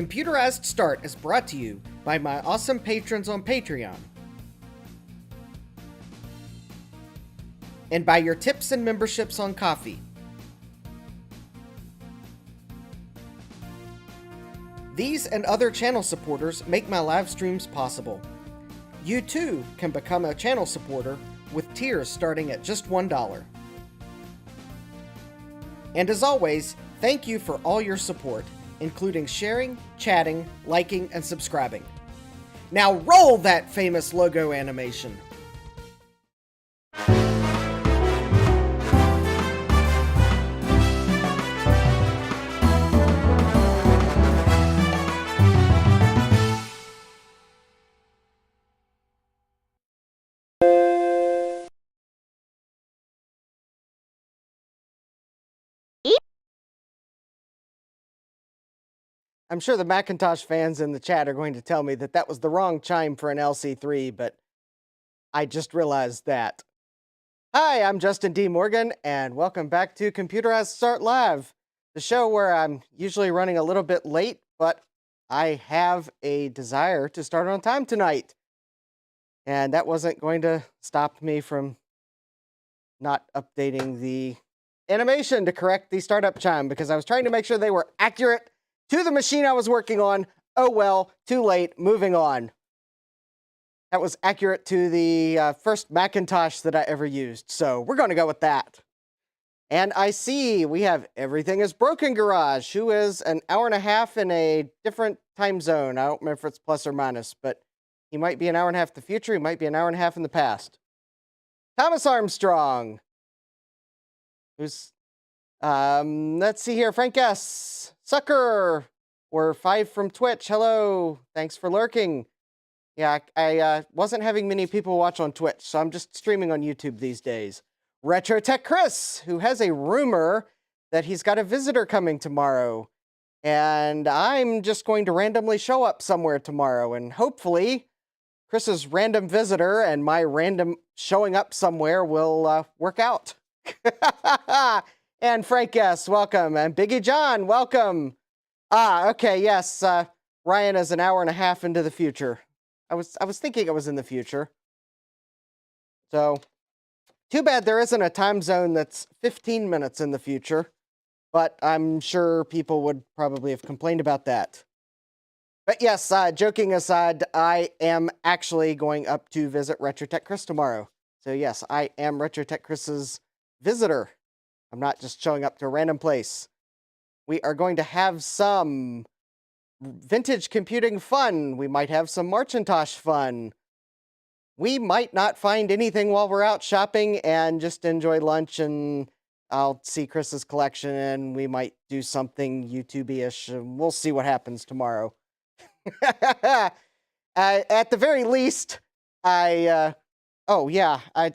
Computerized Start is brought to you by my awesome patrons on Patreon, and by your tips and memberships on Ko-fi. These and other channel supporters make my live streams possible. You too can become a channel supporter with tiers starting at just $1. And as always, thank you for all your support, including sharing, chatting, liking, and subscribing. Now roll that famous logo animation! I'm sure the Macintosh fans in the chat are going to tell me that that was the wrong chime for an LC3, but I just realized that. Hi, I'm Justin D. Morgan, and welcome back to Computerized Start Live, the show where I'm usually running a little bit late, but I have a desire to start on time tonight. And that wasn't going to stop me from not updating the animation to correct the startup chime, because I was trying to make sure they were accurate to the machine I was working on. Oh well, too late, moving on. That was accurate to the first Macintosh that I ever used, so we're going to go with that. And I see we have Everything is Broken Garage, who is an hour and a half in a different time zone. I don't remember if it's plus or minus, but he might be an hour and a half in the future, he might be an hour and a half in the past. Thomas Armstrong, who's, let's see here, Frank S., Sucker, or 5 from Twitch, hello, thanks for lurking. Yeah, I wasn't having many people watch on Twitch, so I'm just streaming on YouTube these days. Retro Tech Chris, who has a rumor that he's got a visitor coming tomorrow, and I'm just going to randomly show up somewhere tomorrow, and hopefully Chris's random visitor and my random showing up somewhere will work out. And Frank S., welcome. And Biggie John, welcome. Okay, yes, Ryan is an hour and a half into the future. I was thinking it was in the future. So, too bad there isn't a time zone that's 15 minutes in the future, but I'm sure people would probably have complained about that. But yes, joking aside, I am actually going up to visit Retro Tech Chris tomorrow. So yes, I am Retro Tech Chris's visitor. I'm not just showing up to a random place. We are going to have some vintage computing fun. We might have some Macintosh fun. We might not find anything while we're out shopping and just enjoy lunch, and I'll see Chris's collection, and we might do something YouTube-ish. We'll see what happens tomorrow. At the very least, oh yeah, I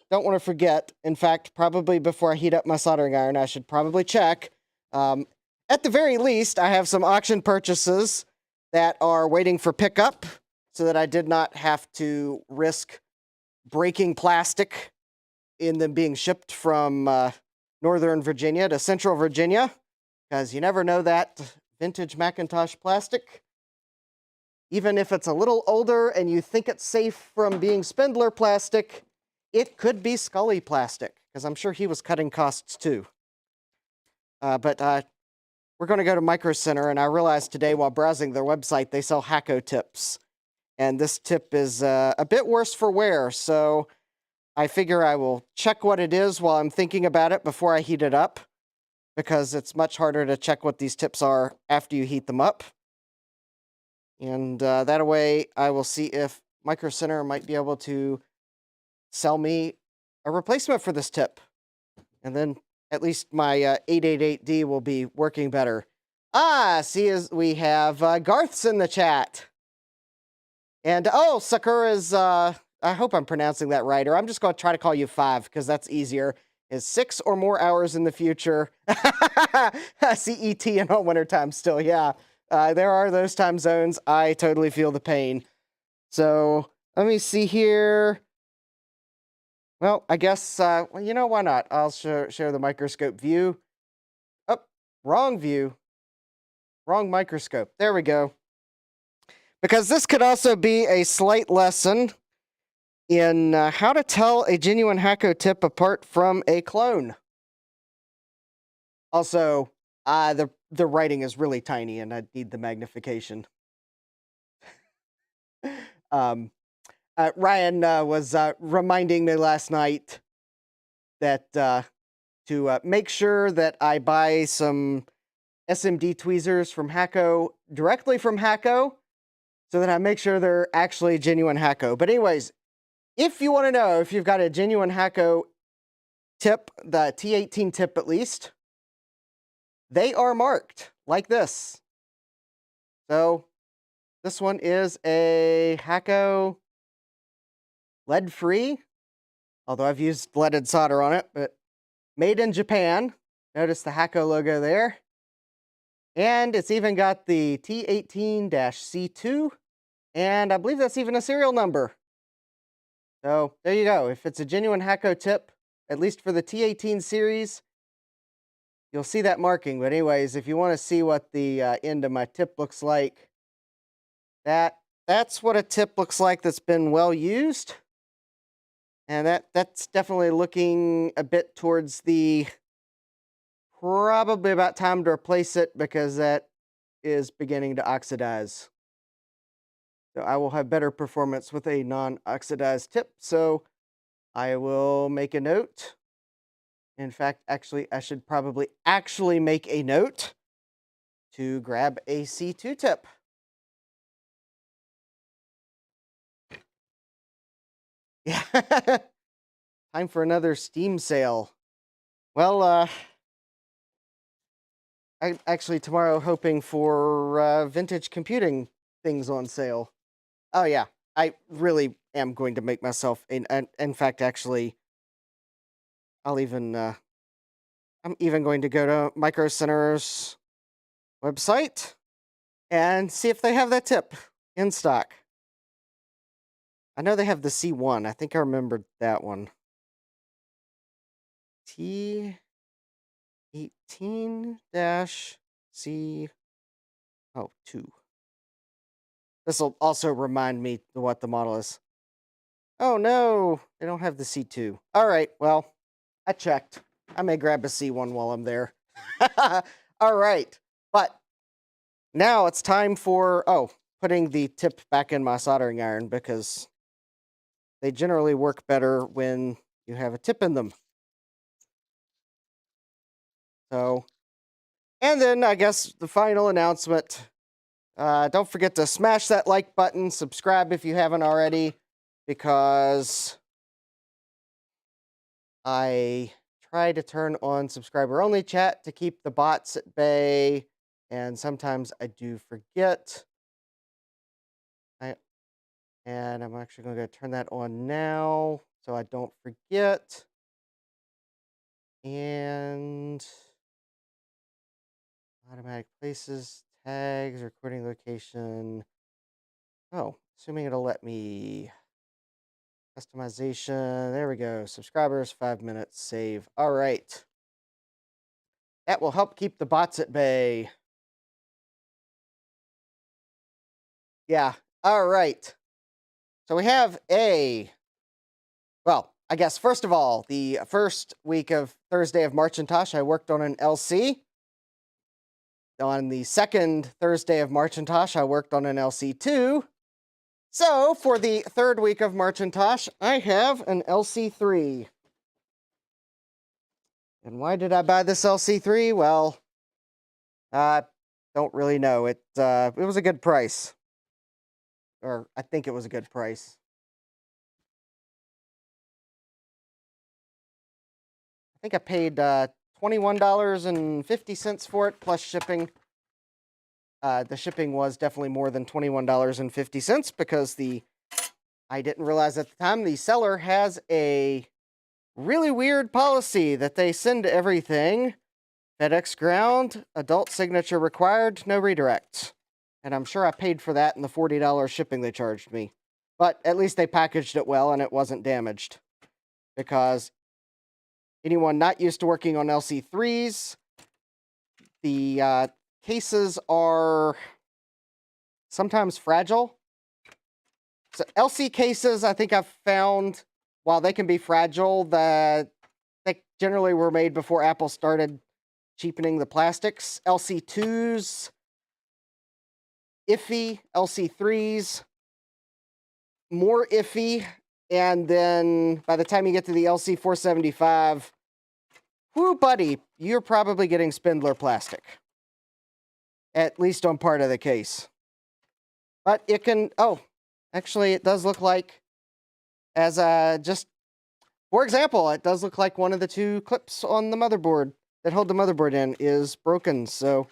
don't want to forget. In fact, probably before I heat up my soldering iron, I should probably check. At the very least, I have some auction purchases that are waiting for pickup, so that I did not have to risk breaking plastic in them being shipped from Northern Virginia to Central Virginia, because you never know that vintage Macintosh plastic, even if it's a little older and you think it's safe from being spindler plastic, it could be Scully plastic, because I'm sure he was cutting costs too. But we're going to go to Micro Center, and I realized today while browsing their website, they sell Hacko tips. And this tip is a bit worse for wear, so I figure I will check what it is while I'm thinking about it before I heat it up, because it's much harder to check what these tips are after you heat them up. And that way, I will see if Micro Center might be able to sell me a replacement for this tip. And then at least my 888D will be working better. See, as we have Garth's in the chat. And, oh, Sucker is, I hope I'm pronouncing that right, or I'm just going to try to call you 5, because that's easier, is 6 or more hours in the future. CET and all wintertime still, yeah. There are those time zones. I totally feel the pain. So, let me see here. Well, I guess, well, you know, why not? I'll share the microscope view. Oh, wrong view. Wrong microscope. There we go. Because this could also be a slight lesson in how to tell a genuine Hacko tip apart from a clone. Also, the writing is really tiny, and I need the magnification. Ryan was reminding me last night that to make sure that I buy some SMD tweezers from Hacko, directly from Hacko, so that I make sure they're actually genuine Hacko. But anyways, if you want to know if you've got a genuine Hacko tip, the T18 tip at least, they are marked like this. So this one is a Hacko lead-free, although I've used leaded solder on it, but made in Japan. Notice the Hacko logo there. And it's even got the T18-C2, and I believe that's even a serial number. So there you go. If it's a genuine Hacko tip, at least for the T18 series, you'll see that marking. But anyways, if you want to see what the end of my tip looks like, that's what a tip looks like that's been well used. And that's definitely looking a bit towards the probably about time to replace it, because that is beginning to oxidize. So I will have better performance with a non-oxidized tip. So I will make a note. In fact, actually, I should probably actually make a note to grab a C2 tip. Yeah. Time for another Steam sale. Well, I'm actually tomorrow hoping for vintage computing things on sale. Oh yeah, I really am going to make myself in fact, actually, I'm even going to go to Micro Center's website and see if they have that tip in stock. I know they have the C1. I think I remembered that one. T18-C2. This will also remind me what the model is. Oh no, they don't have the C2. All right, well, I checked. I may grab a C1 while I'm there. All right, but now it's time for, putting the tip back in my soldering iron, because they generally work better when you have a tip in them. So, and then I guess the final announcement, don't forget to smash that like button, subscribe if you haven't already, because I try to turn on subscriber-only chat to keep the bots at bay, and sometimes I do forget. And I'm actually going to turn that on now so I don't forget. And automatic places, tags, recording location. Oh, assuming it'll let me. Customization. There we go. Subscribers, 5 minutes, save. All right. That will help keep the bots at bay. Yeah. All right. So we have well, I guess first of all, the first week of Thursday of Macintosh, I worked on an LC. On the second Thursday of Macintosh, I worked on an LC2. So for the third week of Macintosh, I have an LC3. And why did I buy this LC3? Well, I don't really know. It was a good price. Or I think it was a good price. I think I paid $21.50 for it, plus shipping. The shipping was definitely more than $21.50, because I didn't realize at the time, the seller has a really weird policy that they send everything FedEx ground, adult signature required, no redirects. And I'm sure I paid for that in the $40 shipping they charged me. But at least they packaged it well and it wasn't damaged. Because anyone not used to working on LC3s, the cases are sometimes fragile. So LC cases, I think I've found, while they can be fragile, that they generally were made before Apple started cheapening the plastics. LC2s, iffy. LC3s, more iffy. And then by the time you get to the LC475, whoo, buddy, you're probably getting spindler plastic. At least on part of the case. But it can, actually it does look like, as just, for example, it does look like one of the two clips on the motherboard that hold the motherboard in is broken. So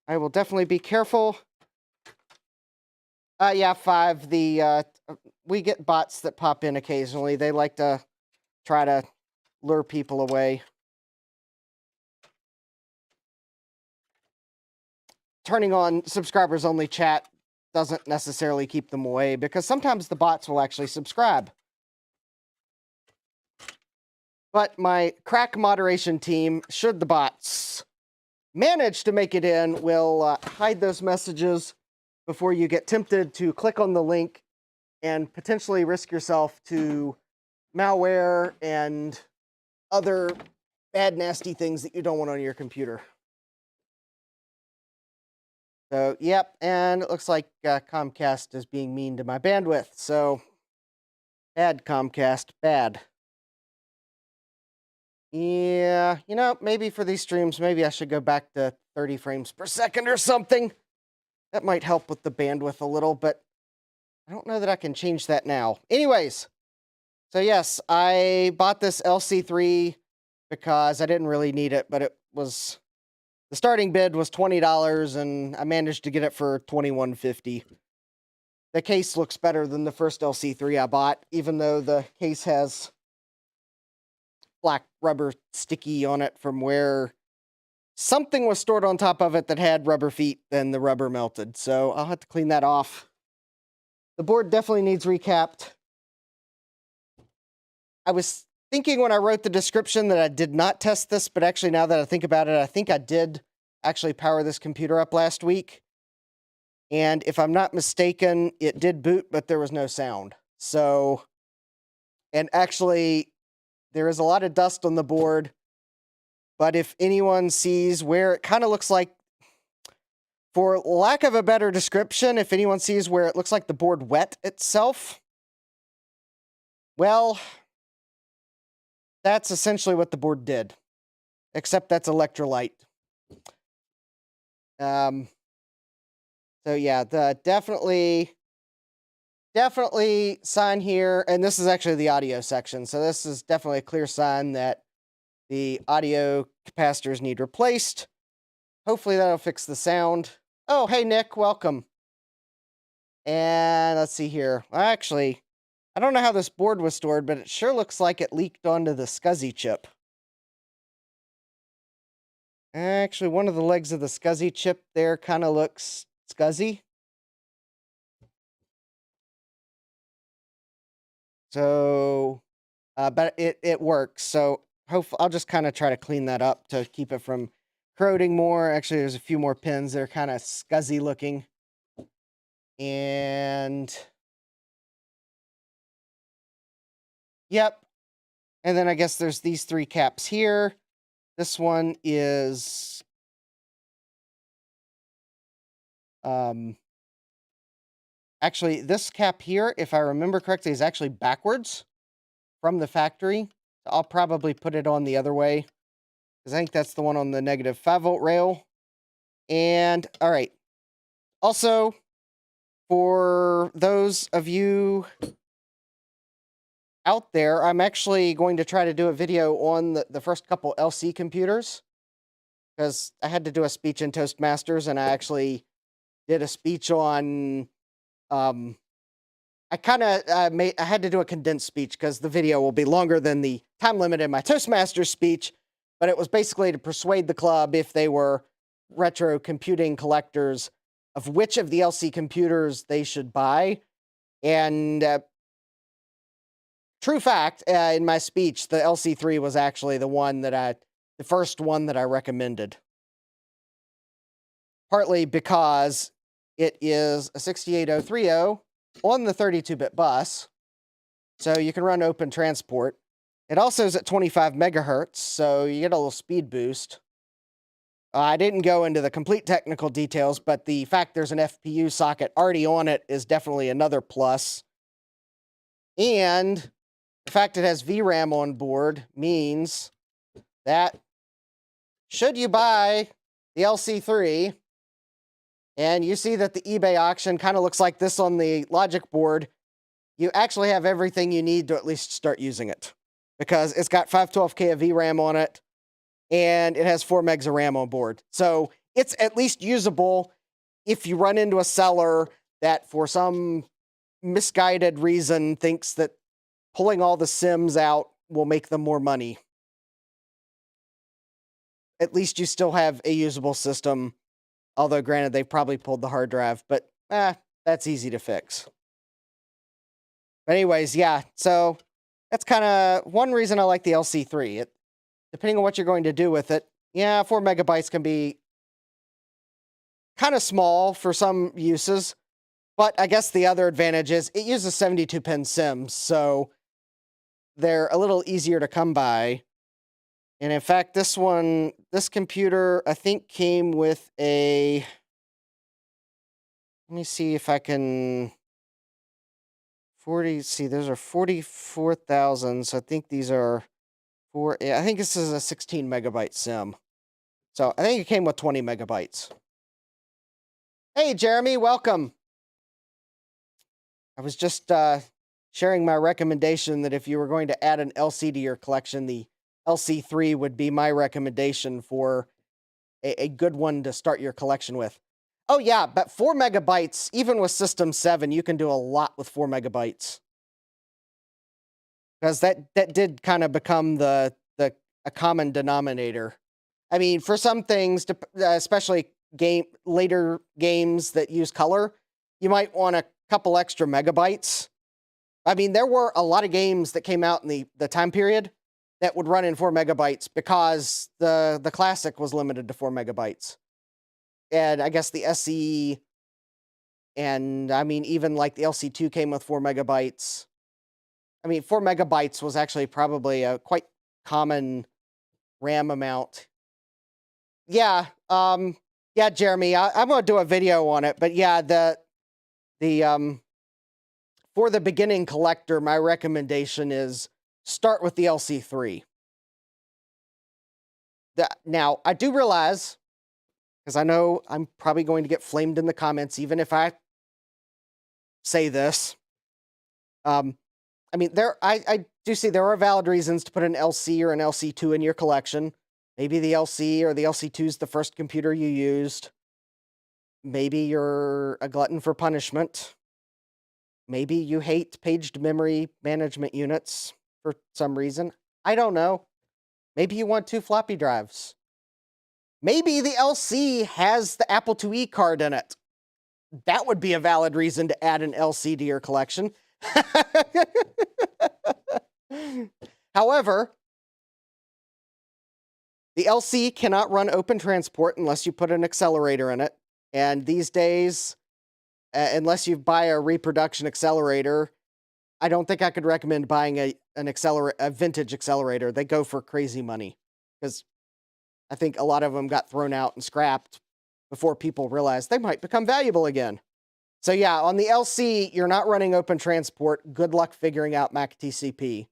I will definitely be careful. Yeah, 5, we get bots that pop in occasionally. They like to try to lure people away. Turning on subscribers only chat doesn't necessarily keep them away, because sometimes the bots will actually subscribe. But my crack moderation team, should the bots manage to make it in, will hide those messages before you get tempted to click on the link and potentially risk yourself to malware and other bad, nasty things that you don't want on your computer. So, yep, and it looks like Comcast is being mean to my bandwidth. So, bad Comcast, bad. Yeah, maybe for these streams, maybe I should go back to 30 frames per second or something. That might help with the bandwidth a little, but I don't know that I can change that now. Anyways, so yes, I bought this LC3 because I didn't really need it, but the starting bid was $20, and I managed to get it for $21.50. The case looks better than the first LC3 I bought, even though the case has black rubber sticky on it from where something was stored on top of it that had rubber feet, then the rubber melted. So I'll have to clean that off. The board definitely needs recapped. I was thinking when I wrote the description that I did not test this, but actually now that I think about it, I think I did actually power this computer up last week. And if I'm not mistaken, it did boot, but there was no sound. So, and actually, there is a lot of dust on the board, but if anyone sees where it kind of looks like, for lack of a better description, if anyone sees where it looks like the board wet itself, well, that's essentially what the board did, except that's electrolyte. So yeah, definitely sign here, and this is actually the audio section, so this is definitely a clear sign that the audio capacitors need replaced. Hopefully that'll fix the sound. Oh, hey Nick, welcome. And let's see here. Actually, I don't know how this board was stored, but it sure looks like it leaked onto the SCSI chip. Actually, one of the legs of the SCSI chip there kind of looks SCSI. So, but it works. So hopefully, I'll just kind of try to clean that up to keep it from corroding more. Actually, there's a few more pins that are kind of SCSI looking. And yep. And then I guess there's these 3 caps here. This one is actually, this cap here, if I remember correctly, is actually backwards from the factory. So I'll probably put it on the other way, because I think that's the one on the negative 5-volt rail. And all right. Also, for those of you out there, I'm actually going to try to do a video on the first couple LC computers, because I had to do a speech in Toastmasters, and I actually did a speech on I kind of I had to do a condensed speech because the video will be longer than the time limit in my Toastmasters speech, but it was basically to persuade the club, if they were retro computing collectors, of which of the LC computers they should buy. And true fact, in my speech, the LC3 was actually the first one that I recommended. partly because it is a 68030 on the 32-bit bus, so you can run Open Transport. It also is at 25 megahertz, so you get a little speed boost. I didn't go into the complete technical details, but the fact there's an FPU socket already on it is definitely another plus. And the fact it has VRAM on board means that should you buy the LC3, and you see that the eBay auction kind of looks like this on the logic board, you actually have everything you need to at least start using it. Because it's got 512K of VRAM on it, and it has 4 megs of RAM on board. So it's at least usable if you run into a seller that, for some misguided reason, thinks that pulling all the SIMs out will make them more money. At least you still have a usable system, although granted, they've probably pulled the hard drive, but that's easy to fix. But anyways, yeah, so that's kind of one reason I like the LC3. Depending on what you're going to do with it, yeah, 4 megabytes can be kind of small for some uses, but I guess the other advantage is it uses 72-pin SIMs, so they're a little easier to come by. And in fact, this computer, I think, came with a... Let me see if I can... see, those are 44,000, so I think these are... I think this is a 16 megabyte SIM. So I think it came with 20 megabytes. Hey, Jeremy, welcome. I was just sharing my recommendation that if you were going to add an LC to your collection, the LC3 would be my recommendation for a good one to start your collection with. Oh yeah, but 4 megabytes, even with System 7, you can do a lot with 4 megabytes. Because that did kind of become a common denominator. I mean, for some things, especially later games that use color, you might want a couple extra megabytes. I mean, there were a lot of games that came out in the time period that would run in 4 megabytes because the classic was limited to 4 megabytes. And I guess the SE, and I mean, even like the LC2 came with 4 megabytes. I mean, 4 megabytes was actually probably a quite common RAM amount. Yeah, yeah, Jeremy, I'm going to do a video on it, but yeah, for the beginning collector, my recommendation is start with the LC3. Now, I do realize, because I know I'm probably going to get flamed in the comments, even if I say this. I mean, I do see there are valid reasons to put an LC or an LC2 in your collection. Maybe the LC or the LC2 is the first computer you used. Maybe you're a glutton for punishment. Maybe you hate paged memory management units for some reason. I don't know. Maybe you want 2 floppy drives. Maybe the LC has the Apple IIe card in it. That would be a valid reason to add an LC to your collection. However, the LC cannot run Open Transport unless you put an accelerator in it. And these days, unless you buy a reproduction accelerator, I don't think I could recommend buying a vintage accelerator. They go for crazy money because I think a lot of them got thrown out and scrapped before people realized they might become valuable again. So yeah, on the LC, you're not running Open Transport. Good luck figuring out MacTCP.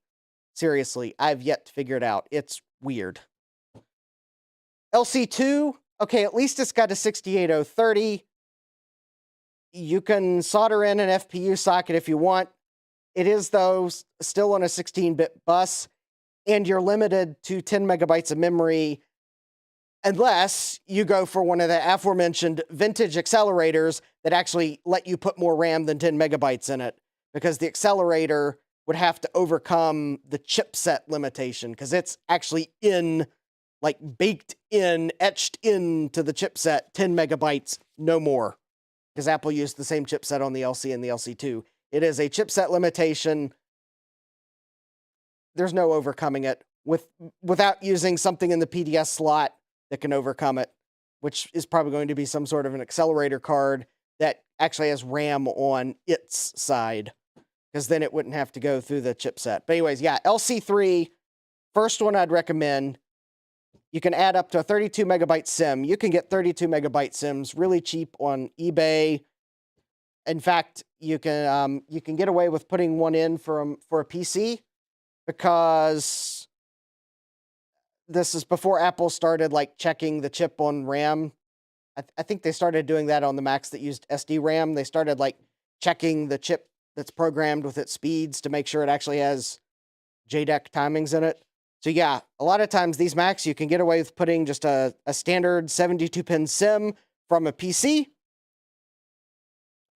Seriously, I've yet to figure it out. It's weird. LC2, okay, at least it's got a 68030. You can solder in an FPU socket if you want. It is, though, still on a 16-bit bus, and you're limited to 10 megabytes of memory unless you go for one of the aforementioned vintage accelerators that actually let you put more RAM than 10 megabytes in it, because the accelerator would have to overcome the chipset limitation, because it's actually baked in, etched into the chipset, 10 megabytes, no more. Because Apple used the same chipset on the LC and the LC2. It is a chipset limitation. There's no overcoming it without using something in the PDS slot that can overcome it. which is probably going to be some sort of an accelerator card that actually has RAM on its side, because then it wouldn't have to go through the chipset. But anyways, yeah, LC3, first one I'd recommend. You can add up to a 32 megabyte SIM. You can get 32 megabyte SIMs really cheap on eBay. In fact, you can get away with putting one in for a PC, because this is before Apple started like checking the chip on RAM. I think they started doing that on the Macs that used SD RAM. They started like checking the chip that's programmed with its speeds to make sure it actually has JDEC timings in it. So yeah, a lot of times these Macs, you can get away with putting just a standard 72-pin SIM from a PC.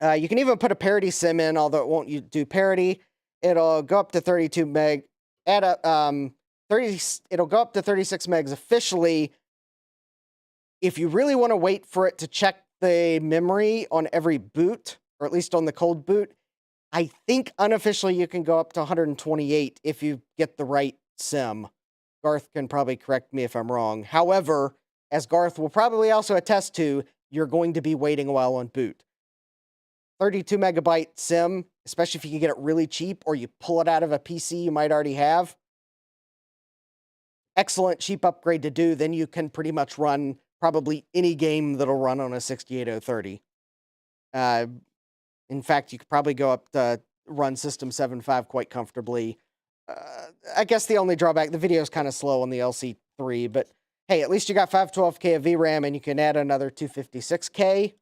You can even put a parity SIM in, although it won't do parity. It'll go up to 32 meg. It'll go up to 36 megs officially. If you really want to wait for it to check the memory on every boot, or at least on the cold boot, I think unofficially you can go up to 128 if you get the right SIM. Garth can probably correct me if I'm wrong. However, as Garth will probably also attest to, you're going to be waiting a while on boot. 32 megabyte SIM, especially if you can get it really cheap or you pull it out of a PC you might already have. Excellent cheap upgrade to do. Then you can pretty much run probably any game that'll run on a 68030. In fact, you could probably go up to run System 7.5 quite comfortably. I guess the only drawback, the video is kind of slow on the LC3, but hey, at least you got 512K of VRAM and you can add another 256K.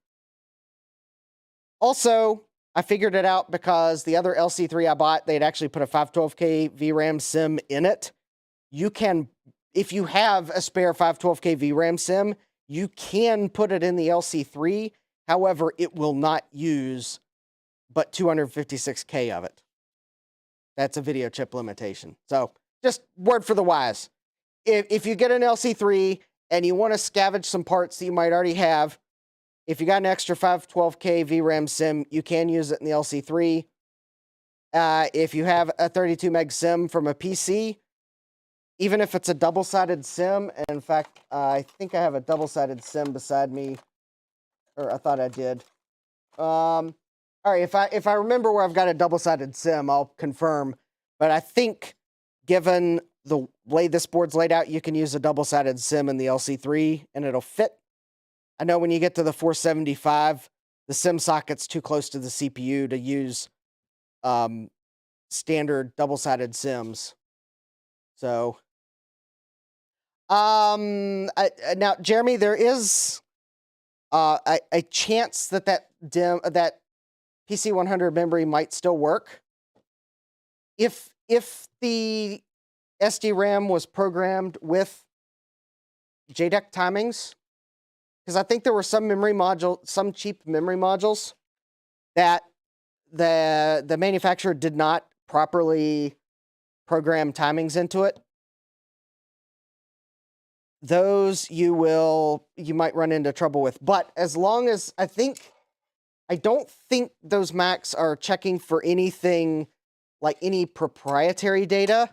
Also, I figured it out because the other LC3 I bought, they'd actually put a 512K VRAM SIM in it. You can, if you have a spare 512K VRAM SIM, you can put it in the LC3. However, it will not use but 256K of it. That's a video chip limitation. So just word for the wise. If you get an LC3 and you want to scavenge some parts that you might already have, if you got an extra 512K VRAM SIM, you can use it in the LC3. If you have a 32 meg SIM from a PC, even if it's a double-sided SIM, and in fact, I think I have a double-sided SIM beside me, or I thought I did. All right, if I remember where I've got a double-sided SIM, I'll confirm. But I think, given the way this board's laid out, you can use a double-sided SIM in the LC3, and it'll fit. I know when you get to the 475, the SIM socket's too close to the CPU to use standard double-sided SIMs. So, now, Jeremy, there is a chance that PC100 memory might still work. If the SD-RAM was programmed with JDEC timings, because I think there were some cheap memory modules that the manufacturer did not properly program timings into it. Those you might run into trouble with. But as long as I don't think those Macs are checking for anything like any proprietary data.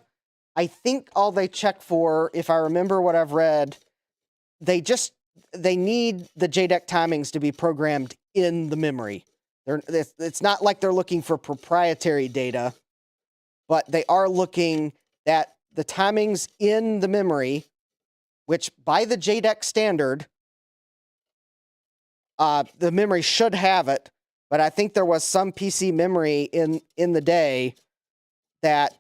I think all they check for, if I remember what I've read, they need the JDEC timings to be programmed in the memory. It's not like they're looking for proprietary data, but they are looking at the timings in the memory, which by the JDEC standard, the memory should have it, but I think there was some PC memory in the day that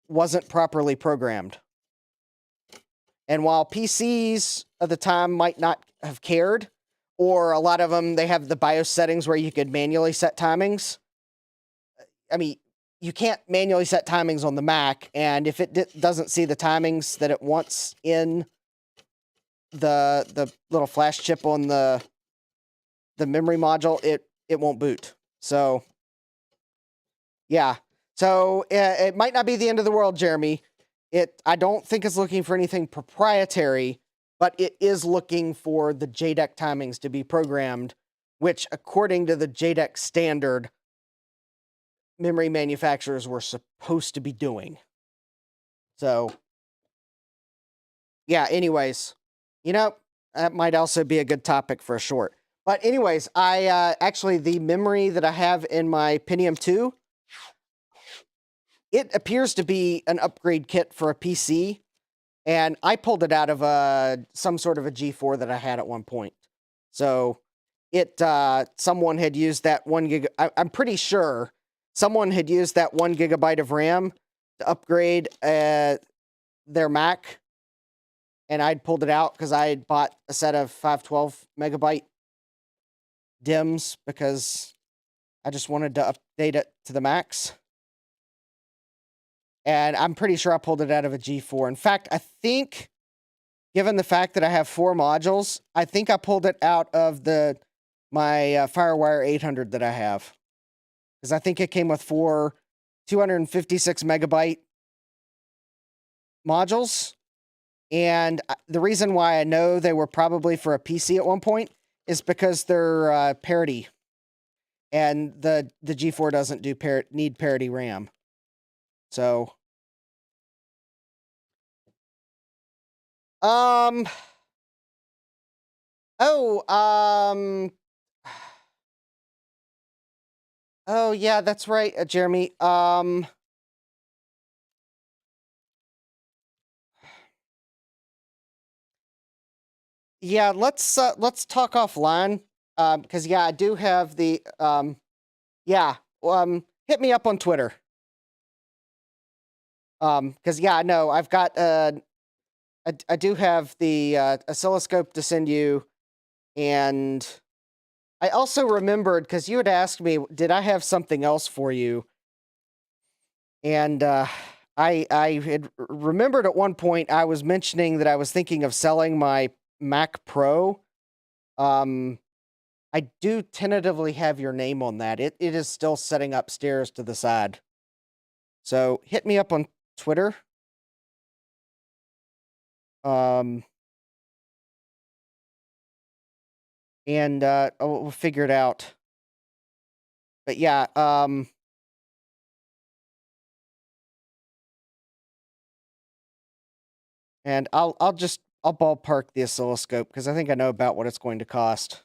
wasn't properly programmed. And while PCs at the time might not have cared, or a lot of them, they have the BIOS settings where you could manually set timings. I mean, you can't manually set timings on the Mac, and if it doesn't see the timings that it wants in the little flash chip on the memory module, it won't boot. So, yeah. So, it might not be the end of the world, Jeremy. I don't think it's looking for anything proprietary, but it is looking for the JDEC timings to be programmed, which, according to the JDEC standard, memory manufacturers were supposed to be doing. So, yeah, anyways, that might also be a good topic for a short. But anyways, I actually, the memory that I have in my Pentium 2, it appears to be an upgrade kit for a PC, and I pulled it out of some sort of a G4 that I had at one point. So someone had used that 1 gig. I'm pretty sure someone had used that 1 gigabyte of RAM to upgrade their Mac, and I'd pulled it out because I had bought a set of 512 megabyte DIMMs because I just wanted to update it to the max. And I'm pretty sure I pulled it out of a G4. In fact, I think, given the fact that I have 4 modules, I think I pulled it out of my FireWire 800 that I have. Because I think it came with 4 256 megabyte modules. And the reason why I know they were probably for a PC at one point is because they're parity. And the G4 doesn't need parity RAM. So, oh, yeah, that's right, Jeremy. Yeah, let's talk offline. Because yeah, I do have the hit me up on Twitter. Because yeah, no, I've got I do have the oscilloscope to send you, and I also remembered because you had asked me, did I have something else for you? And I had remembered at one point I was mentioning that I was thinking of selling my Mac Pro. I do tentatively have your name on that. It is still sitting upstairs to the side. So hit me up on Twitter. And we'll figure it out. But yeah, and I'll ballpark the oscilloscope because I think I know about what it's going to cost.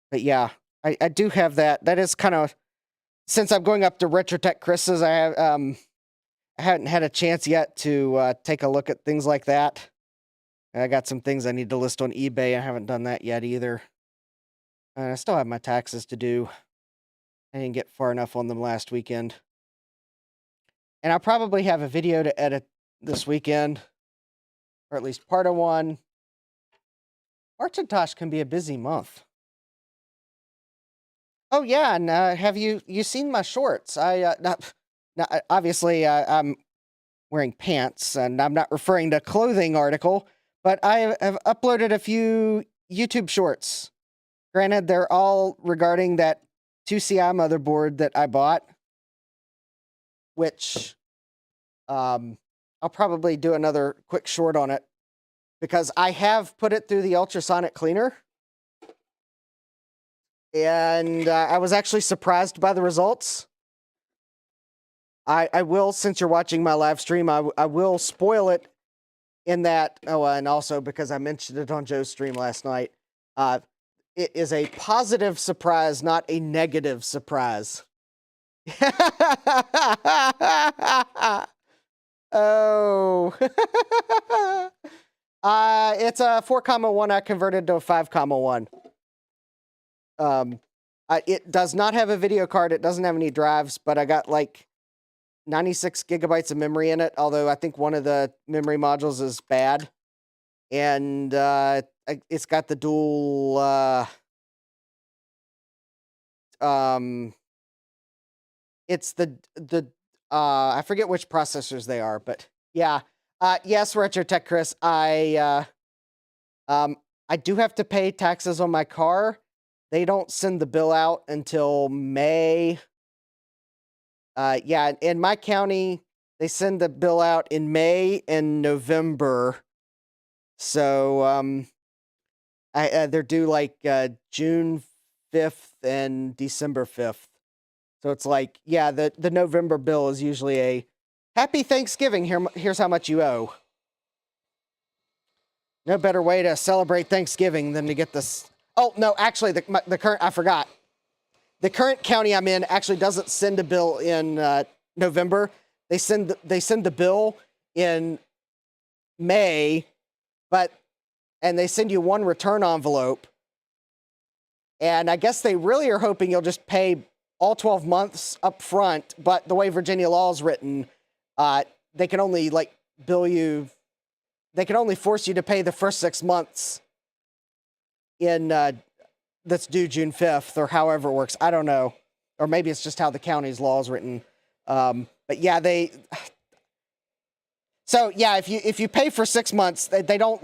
But yeah, I do have that. That is kind of, since I'm going up to Retrotech Chris's, I hadn't had a chance yet to take a look at things like that. I got some things I need to list on eBay. I haven't done that yet either. And I still have my taxes to do. I didn't get far enough on them last weekend. And I'll probably have a video to edit this weekend, or at least part of one. Macintosh can be a busy month. Oh yeah, and have you seen my shorts? Obviously I'm wearing pants, and I'm not referring to clothing article, but I have uploaded a few YouTube shorts. Granted, they're all regarding that 2CI motherboard that I bought, which I'll probably do another quick short on it because I have put it through the ultrasonic cleaner. And I was actually surprised by the results. I will, since you're watching my live stream, I will spoil it in that. Oh, and also because I mentioned it on Joe's stream last night, it is a positive surprise, not a negative surprise. Oh. It's a 4,1. I converted to a 5,1. It does not have a video card. It doesn't have any drives, but I got like 96 gigabytes of memory in it, although I think one of the memory modules is bad. And it's got the dual it's the I forget which processors they are, but yeah. Yes, Retrotech Chris, I do have to pay taxes on my car. They don't send the bill out until May. Yeah, in my county, they send the bill out in May and November. So they're due like June 5th and December 5th. So it's like, yeah, the November bill is usually a happy Thanksgiving. Here's how much you owe. No better way to celebrate Thanksgiving than to get this. Oh, no, actually, the current, I forgot. The current county I'm in actually doesn't send a bill in November. They send the bill in May, and they send you one return envelope. And I guess they really are hoping you'll just pay all 12 months up front, but the way Virginia law is written, they can only bill you. They can only force you to pay the first 6 months that's due June 5th or however it works. I don't know. Or maybe it's just how the county's law is written. But yeah, so yeah, if you pay for 6 months, they don't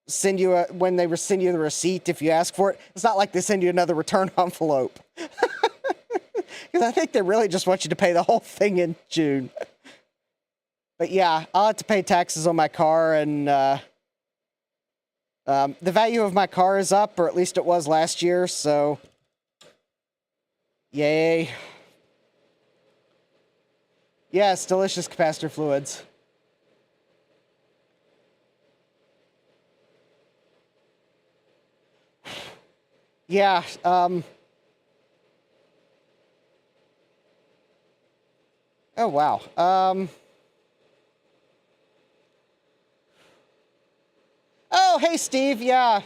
send you when they send you the receipt if you ask for it. It's not like they send you another return envelope. Because I think they really just want you to pay the whole thing in June. But yeah, I'll have to pay taxes on my car, and the value of my car is up, or at least it was last year, so yay. Yes, delicious capacitor fluids. Yeah, oh wow. Oh, hey, Steve, yeah.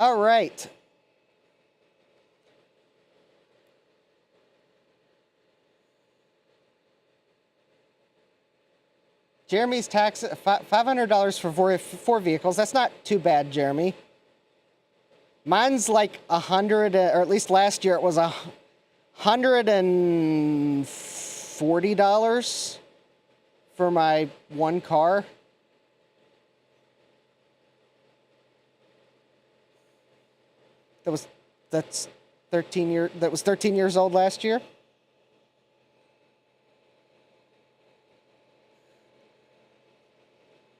All right. Jeremy's tax, $500 for four vehicles. That's not too bad, Jeremy. Mine's like 100, or at least last year it was $140 for my one car. That's 13 years old last year.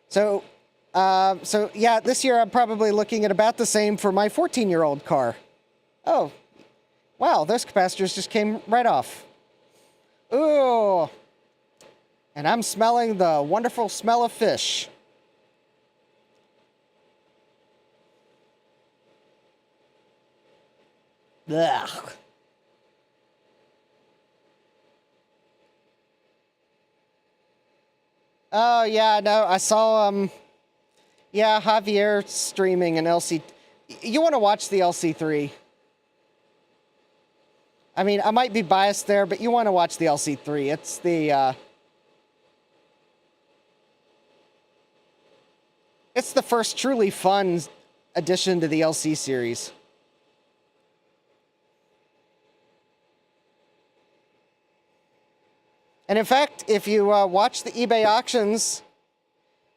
So yeah, this year I'm probably looking at about the same for my 14-year-old car. Oh, wow, those capacitors just came right off. Ooh. And I'm smelling the wonderful smell of fish. Ugh. Oh, yeah, no, I saw, yeah, Javier streaming an LC. You want to watch the LC3. I mean, I might be biased there, but you want to watch the LC3. It's it's the first truly fun addition to the LC series. And in fact, if you watch the eBay auctions,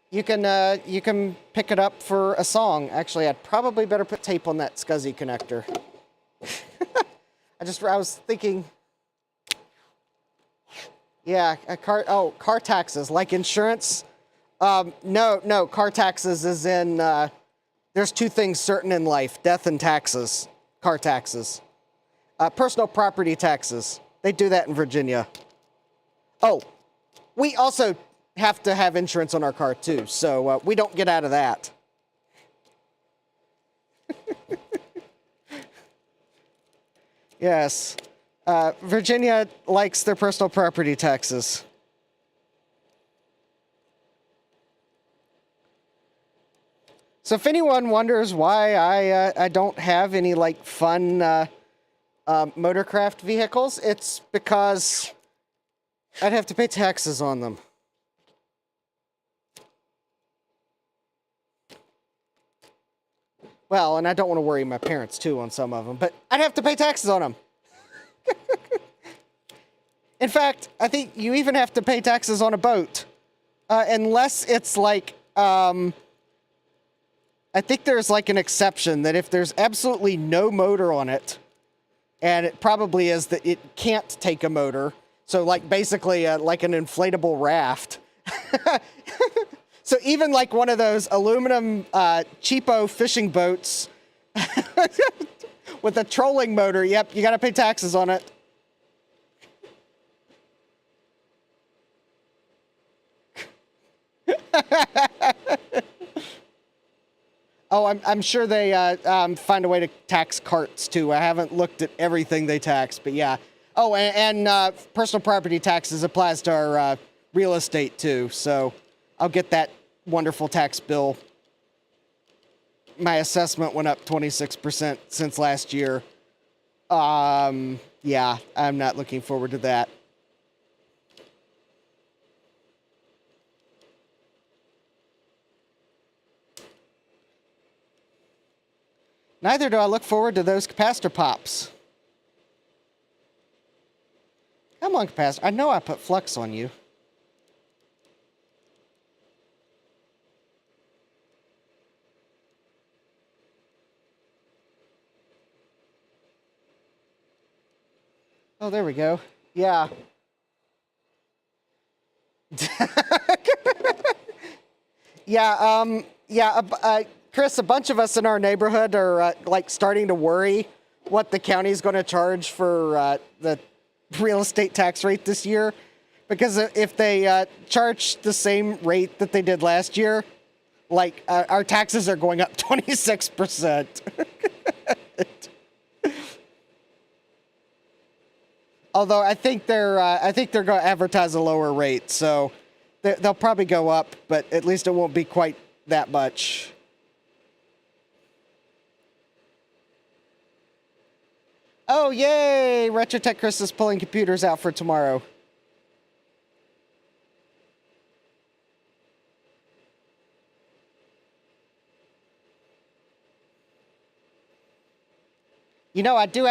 you can pick it up for a song. Actually, I'd probably better put tape on that SCSI connector. I was thinking, yeah, car taxes, like insurance. No, car taxes is in, there's two things certain in life, death and taxes, car taxes. Personal property taxes, they do that in Virginia. Oh, we also have to have insurance on our car too, so we don't get out of that. Yes, Virginia likes their personal property taxes. So if anyone wonders why I don't have any fun motorcraft vehicles, it's because I'd have to pay taxes on them. Well, and I don't want to worry my parents, too, on some of them, but I'd have to pay taxes on them. In fact, I think you even have to pay taxes on a boat, unless it's I think there's an exception that if there's absolutely no motor on it, and it probably is that it can't take a motor, so basically like an inflatable raft. So even one of those aluminum cheapo fishing boats with a trolling motor, yep, you got to pay taxes on it. Oh, I'm sure they find a way to tax carts too. I haven't looked at everything they tax, but yeah. Oh, and personal property taxes applies to our real estate too. So I'll get that wonderful tax bill. My assessment went up 26% since last year. Yeah, I'm not looking forward to that. Neither do I look forward to those capacitor pops. Come on, capacitor. I know I put flux on you. Oh, there we go. Yeah. Yeah, Chris, a bunch of us in our neighborhood are like starting to worry what the county's going to charge for the real estate tax rate this year, because if they charge the same rate that they did last year, like our taxes are going up 26%. Although I think they're going to advertise a lower rate, so they'll probably go up, but at least it won't be quite that much. Oh, yay! RetroTech Chris is pulling computers out for tomorrow. You know, I do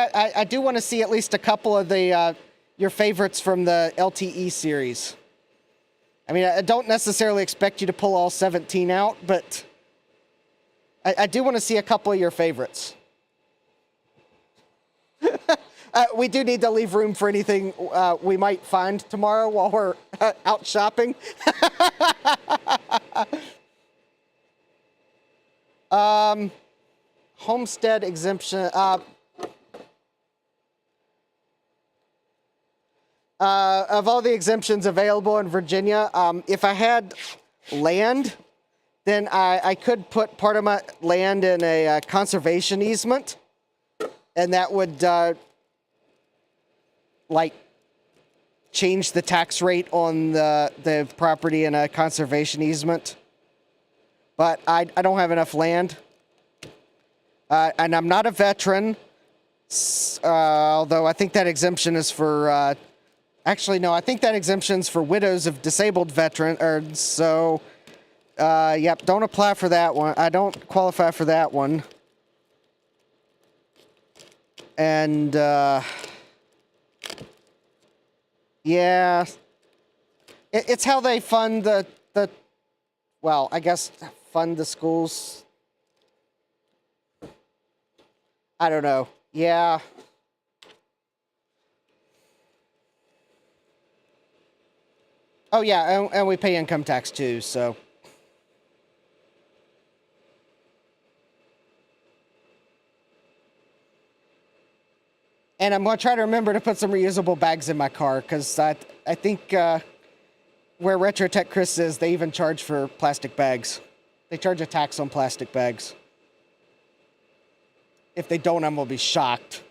want to see at least a couple of the your favorites from the LTE series. I mean, I don't necessarily expect you to pull all 17 out, but I do want to see a couple of your favorites. We do need to leave room for anything we might find tomorrow while we're out shopping. Homestead exemption. Of all the exemptions available in Virginia, if I had land, then I could put part of my land in a conservation easement, and that would like change the tax rate on the property in a conservation easement. But I don't have enough land, and I'm not a veteran. Although I think that exemption is for. Actually, no, I think that exemption's for widows of disabled veterans, so, yep, don't apply for that one. I don't qualify for that one. And, yeah, it's how they fund the, well, I guess, fund the schools. I don't know, yeah. Oh, yeah, and we pay income tax, too, so. And I'm going to try to remember to put some reusable bags in my car, because I think where RetroTech Chris is, they even charge for plastic bags. They charge a tax on plastic bags. If they don't, I'm going to be shocked.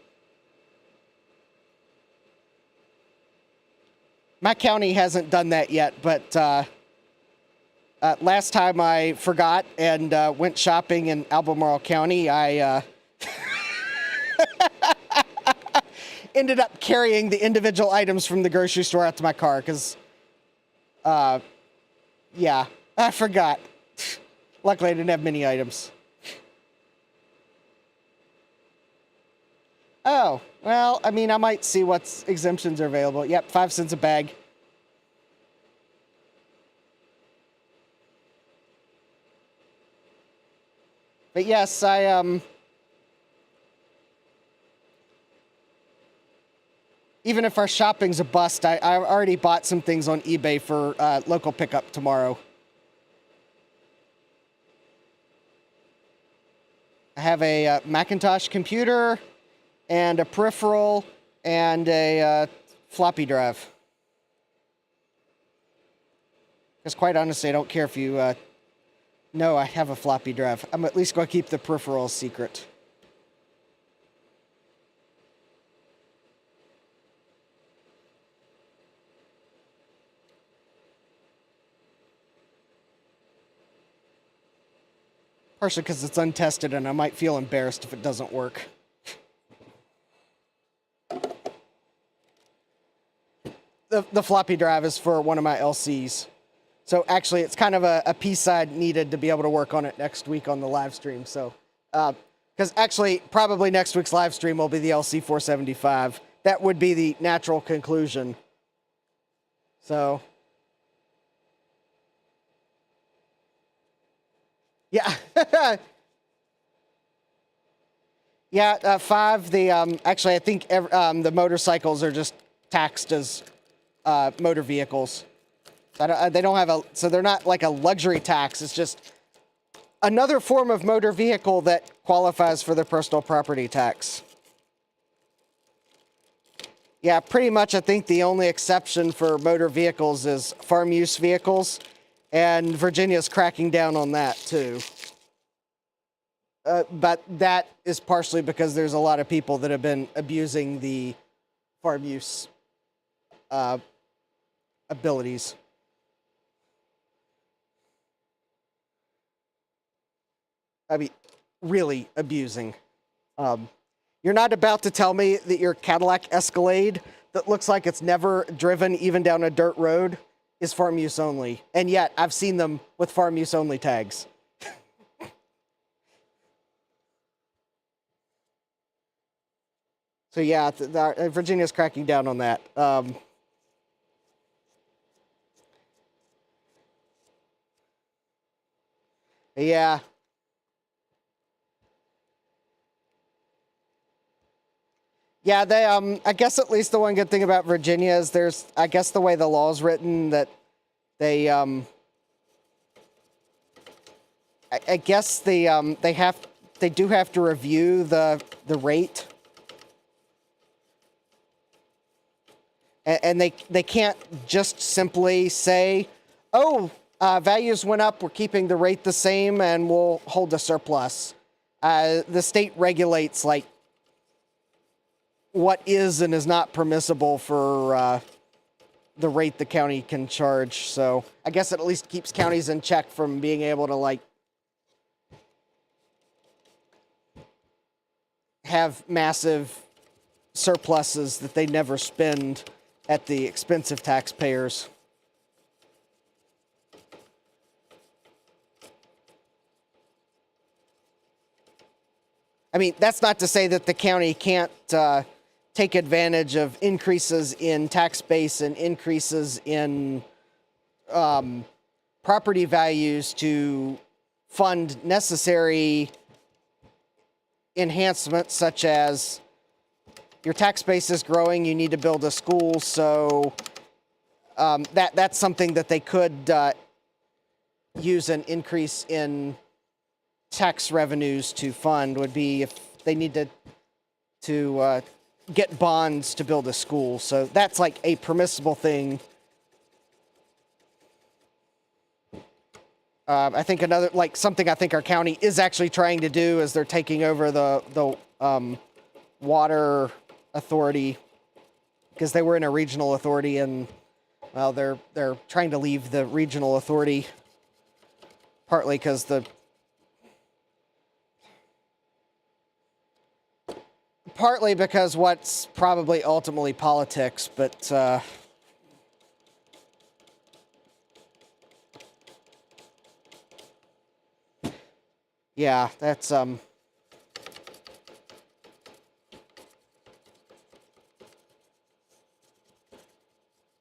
My county hasn't done that yet, but last time I forgot and went shopping in Albemarle County, I ended up carrying the individual items from the grocery store out to my car because, yeah, I forgot. Luckily, I didn't have many items. Oh, well, I mean, I might see what exemptions are available. Yep, 5 cents a bag. But yes, even if our shopping's a bust, I already bought some things on eBay for local pickup tomorrow. I have a Macintosh computer and a peripheral and a floppy drive. Because quite honestly, I don't care if you know I have a floppy drive. I'm at least going to keep the peripherals secret. Partially because it's untested and I might feel embarrassed if it doesn't work. The floppy drive is for one of my LCs. So actually, it's kind of a piece I needed to be able to work on it next week on the live stream. So, because actually, probably next week's live stream will be the LC475. That would be the natural conclusion. So, yeah. Yeah, 5, actually, I think the motorcycles are just taxed as motor vehicles. So they don't have so they're not like a luxury tax. It's just another form of motor vehicle that qualifies for the personal property tax. Yeah, pretty much I think the only exception for motor vehicles is farm use vehicles, and Virginia's cracking down on that too. But that is partially because there's a lot of people that have been abusing the farm use abilities. I mean, really abusing. You're not about to tell me that your Cadillac Escalade that looks like it's never driven even down a dirt road is farm use only. And yet, I've seen them with farm use only tags. So yeah, Virginia's cracking down on that. Yeah. Yeah, they I guess at least the one good thing about Virginia is there's, I guess the way the law is written, that they I guess they do have to review the rate. And they can't just simply say, oh, values went up, we're keeping the rate the same, and we'll hold a surplus. The state regulates, like, what is and is not permissible for the rate the county can charge. So I guess it at least keeps counties in check from being able to, like, have massive surpluses that they never spend at the expense of taxpayers. I mean, that's not to say that the county can't take advantage of increases in tax base and increases in property values to fund necessary enhancements, such as your tax base is growing, you need to build a school, so that's something that they could use an increase in tax revenues to fund, would be if they need to get bonds to build a school. So that's like a permissible thing. I think another, like something I think our county is actually trying to do is they're taking over the water authority, because they were in a regional authority, and well, they're trying to leave the regional authority, partly because what's probably ultimately politics, but yeah, that's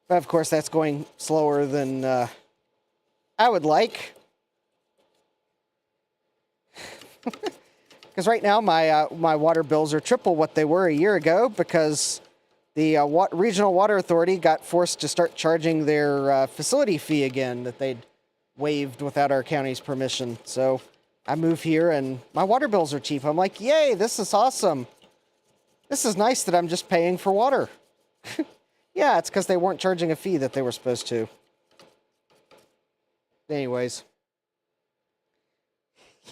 but of course that's going slower than I would like. Because right now my water bills are triple what they were a year ago, because the regional water authority got forced to start charging their facility fee again that they'd waived without our county's permission. So I move here and my water bills are cheap. I'm like, yay, this is awesome. This is nice that I'm just paying for water. Yeah, it's because they weren't charging a fee that they were supposed to. Anyways.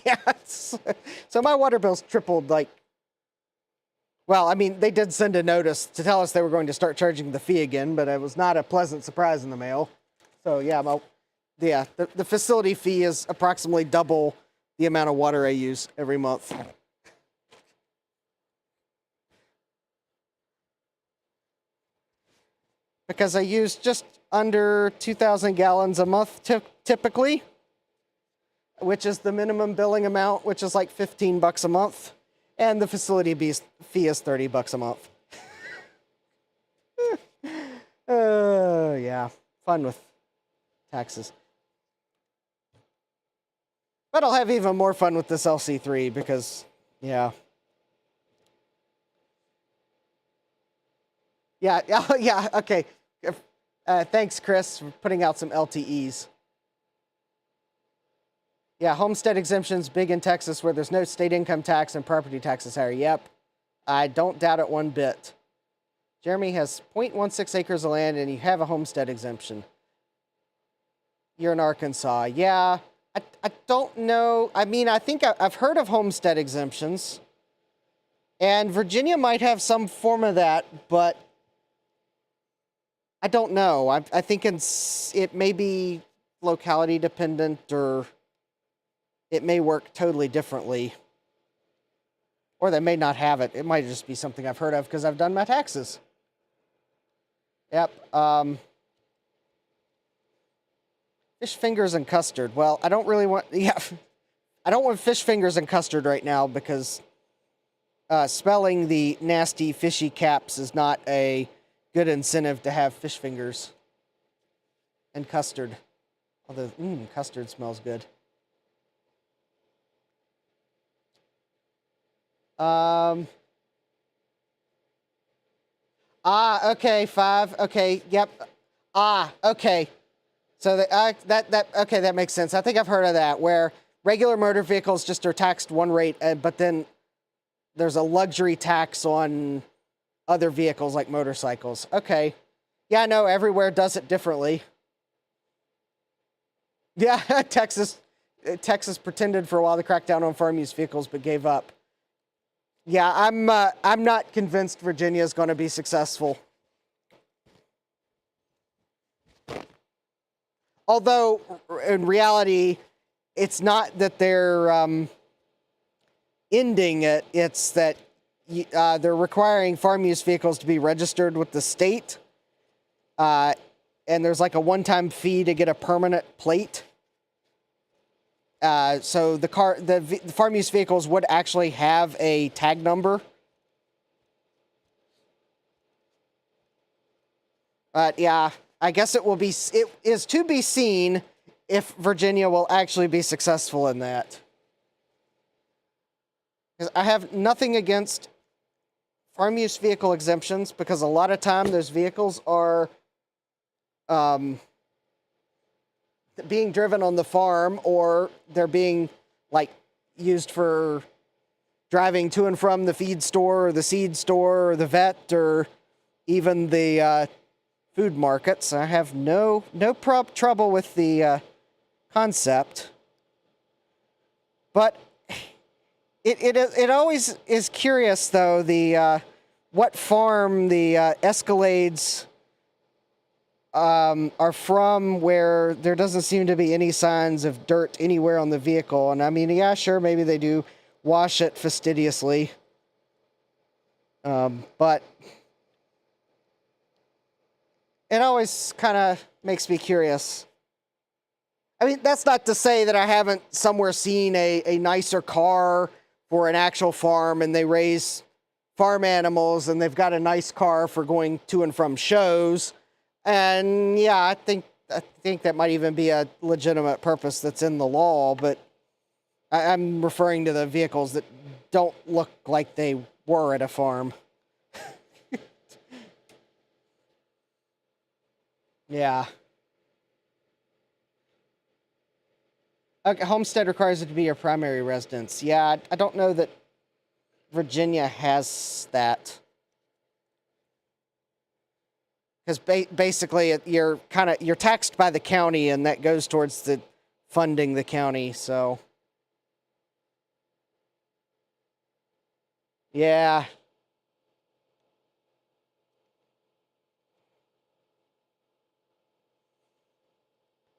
Yeah. So my water bill's tripled, like, well, I mean, they did send a notice to tell us they were going to start charging the fee again, but it was not a pleasant surprise in the mail. So yeah, the facility fee is approximately double the amount of water I use every month. Because I use just under 2,000 gallons a month typically, which is the minimum billing amount, which is like $15 a month. And the facility fee is $30 a month. Yeah, fun with taxes. But I'll have even more fun with this LC3 because, yeah. Yeah, okay. Thanks, Chris, for putting out some LTEs. Yeah, homestead exemptions big in Texas where there's no state income tax and property taxes higher. Yep, I don't doubt it one bit. Jeremy has 0.16 acres of land and you have a homestead exemption. You're in Arkansas. Yeah, I don't know. I mean, I think I've heard of homestead exemptions. And Virginia might have some form of that, but I don't know. I think it may be locality dependent, or it may work totally differently. Or they may not have it. It might just be something I've heard of because I've done my taxes. Yep. Fish fingers and custard. Well, I don't really want... Yeah, I don't want fish fingers and custard right now because spelling the nasty fishy caps is not a good incentive to have fish fingers and custard. Although, custard smells good. Okay, 5. Okay, yep. Okay. So okay, that makes sense. I think I've heard of that, where regular motor vehicles just are taxed one rate, but then there's a luxury tax on other vehicles like motorcycles. Okay. Yeah, I know everywhere does it differently. Yeah, Texas pretended for a while to crack down on farm use vehicles, but gave up. Yeah, I'm not convinced Virginia is going to be successful. Although, in reality, it's not that they're ending it. It's that they're requiring farm use vehicles to be registered with the state. And there's like a one-time fee to get a permanent plate. So the farm use vehicles would actually have a tag number. But yeah, I guess it is to be seen if Virginia will actually be successful in that. Because I have nothing against farm use vehicle exemptions, because a lot of time those vehicles are being driven on the farm, or they're being like used for driving to and from the feed store or the seed store or the vet or even the food markets. I have no trouble with the concept, but it always is curious though, the what farm the Escalades are from, where there doesn't seem to be any signs of dirt anywhere on the vehicle. And I mean, yeah, sure, maybe they do wash it fastidiously, but it always kind of makes me curious. I mean, that's not to say that I haven't somewhere seen a nicer car for an actual farm, and they raise farm animals, and they've got a nice car for going to and from shows. And yeah, I think that might even be a legitimate purpose that's in the law, but I'm referring to the vehicles that don't look like they were at a farm. Yeah. Okay, homestead requires it to be your primary residence. Yeah, I don't know that Virginia has that. Because basically you're taxed by the county, and that goes towards the funding the county, so yeah.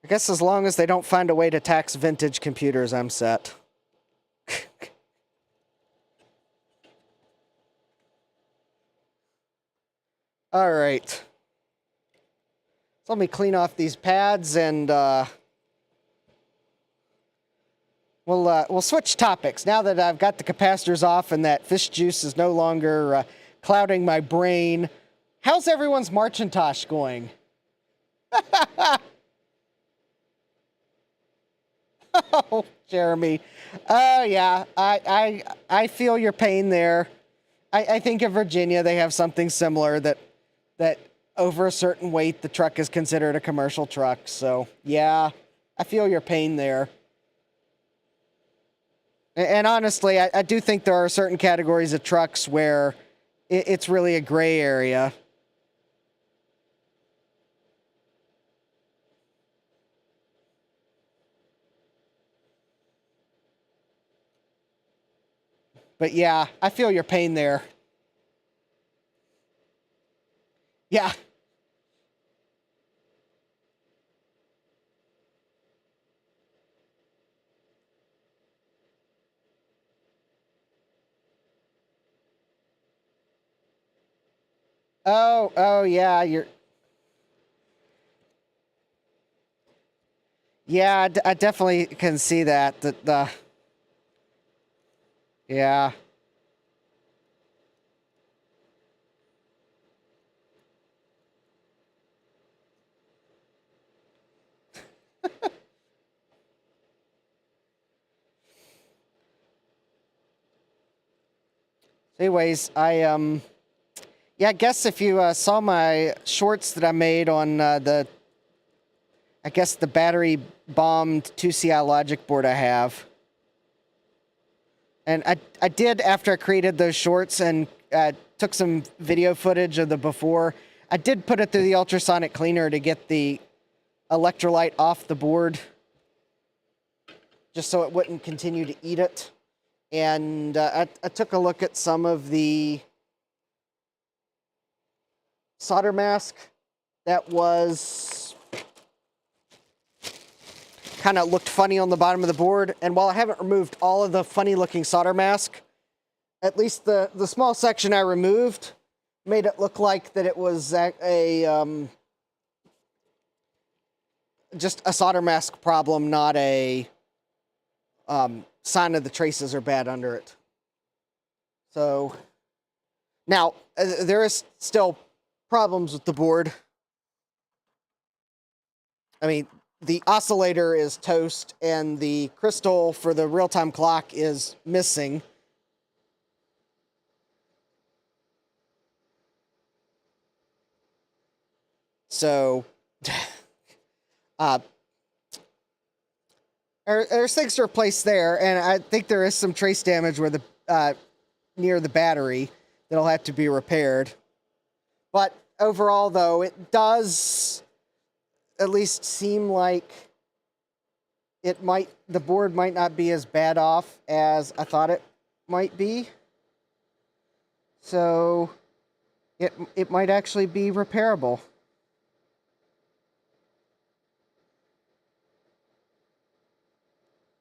I guess as long as they don't find a way to tax vintage computers, I'm set. All right. So let me clean off these pads and we'll switch topics now that I've got the capacitors off and that fish juice is no longer clouding my brain. How's everyone's Macintosh going? Oh, Jeremy. Yeah, I feel your pain there. I think in Virginia they have something similar that over a certain weight the truck is considered a commercial truck. So yeah, I feel your pain there. And honestly, I do think there are certain categories of trucks where it's really a gray area. But yeah, I feel your pain there. Yeah. Oh yeah, yeah, I definitely can see that. Yeah. Anyways, yeah, I guess if you saw my shorts that I made on I guess the battery bombed 2CI logic board I have. And I did, after I created those shorts and took some video footage of the before, I did put it through the ultrasonic cleaner to get the electrolyte off the board, just so it wouldn't continue to eat it. And I took a look at some of the solder mask that was kind of looked funny on the bottom of the board. And while I haven't removed all of the funny looking solder mask, at least the small section I removed made it look like that it was just a solder mask problem, not a sign of the traces are bad under it. So now there is still problems with the board. I mean, the oscillator is toast and the crystal for the real-time clock is missing. So there's things to replace there, and I think there is some trace damage where the near the battery that'll have to be repaired. But overall, though, it does at least seem like the board might not be as bad off as I thought it might be. So it might actually be repairable.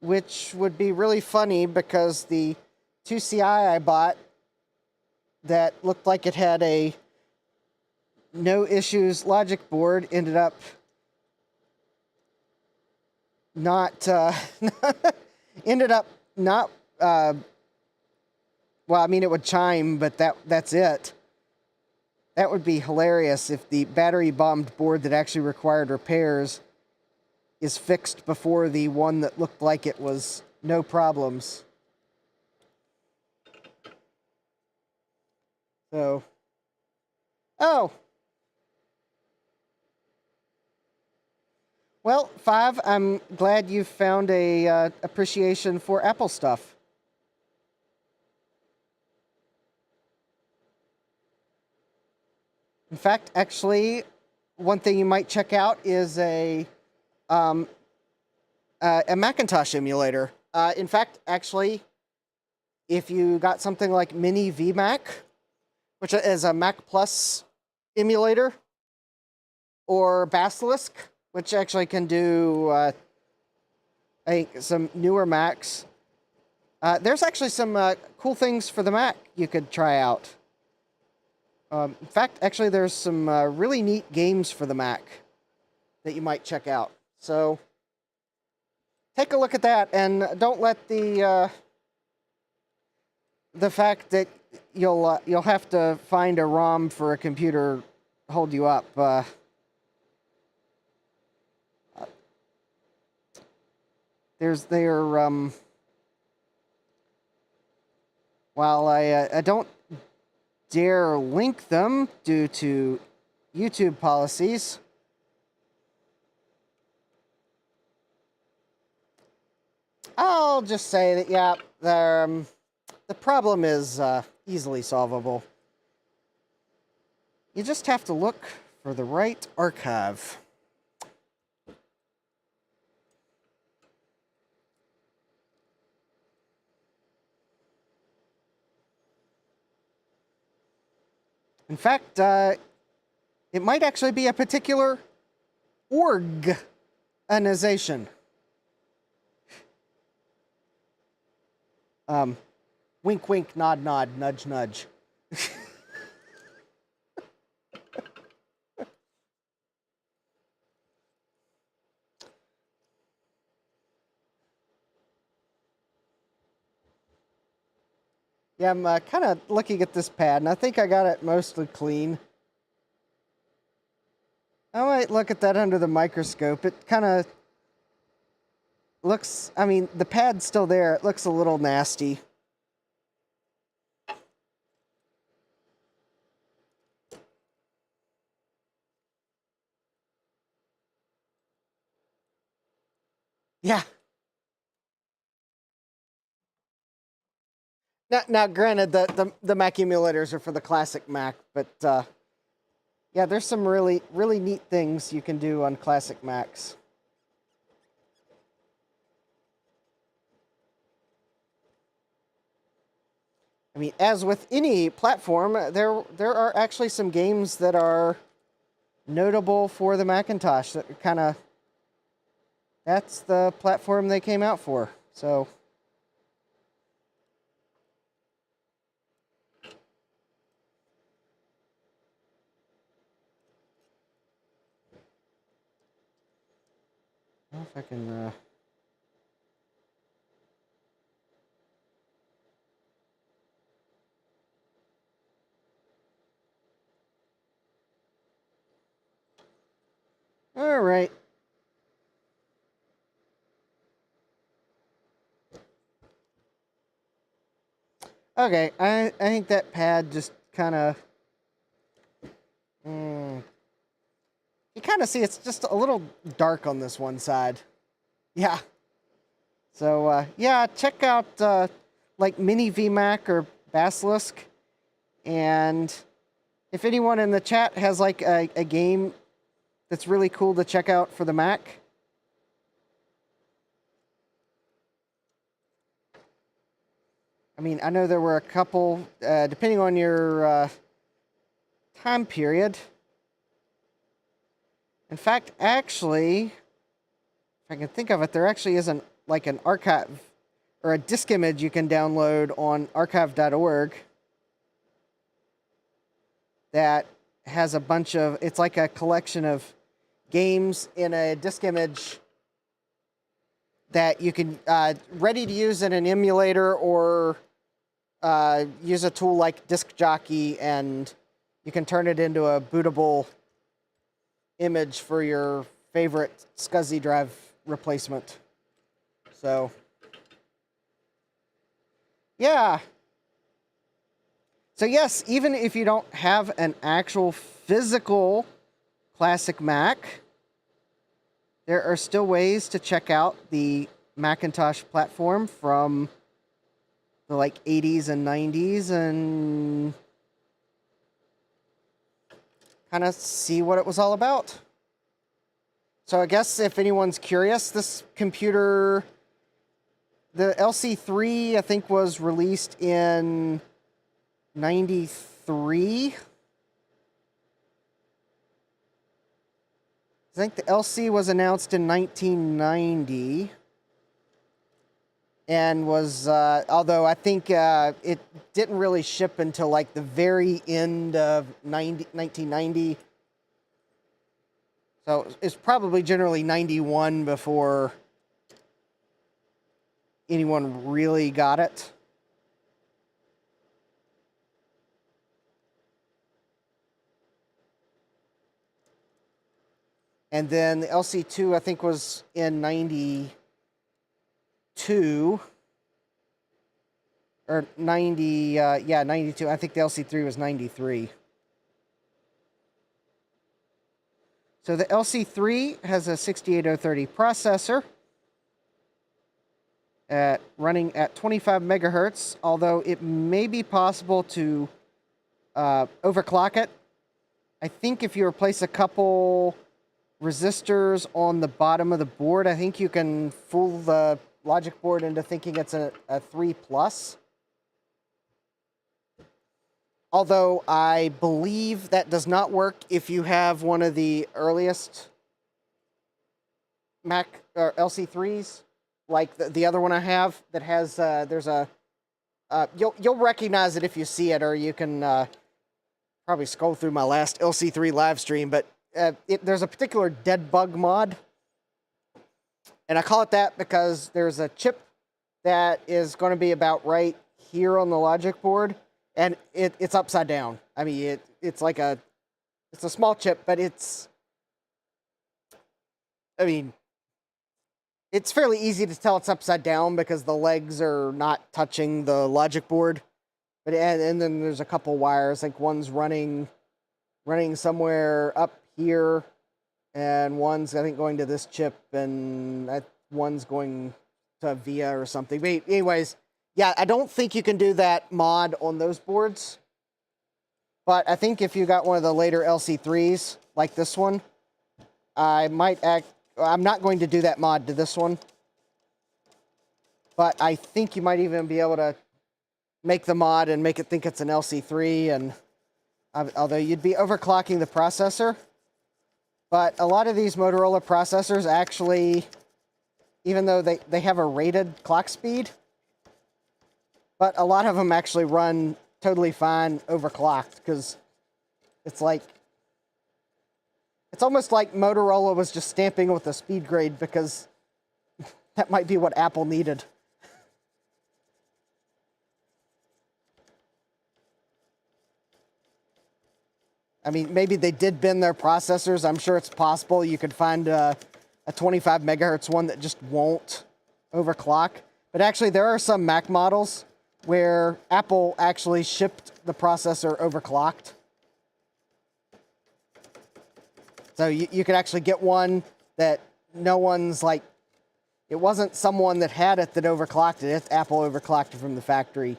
Which would be really funny because the 2CI I bought that looked like it had a no issues logic board ended up not well, I mean, it would chime, but that's it. That would be hilarious if the battery bombed board that actually required repairs is fixed before the one that looked like it was no problems. So, oh. Well, Five, I'm glad you found a appreciation for Apple stuff. In fact, actually, one thing you might check out is a a Macintosh emulator. In fact, actually, if you got something like Mini VMac, which is a Mac Plus emulator, or Basilisk, which actually can do, I think, some newer Macs. There's actually some cool things for the Mac you could try out. In fact, actually, there's some really neat games for the Mac that you might check out. So take a look at that, and don't let the fact that you'll have to find a ROM for a computer hold you up. While I don't dare link them due to YouTube policies, I'll just say that, yeah, the problem is easily solvable. You just have to look for the right archive. In fact, it might actually be a particular organization. Wink, wink, nod, nod, nudge, nudge. Yeah, I'm kind of looking at this pad, and I think I got it mostly clean. I might look at that under the microscope. It kind of looks, I mean, the pad's still there. It looks a little nasty. Yeah. Now, granted, the Mac emulators are for the classic Mac, but yeah, there's some really neat things you can do on classic Macs. I mean, as with any platform, there are actually some games that are notable for the Macintosh that kind of, that's the platform they came out for. So I don't know if I can all right. Okay, I think that pad just kind of, you kind of see it's just a little dark on this one side. Yeah. So yeah, check out like Mini VMac or Basilisk, and if anyone in the chat has like a game that's really cool to check out for the Mac. I mean, I know there were a couple, depending on your time period. In fact, actually, if I can think of it, there actually isn't like an archive or a disk image you can download on archive.org that has a bunch of, it's like a collection of games in a disk image that you can, ready to use in an emulator or use a tool like Disk Jockey, and you can turn it into a bootable image for your favorite SCSI drive replacement. So, yeah. So yes, even if you don't have an actual physical classic Mac, there are still ways to check out the Macintosh platform from the like 80s and 90s and kind of see what it was all about. So I guess if anyone's curious, this computer, the LC3, I think was released in 93. I think the LC was announced in 1990. And was, although I think it didn't really ship until like the very end of 1990. So it's probably generally 91 before anyone really got it. And then the LC2, I think, was in 92. Or 90, yeah, 92. I think the LC3 was 93. So the LC3 has a 68030 processor running at 25 megahertz, although it may be possible to overclock it. I think if you replace a couple resistors on the bottom of the board, I think you can fool the logic board into thinking it's a 3+. Although I believe that does not work if you have one of the earliest Mac or LC3s, like the other one I have that has there's a you'll recognize it if you see it, or you can probably scroll through my last LC3 live stream. But there's a particular dead bug mod, and I call it that because there's a chip that is going to be about right here on the logic board. And it's upside down. I mean, it's like it's a small chip, but it's fairly easy to tell it's upside down because the legs are not touching the logic board. But and then there's a couple wires, like one's running somewhere up here, and one's, I think, going to this chip, and one's going to VIA or something. But anyways. Yeah, I don't think you can do that mod on those boards. But I think if you got one of the later LC3s, like this one, I'm not going to do that mod to this one. But I think you might even be able to make the mod and make it think it's an LC3. And although you'd be overclocking the processor. But a lot of these Motorola processors actually, even though they have a rated clock speed, but a lot of them actually run totally fine overclocked, because it's almost like Motorola was just stamping with a speed grade, because that might be what Apple needed. I mean, maybe they did bend their processors. I'm sure it's possible you could find a 25 megahertz one that just won't overclock. But actually, there are some Mac models where Apple actually shipped the processor overclocked. So you could actually get one that no one's like, it wasn't someone that had it that overclocked it. It's Apple overclocked it from the factory.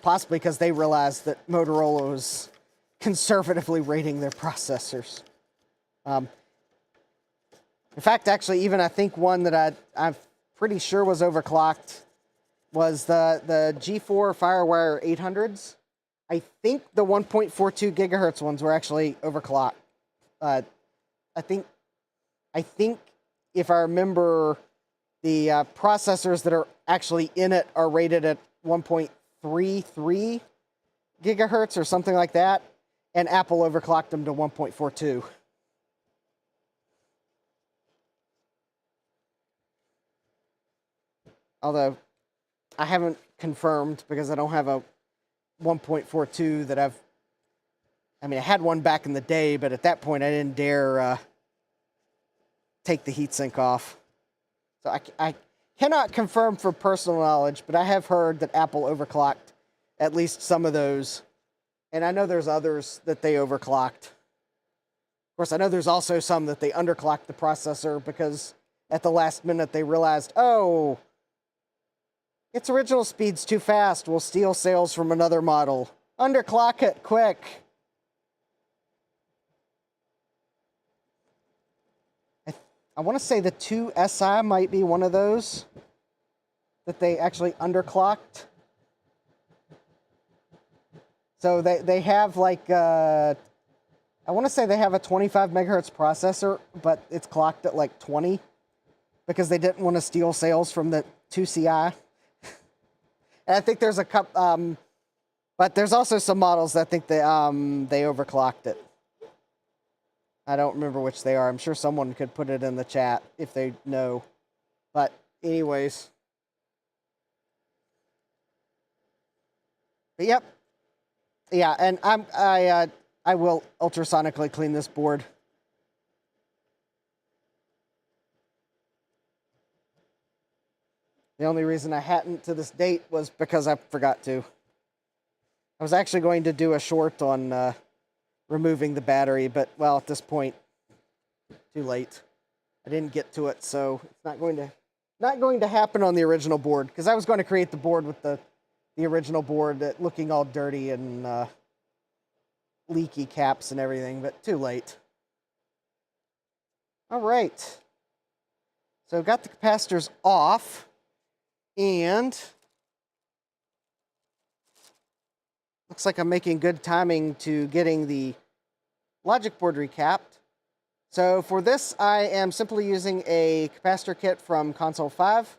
Possibly because they realized that Motorola was conservatively rating their processors. In fact, actually, even I think one that I'm pretty sure was overclocked was the G4 FireWire 800s. I think the 1.42 gigahertz ones were actually overclocked. I think if I remember, the processors that are actually in it are rated at 1.33 gigahertz or something like that, and Apple overclocked them to 1.42. Although I haven't confirmed, because I don't have a 1.42 that I had one back in the day, but at that point I didn't dare take the heatsink off. So I cannot confirm for personal knowledge, but I have heard that Apple overclocked at least some of those. And I know there's others that they overclocked. Of course, I know there's also some that they underclocked the processor because at the last minute they realized, oh, its original speed's too fast. We'll steal sales from another model. Underclock it, quick. I want to say the 2SI might be one of those that they actually underclocked. So they have like, I want to say they have a 25 megahertz processor, but it's clocked at like 20 because they didn't want to steal sales from the 2CI. And I think there's a couple, but there's also some models that think they overclocked it. I don't remember which they are. I'm sure someone could put it in the chat if they know. But anyways. But yep. Yeah, and I will ultrasonically clean this board. The only reason I hadn't to this date was because I forgot to. I was actually going to do a short on removing the battery, but, well, at this point, too late. I didn't get to it, so it's not going to happen on the original board, because I was going to create the board with the original board looking all dirty and leaky caps and everything, but too late. All right. So got the capacitors off, and looks like I'm making good timing to getting the logic board recapped. So for this, I am simply using a capacitor kit from Console 5.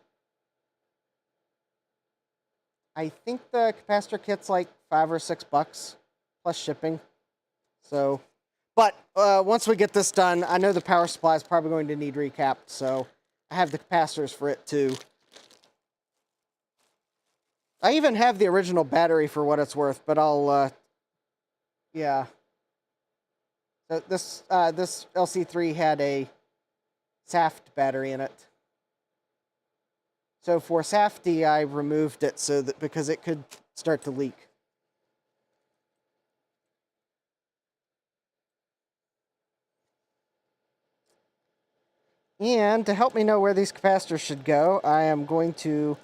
I think the capacitor kit's like $5 or $6 plus shipping. So, but once we get this done, I know the power supply is probably going to need recapped, so I have the capacitors for it too. I even have the original battery for what it's worth, but I'll, yeah. So this LC3 had a SAFT battery in it. So for SAFTy, I removed it so that because it could start to leak. And to help me know where these capacitors should go, I am going to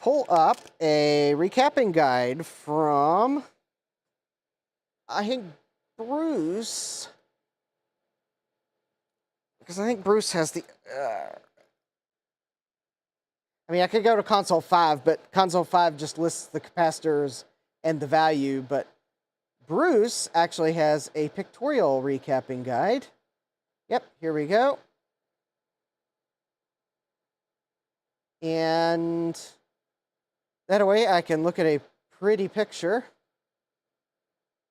pull up a recapping guide from, I think, Bruce. Because I think Bruce has the... I mean, I could go to Console 5, but Console 5 just lists the capacitors and the value, but Bruce actually has a pictorial recapping guide. Yep, here we go. And that way I can look at a pretty picture.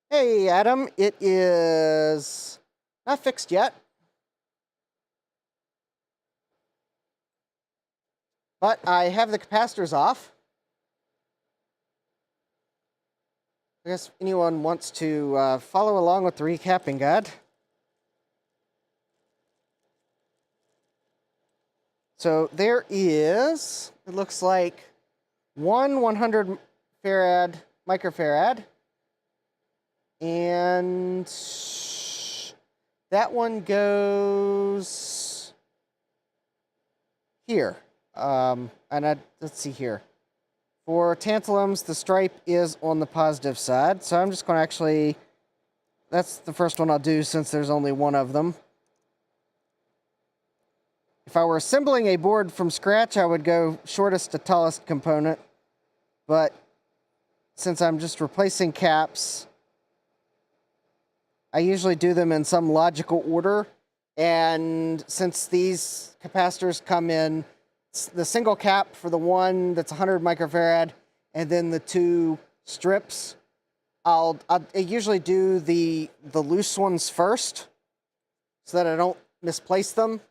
Hey, Adam, it is not fixed yet. But I have the capacitors off. I guess if anyone wants to follow along with the recapping guide. So there is, it looks like, one 100 farad microfarad. And that one goes here. Let's see here. For tantalums, the stripe is on the positive side. So I'm just going to actually, that's the first one I'll do since there's only one of them. If I were assembling a board from scratch, I would go shortest to tallest component. But since I'm just replacing caps, I usually do them in some logical order. And since these capacitors come in the single cap for the one that's 100 microfarad, and then the two strips, I usually do the loose ones first so that I don't misplace them.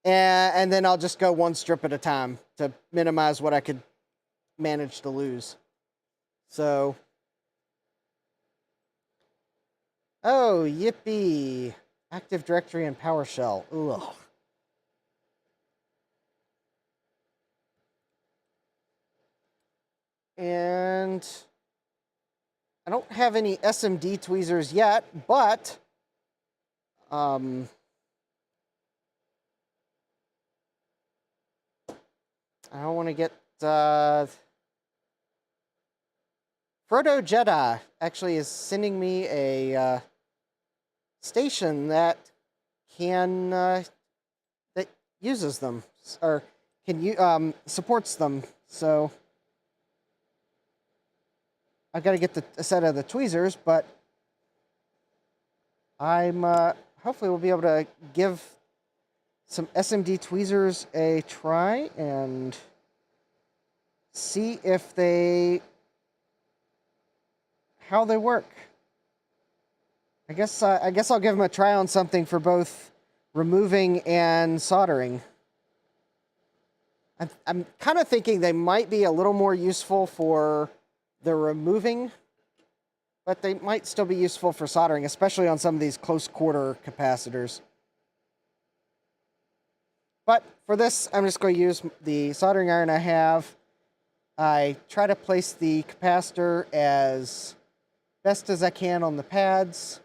And then I'll just go one strip at a time to minimize what I could manage to lose. So, oh, yippee. Active Directory and PowerShell. Ugh. And I don't have any SMD tweezers yet, but I don't want to get Frodo Jedi actually is sending me a station that can that uses them or supports them. So I've got to get a set of the tweezers, but I'm hopefully we'll be able to give some SMD tweezers a try and see if how they work. I guess I'll give them a try on something for both removing and soldering. I'm kind of thinking they might be a little more useful for the removing, but they might still be useful for soldering, especially on some of these close quarter capacitors. But for this, I'm just going to use the soldering iron I have. I try to place the capacitor as best as I can on the pads.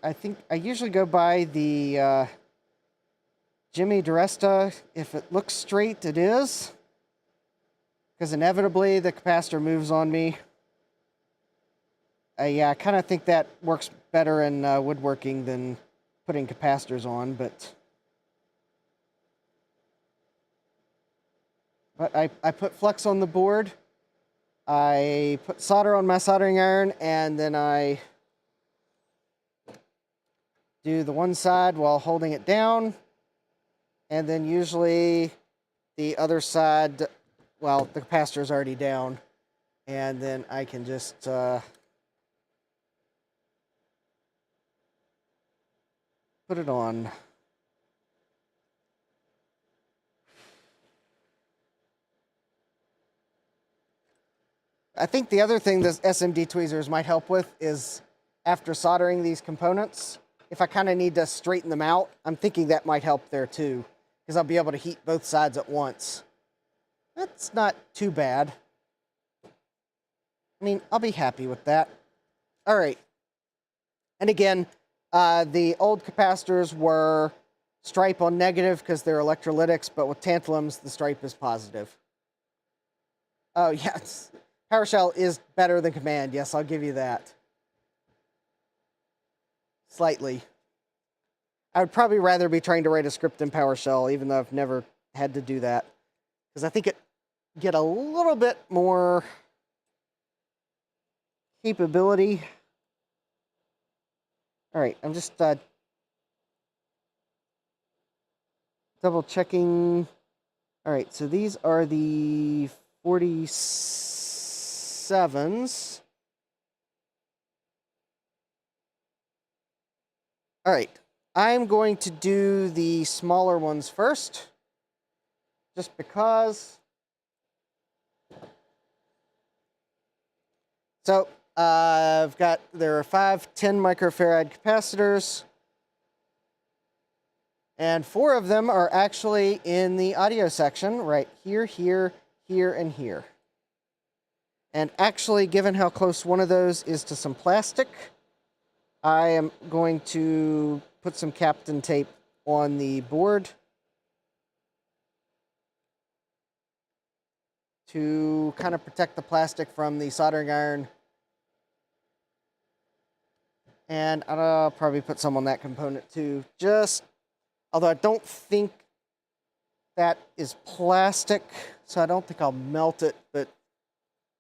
I think I usually go by the Jimmy DiResta. If it looks straight, it is. Because inevitably the capacitor moves on me. Yeah, I kind of think that works better in woodworking than putting capacitors on, but I put flux on the board. I put solder on my soldering iron, and then I do the one side while holding it down, and then usually the other side, well, the capacitor is already down, and then I can just put it on. I think the other thing that SMD tweezers might help with is after soldering these components, if I kind of need to straighten them out, I'm thinking that might help there too, because I'll be able to heat both sides at once. That's not too bad. I mean, I'll be happy with that. All right. And again, the old capacitors were stripe on negative because they're electrolytics, but with tantalums, the stripe is positive. Oh, yes. PowerShell is better than Command. Yes, I'll give you that. Slightly. I would probably rather be trying to write a script in PowerShell, even though I've never had to do that. Because I think it get a little bit more capability. All right, I'm just double checking. All right, so these are the 47s. All right, I'm going to do the smaller ones first, just because. So there are 5 10 microfarad capacitors, and 4 of them are actually in the audio section, right here, here, here, and here. And actually, given how close one of those is to some plastic, I am going to put some Kapton tape on the board to kind of protect the plastic from the soldering iron. And I'll probably put some on that component too, although I don't think that is plastic, so I don't think I'll melt it, but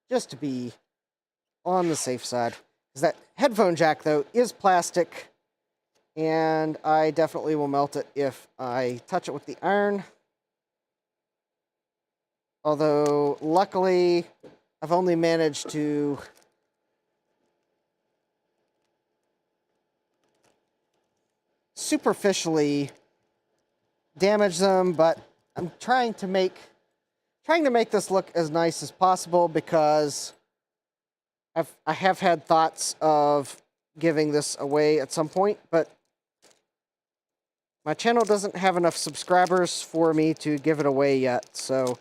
just to be on the safe side. Because that headphone jack, though, is plastic, and I definitely will melt it if I touch it with the iron. Although, luckily, I've only managed to superficially damage them, but I'm trying to make this look as nice as possible, because I have had thoughts of giving this away at some point, but my channel doesn't have enough subscribers for me to give it away yet, so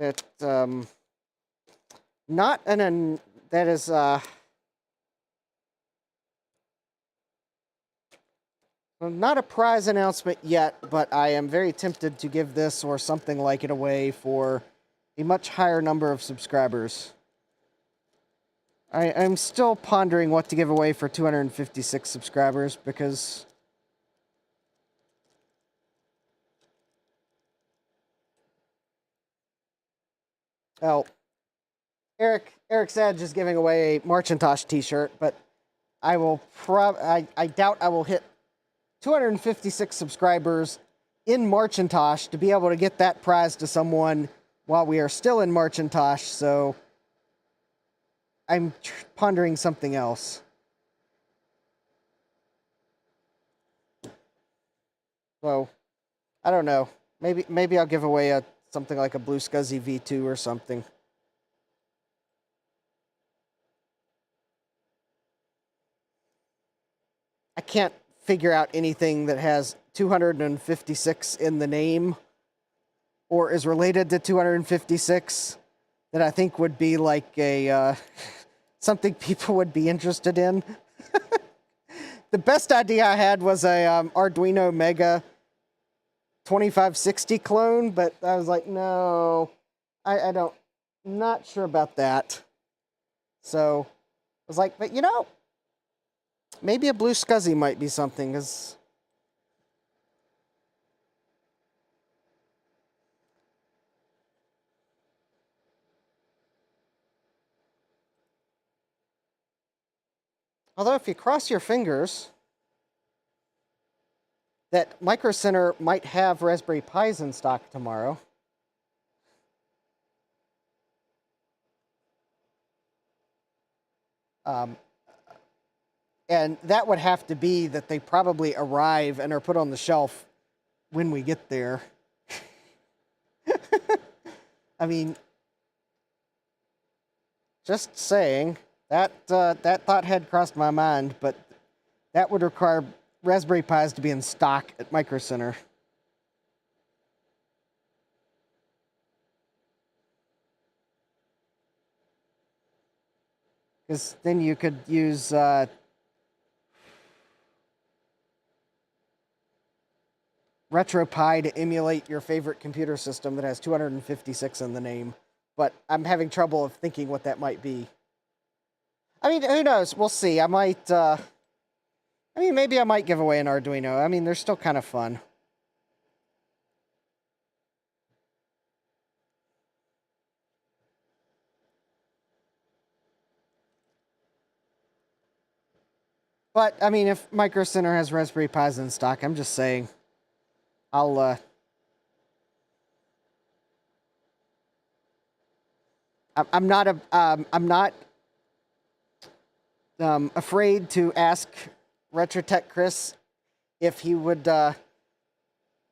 that not a prize announcement yet, but I am very tempted to give this or something like it away for a much higher number of subscribers. I'm still pondering what to give away for 256 subscribers because... Oh, Eric's Edge is giving away a Macintosh t-shirt, but I will I doubt I will hit 256 subscribers in Macintosh to be able to get that prize to someone while we are still in Macintosh, so I'm pondering something else. So, I don't know. Maybe I'll give away something like a Blue Scuzzy V2 or something. I can't figure out anything that has 256 in the name or is related to 256 that I think would be like a something people would be interested in. The best idea I had was a Arduino Mega 2560 clone, but I was like, no, I don't, not sure about that. So I was like, but you know, maybe a Blue Scuzzy might be something, because although if you cross your fingers that Micro Center might have Raspberry Pis in stock tomorrow. And that would have to be that they probably arrive and are put on the shelf when we get there. I mean, just saying, that thought had crossed my mind, but that would require Raspberry Pis to be in stock at Micro Center. Because then you could use RetroPie to emulate your favorite computer system that has 256 in the name. But I'm having trouble of thinking what that might be. I mean, who knows? We'll see. I might, maybe I might give away an Arduino. I mean, they're still kind of fun. But, I mean, if Micro Center has Raspberry Pis in stock, I'm just saying, I'm not afraid to ask RetroTech Chris if he would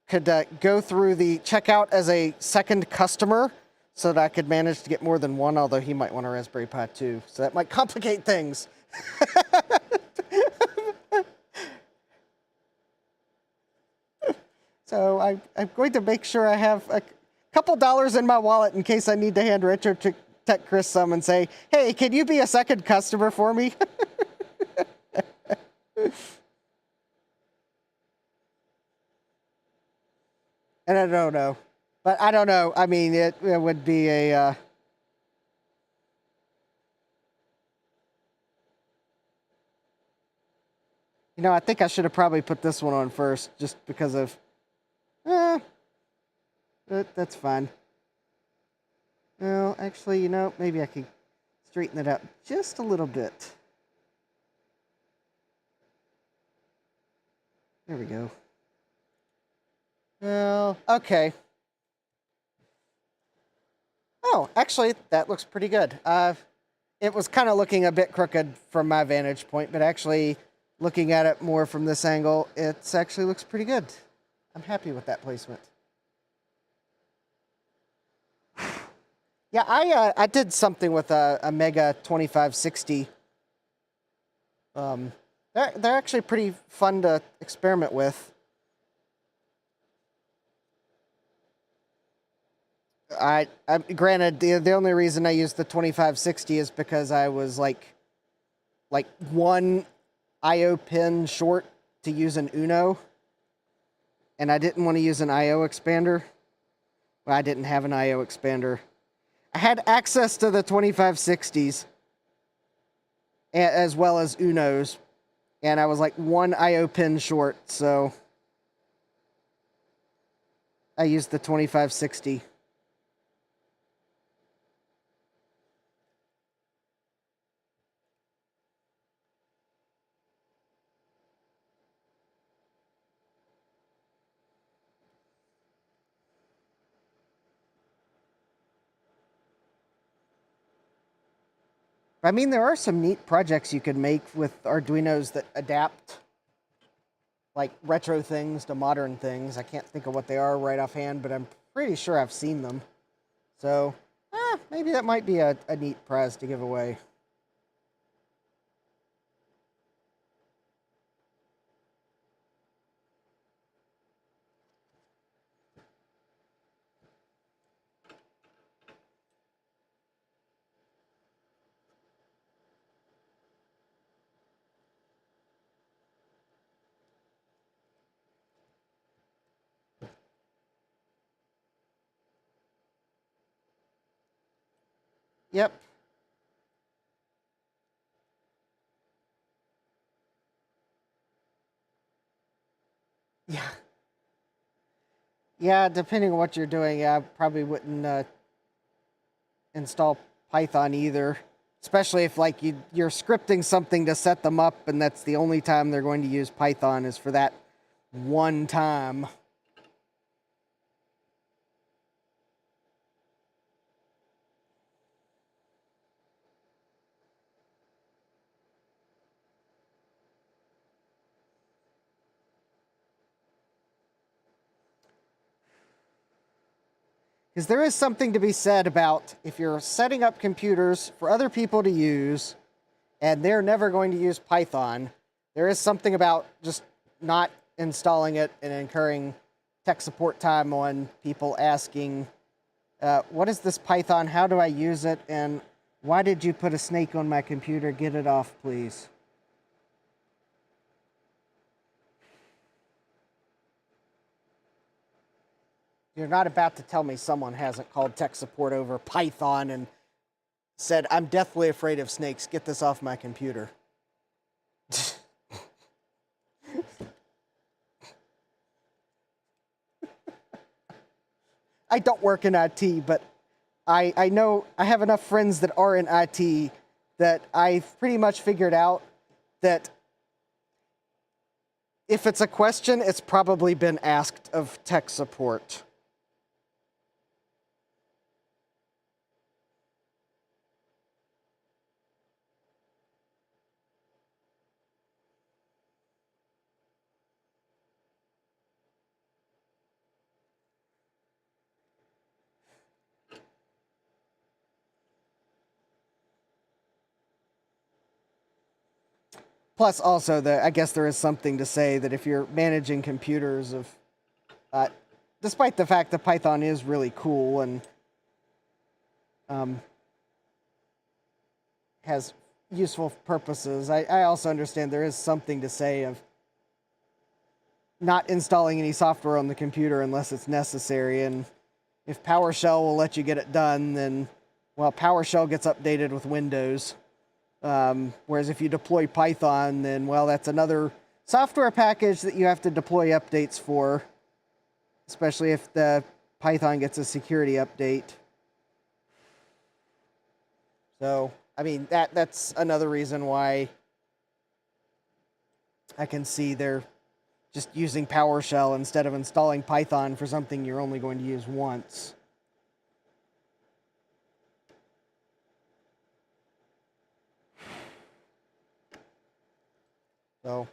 could go through the checkout as a second customer so that I could manage to get more than one, although he might want a Raspberry Pi too. So that might complicate things. So I'm going to make sure I have a couple dollars in my wallet in case I need to hand RetroTech Chris some and say, hey, can you be a second customer for me? And I don't know. But I don't know. I mean, it would be a... You know, I think I should have probably put this one on first, just because of... that's fine. Well, actually, you know, maybe I could straighten it out just a little bit. There we go. Well, okay. Oh, actually, that looks pretty good. It was kind of looking a bit crooked from my vantage point, but actually, looking at it more from this angle, it actually looks pretty good. I'm happy with that placement. Yeah, I did something with a Mega 2560. They're actually pretty fun to experiment with. Granted, the only reason I used the 2560 is because I was like one I/O pin short to use an Uno, and I didn't want to use an I/O expander. Well, I didn't have an I/O expander. I had access to the 2560s. as well as Uno's. And I was like one IO pin short, so I used the 2560. I mean, there are some neat projects you could make with Arduinos that adapt like retro things to modern things. I can't think of what they are right offhand, but I'm pretty sure I've seen them. So, maybe that might be a neat prize to give away. Yep. Yeah. Yeah, depending on what you're doing, I probably wouldn't install Python either. Especially if like you're scripting something to set them up and that's the only time they're going to use Python is for that one time. Because there is something to be said about if you're setting up computers for other people to use and they're never going to use Python, there is something about just not installing it and incurring tech support time on people asking, what is this Python? How do I use it? And why did you put a snake on my computer? Get it off, please. You're not about to tell me someone hasn't called tech support over Python and said, I'm deathly afraid of snakes. Get this off my computer. I don't work in IT, but I know I have enough friends that are in IT that I've pretty much figured out that if it's a question, it's probably been asked of tech support. Plus, also, I guess there is something to say that if you're managing computers uh, despite the fact that Python is really cool and um, has useful purposes, I also understand there is something to say of not installing any software on the computer unless it's necessary. And if PowerShell will let you get it done, then, well, PowerShell gets updated with Windows. Whereas if you deploy Python, then, well, that's another software package that you have to deploy updates for, especially if the Python gets a security update. So, I mean, that's another reason why I can see they're just using PowerShell instead of installing Python for something you're only going to use once. So,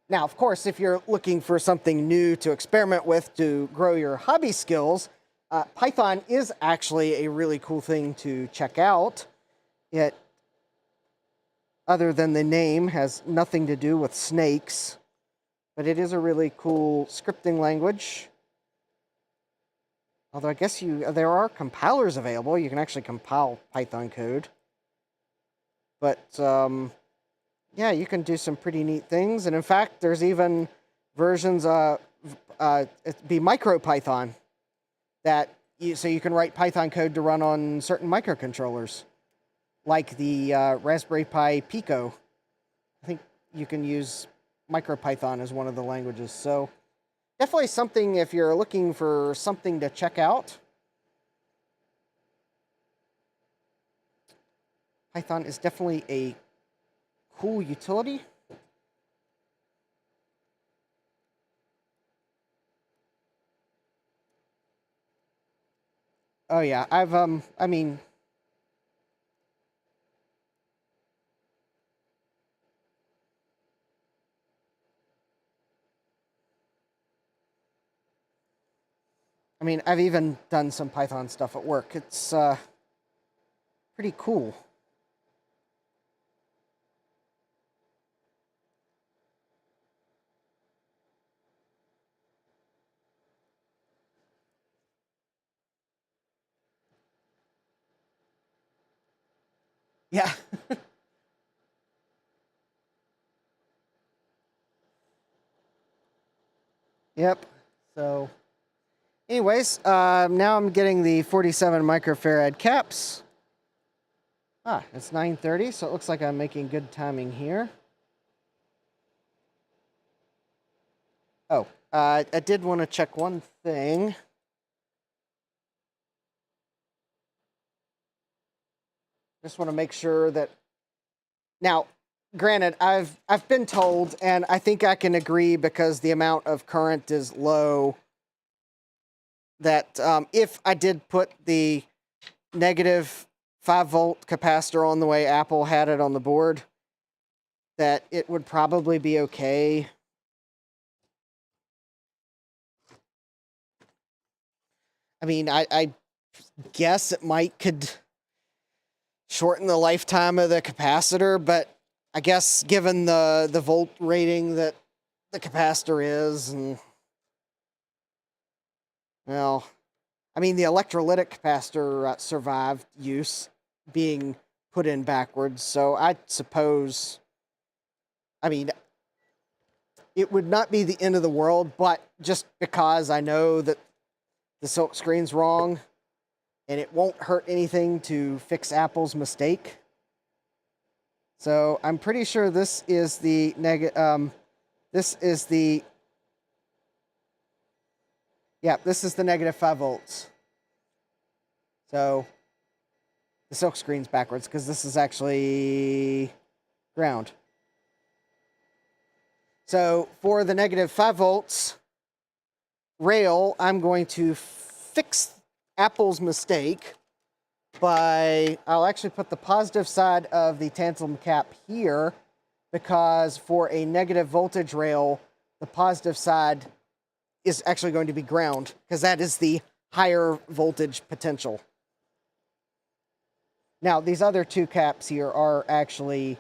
now, of course, if you're looking for something new to experiment with to grow your hobby skills, Python is actually a really cool thing to check out. It, other than the name, has nothing to do with snakes, but it is a really cool scripting language. Although I guess there are compilers available. You can actually compile Python code. But yeah, you can do some pretty neat things. And in fact, there's even versions it'd be MicroPython that so you can write Python code to run on certain microcontrollers, like the Raspberry Pi Pico. I think you can use MicroPython as one of the languages. So definitely something if you're looking for something to check out. Python is definitely a cool utility. Oh yeah, I mean, I've even done some Python stuff at work. It's pretty cool. Yeah. Yep. So, anyways, now I'm getting the 47 microfarad caps. Ah, it's 9:30, so it looks like I'm making good timing here. Oh, I did want to check one thing. Just want to make sure that now, granted, I've been told, and I think I can agree because the amount of current is low, that if I did put the negative 5-volt capacitor on the way Apple had it on the board, that it would probably be okay. I guess it could shorten the lifetime of the capacitor, but I guess given the volt rating that the capacitor is, and well, the electrolytic capacitor survived use being put in backwards, so I suppose, it would not be the end of the world, but just because I know that the silk screen's wrong, and it won't hurt anything to fix Apple's mistake. So I'm pretty sure this is the this is the this is the negative 5 volts. So the silk screen's backwards because this is actually ground. So for the negative 5 volts rail, I'm going to fix Apple's mistake I'll actually put the positive side of the tantalum cap here, because for a negative voltage rail, the positive side is actually going to be ground, because that is the higher voltage potential. Now, these other two caps here are actually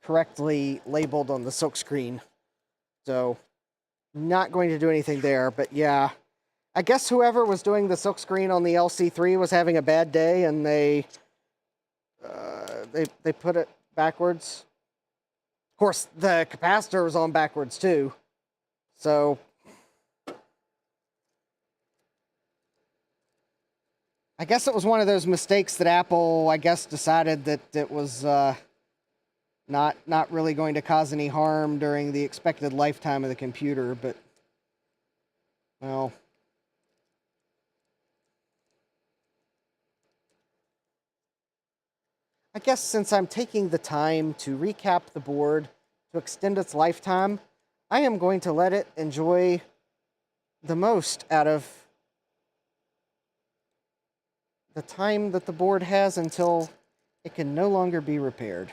correctly labeled on the silk screen, so not going to do anything there, but yeah. I guess whoever was doing the silk screen on the LC3 was having a bad day, and they put it backwards. Of course, the capacitor was on backwards too. So I guess it was one of those mistakes that Apple, I guess, decided that it was not really going to cause any harm during the expected lifetime of the computer, but well. I guess since I'm taking the time to recap the board to extend its lifetime, I am going to let it enjoy the most out of the time that the board has until it can no longer be repaired.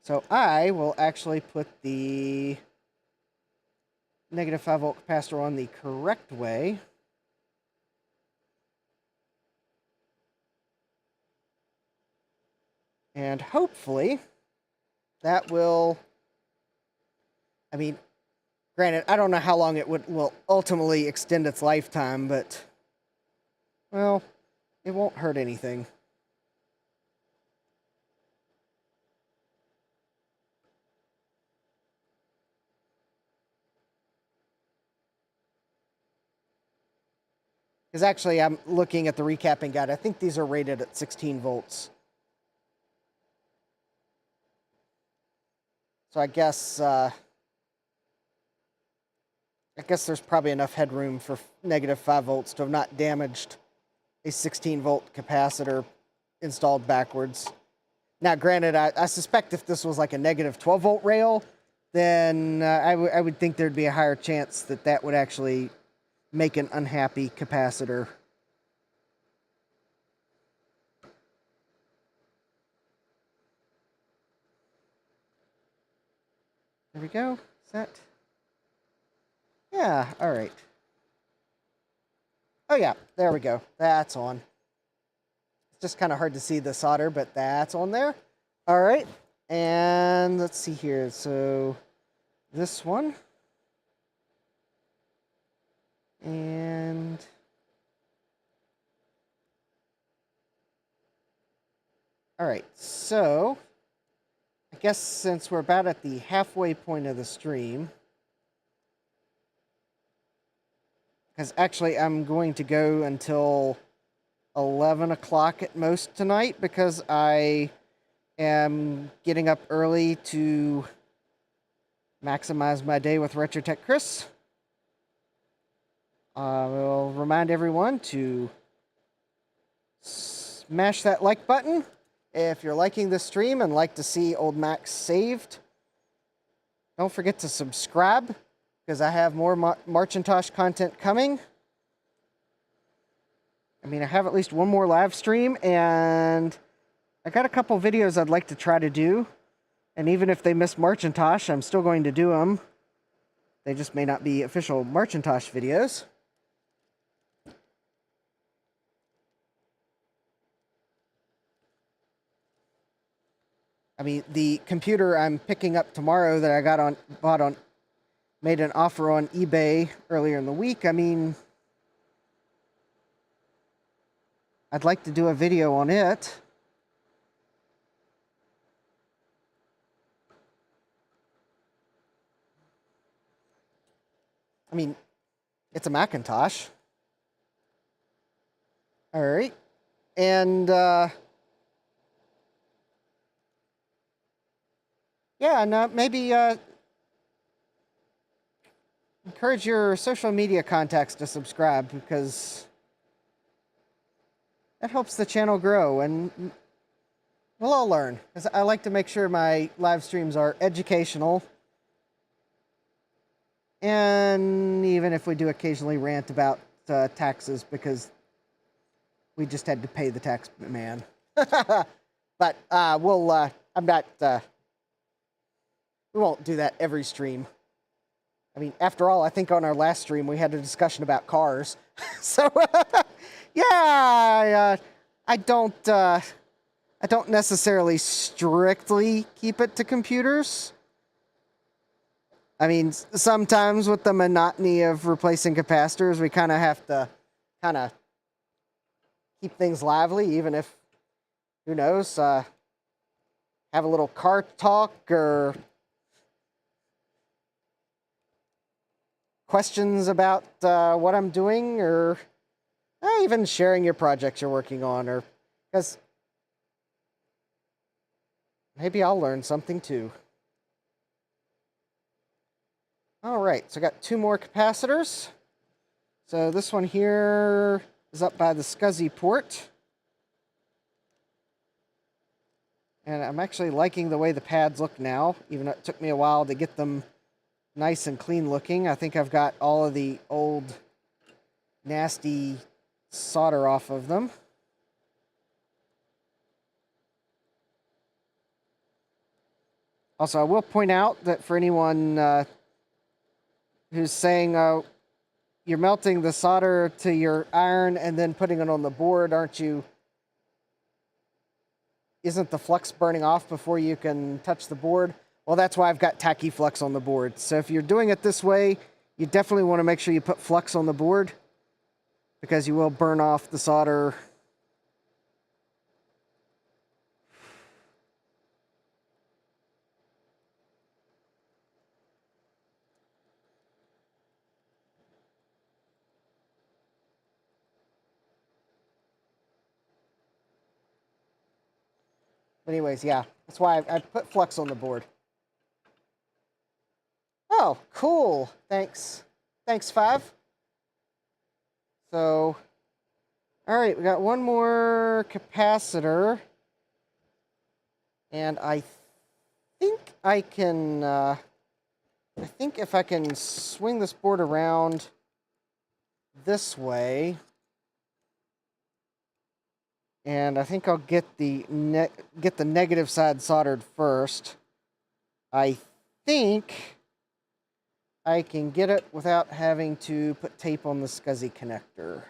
So I will actually put the negative 5 volt capacitor on the correct way. And hopefully that will, granted, I don't know how long it will ultimately extend its lifetime, but, well, it won't hurt anything. Because actually, I'm looking at the recapping guide. I think these are rated at 16 volts. So I guess there's probably enough headroom for negative 5 volts to have not damaged a 16 volt capacitor installed backwards. Now, granted, I suspect if this was like a negative 12 volt rail, then I would think there'd be a higher chance that that would actually make an unhappy capacitor. There we go. Is that? Yeah, all right. Oh yeah, there we go. That's on. It's just kind of hard to see the solder, but that's on there. All right, and let's see here. So this one. And all right, so I guess since we're about at the halfway point of the stream, because actually I'm going to go until 11 o'clock at most tonight because I am getting up early to maximize my day with RetroTech Chris. I will remind everyone to smash that like button if you're liking this stream and like to see old Macs saved. Don't forget to subscribe because I have more Macintosh content coming. I mean, I have at least one more live stream, and I got a couple videos I'd like to try to do. And even if they miss Macintosh, I'm still going to do them. They just may not be official Macintosh videos. I mean, the computer I'm picking up tomorrow that I made an offer on eBay earlier in the week. I mean, I'd like to do a video on it. I mean, it's a Macintosh. All right. And, yeah, and maybe encourage your social media contacts to subscribe because that helps the channel grow, and we'll all learn. Because I like to make sure my live streams are educational. And even if we do occasionally rant about taxes because we just had to pay the tax man. But I'm not, we won't do that every stream. I mean, after all, I think on our last stream we had a discussion about cars. So, yeah, I don't necessarily strictly keep it to computers. I mean, sometimes with the monotony of replacing capacitors, we kind of have to kind of keep things lively, even if, who knows, have a little car talk or questions about what I'm doing, or even sharing your projects you're working on, or because maybe I'll learn something too. All right, so I got 2 more capacitors. So this one here is up by the SCSI port. And I'm actually liking the way the pads look now, even though it took me a while to get them nice and clean looking. I think I've got all of the old nasty solder off of them. Also, I will point out that for anyone who's saying, you're melting the solder to your iron and then putting it on the board, aren't you? Isn't the flux burning off before you can touch the board? Well, that's why I've got tacky flux on the board. So if you're doing it this way, you definitely want to make sure you put flux on the board because you will burn off the solder. But anyways, yeah, that's why I put flux on the board. Oh, cool. Thanks. Thanks, Five. So, all right, we got one more capacitor. And I think I can, I think if I can swing this board around this way, and I think I'll get the negative side soldered first. I think I can get it without having to put tape on the SCSI connector.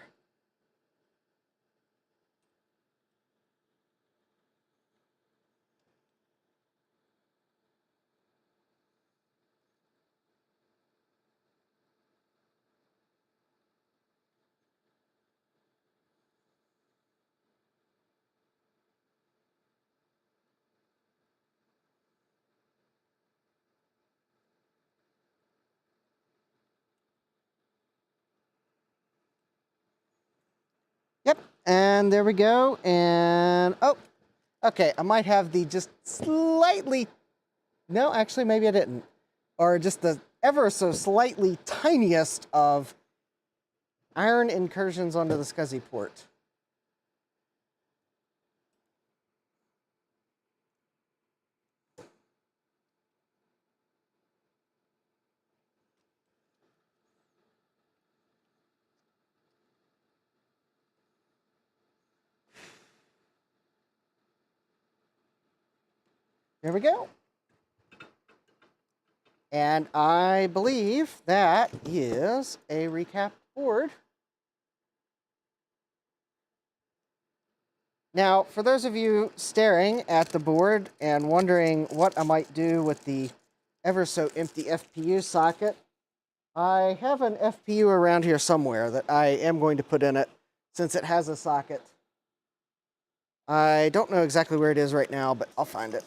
Yep, and there we go. And oh, okay, I might have the just slightly, no, actually maybe I didn't. Or just the ever so slightly tiniest of iron incursions onto the SCSI port. There we go. And I believe that is a recap board. Now, for those of you staring at the board and wondering what I might do with the ever so empty FPU socket, I have an FPU around here somewhere that I am going to put in it since it has a socket. I don't know exactly where it is right now, but I'll find it.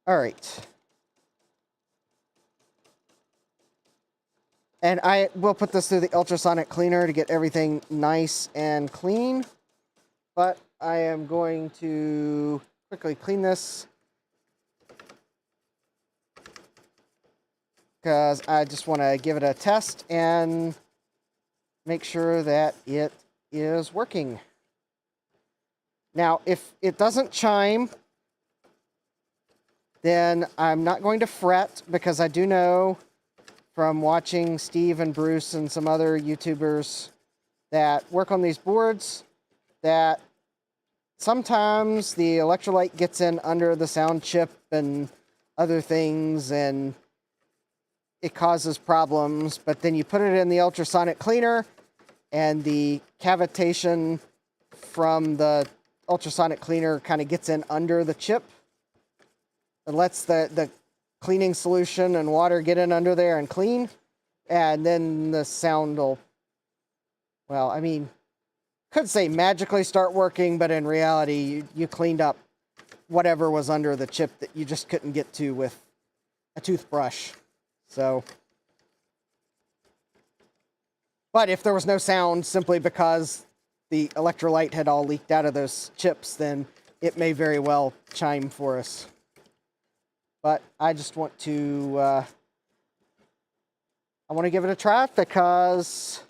All right. And I will put this through the ultrasonic cleaner to get everything nice and clean. But I am going to quickly clean this because I just want to give it a test and make sure that it is working. Now, if it doesn't chime, then I'm not going to fret because I do know from watching Steve and Bruce and some other YouTubers that work on these boards that sometimes the electrolyte gets in under the sound chip and other things and it causes problems, but then you put it in the ultrasonic cleaner and the cavitation from the ultrasonic cleaner kind of gets in under the chip. It lets the cleaning solution and water get in under there and clean, and then the sound will, well, I mean, could say magically start working, but in reality, you cleaned up whatever was under the chip that you just couldn't get to with a toothbrush. So, but if there was no sound simply because the electrolyte had all leaked out of those chips, then it may very well chime for us. But I just want to, I want to give it a try because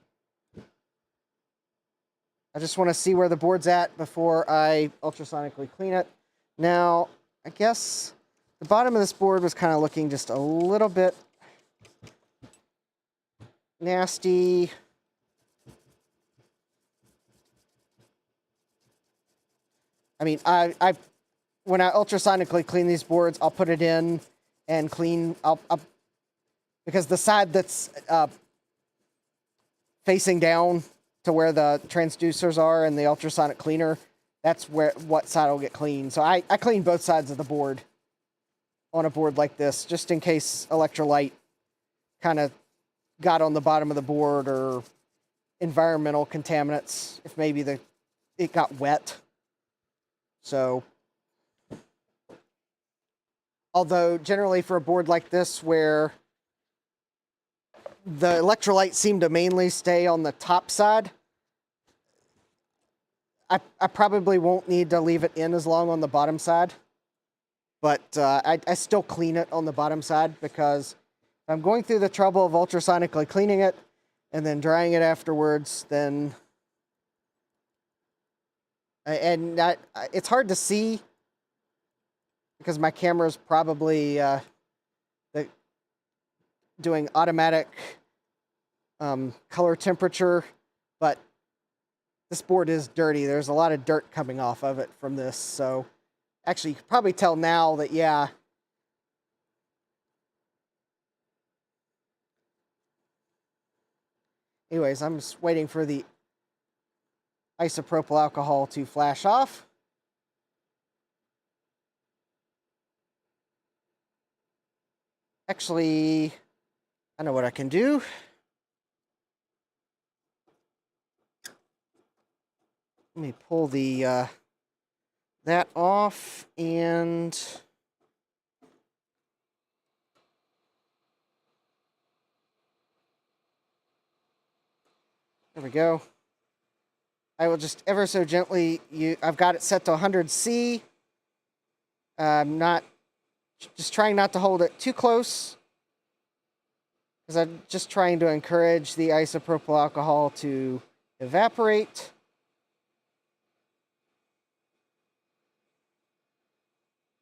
I just want to see where the board's at before I ultrasonically clean it. Now, I guess the bottom of this board was kind of looking just a little bit nasty. I mean, when I ultrasonically clean these boards, I'll put it in and clean. Because the side that's facing down to where the transducers are and the ultrasonic cleaner, that's what side will get cleaned. So I clean both sides of the board on a board like this, just in case electrolyte kind of got on the bottom of the board or environmental contaminants, if maybe it got wet. So, although generally for a board like this where the electrolyte seemed to mainly stay on the top side, I probably won't need to leave it in as long on the bottom side, but I still clean it on the bottom side because if I'm going through the trouble of ultrasonically cleaning it and then drying it afterwards, then it's hard to see because my camera is probably doing automatic color temperature, but this board is dirty. There's a lot of dirt coming off of it from this, so actually you can probably tell now that, yeah. Anyways, I'm just waiting for the isopropyl alcohol to flash off. Actually, I know what I can do. Let me pull the that off, and there we go. I will just ever so gently, I've got it set to 100C. I'm just trying not to hold it too close, because I'm just trying to encourage the isopropyl alcohol to evaporate.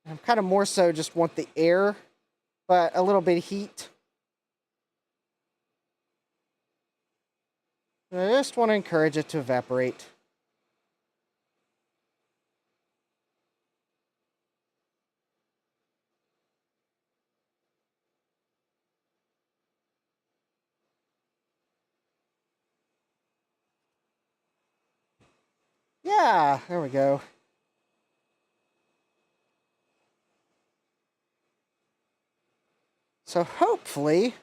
I kind of more so just want the air, but a little bit of heat. I just want to encourage it to evaporate. Yeah, there we go. So hopefully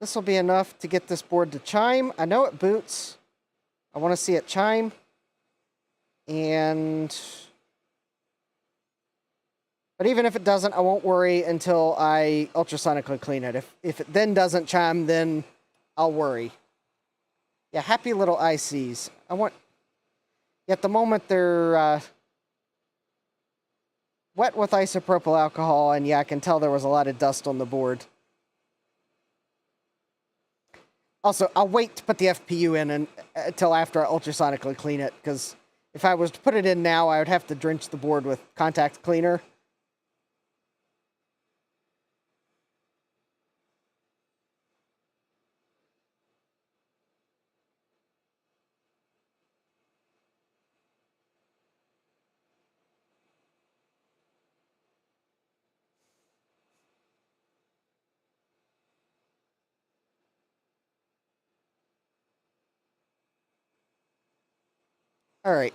this will be enough to get this board to chime. I know it boots. I want to see it chime. But even if it doesn't, I won't worry until I ultrasonically clean it. If it then doesn't chime, then I'll worry. Yeah, happy little ICs. At the moment they're wet with isopropyl alcohol, and yeah, I can tell there was a lot of dust on the board. Also, I'll wait to put the FPU in until after I ultrasonically clean it, because if I was to put it in now, I would have to drench the board with contact cleaner. All right.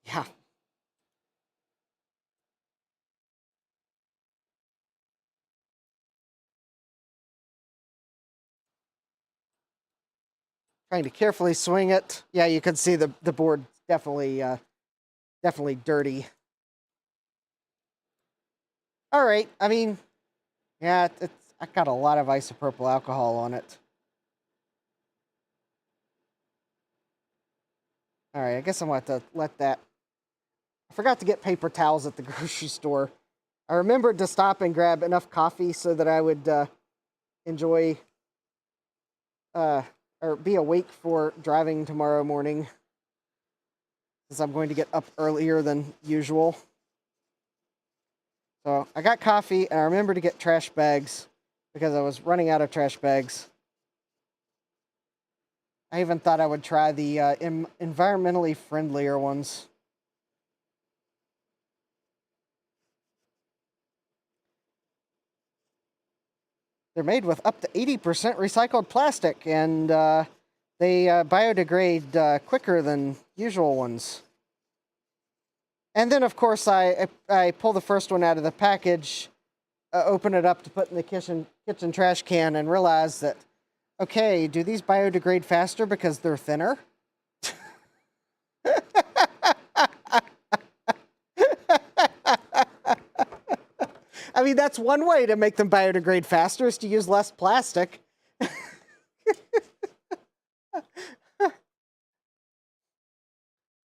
Yeah. Trying to carefully swing it. Yeah, you can see the board definitely dirty. All right. I mean, yeah, I got a lot of isopropyl alcohol on it. All right, I guess I'm going to have to let that. I forgot to get paper towels at the grocery store. I remembered to stop and grab enough coffee so that I would enjoy or be awake for driving tomorrow morning, since I'm going to get up earlier than usual. So I got coffee, and I remembered to get trash bags because I was running out of trash bags. I even thought I would try the environmentally friendlier ones. They're made with up to 80% recycled plastic, and they biodegrade quicker than usual ones. And then, of course, I pull the first one out of the package, open it up to put in the kitchen trash can, and realize that, okay, do these biodegrade faster because they're thinner? I mean, that's one way to make them biodegrade faster, is to use less plastic.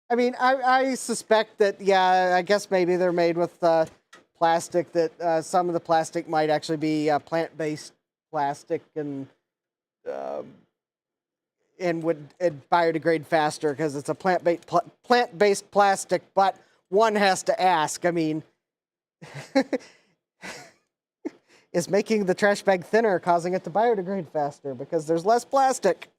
I mean, I suspect that, yeah, I guess maybe they're made with plastic, that some of the plastic might actually be plant-based plastic um, and would biodegrade faster because it's a plant-based plastic, but one has to ask, I mean, is making the trash bag thinner causing it to biodegrade faster because there's less plastic?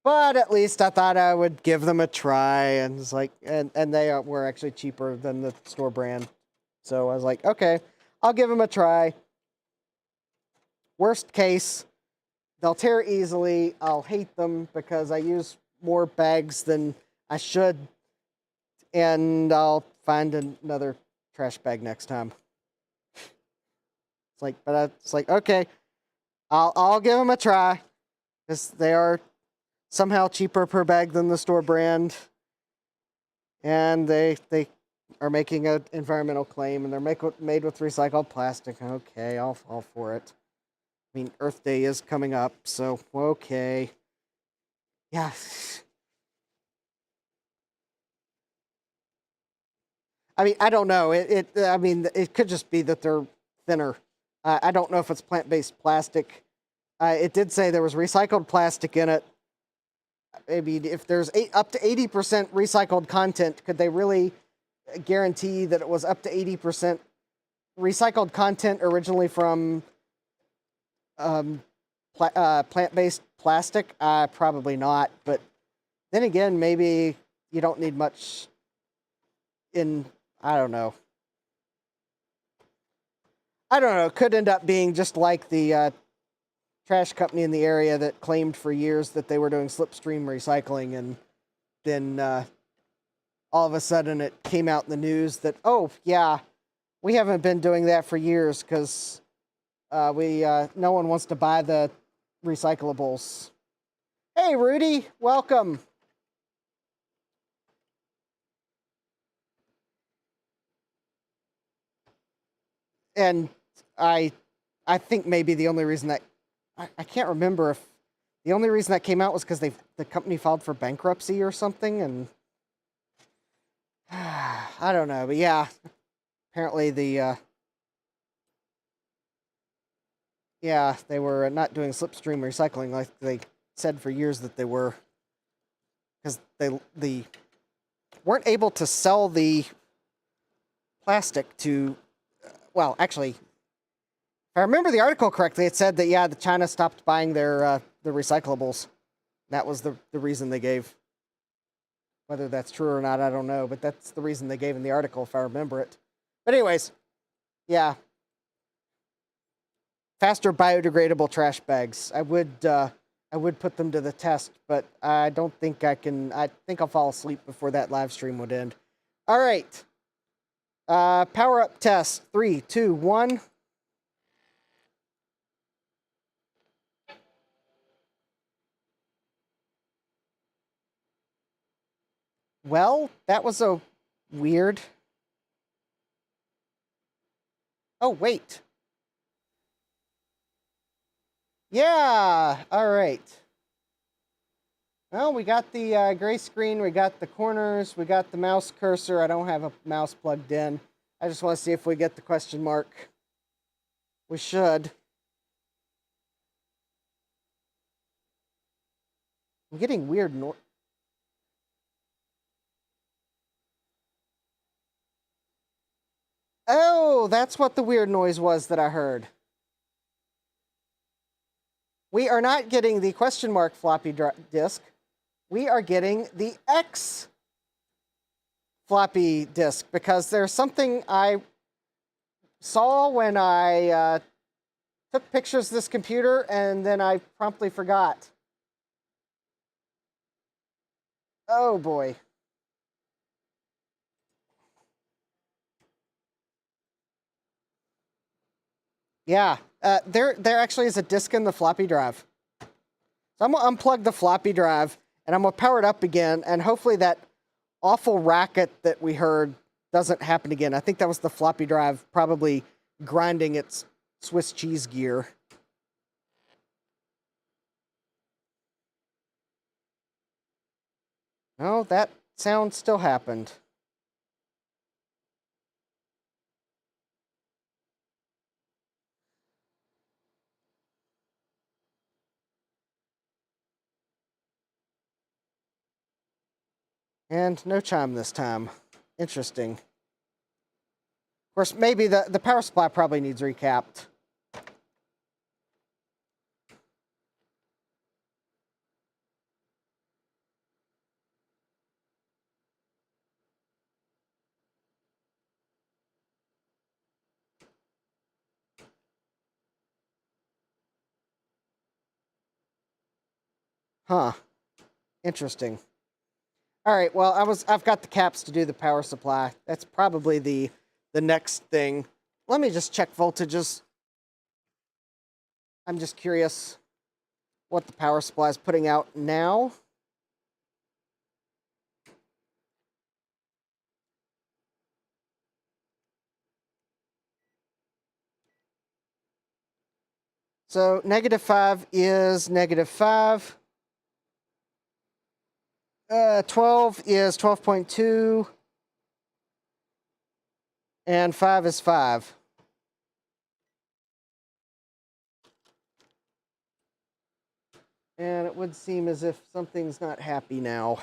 But at least I thought I would give them a try, and it's like, and they were actually cheaper than the store brand, so I was like, okay, I'll give them a try. Worst case, they'll tear easily. I'll hate them because I use more bags than I should, and I'll find another trash bag next time. It's like, but it's like, okay, I'll give them a try because they are somehow cheaper per bag than the store brand, and they are making an environmental claim, and they're made with recycled plastic. Okay, I'll fall for it. I mean, Earth Day is coming up, so okay. Yeah. I mean, I don't know. I mean, it could just be that they're thinner. I don't know if it's plant-based plastic. It did say there was recycled plastic in it. Maybe if there's up to 80% recycled content, could they really guarantee that it was up to 80% recycled content originally from plant-based plastic? Probably not. But then again, maybe you don't need much in, I don't know. It could end up being just like the trash company in the area that claimed for years that they were doing slipstream recycling, and then all of a sudden it came out in the news that, oh yeah, we haven't been doing that for years because no one wants to buy the recyclables. Hey Rudy, welcome. And I think maybe the only reason that I can't remember if the only reason that came out was because the company filed for bankruptcy or something, and I don't know, but yeah, apparently yeah, they were not doing slipstream recycling like they said for years that they were, because they weren't able to sell the plastic to, well, actually, if I remember the article correctly, it said that, yeah, the China stopped buying their the recyclables. That was the reason they gave. Whether that's true or not, I don't know, but that's the reason they gave in the article, if I remember it. But anyways, yeah. Faster biodegradable trash bags. I would put them to the test, but I don't think I can. I think I'll fall asleep before that live stream would end. All right. Power up test. 3, 2, 1. Well, that was a weird. Oh, wait. Yeah, all right. Well, we got the gray screen, we got the corners, we got the mouse cursor. I don't have a mouse plugged in. I just want to see if we get the question mark. We should. I'm getting weird noise. Oh, that's what the weird noise was that I heard. We are not getting the question mark floppy disk. We are getting the X floppy disk because there's something I saw when I took pictures of this computer and then I promptly forgot. Oh boy. Yeah, there actually is a disk in the floppy drive. So I'm gonna unplug the floppy drive and I'm gonna power it up again, and hopefully that awful racket that we heard doesn't happen again. I think that was the floppy drive probably grinding its Swiss cheese gear. Oh, that sound still happened. And no chime this time. Interesting. Of course, maybe the power supply probably needs recapped. Huh. Interesting. All right, well, I've got the caps to do the power supply. That's probably the next thing. Let me just check voltages. I'm just curious what the power supply is putting out now. So -5 is -5. 12 is 12.2. And 5 is 5. And it would seem as if something's not happy now.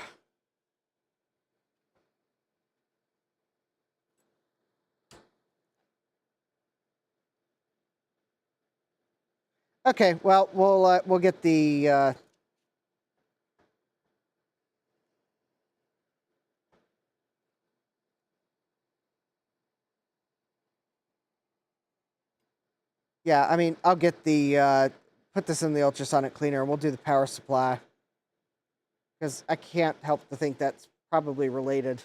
Okay, well, we'll get the yeah, I mean, I'll get the put this in the ultrasonic cleaner and we'll do the power supply. Because I can't help to think that's probably related.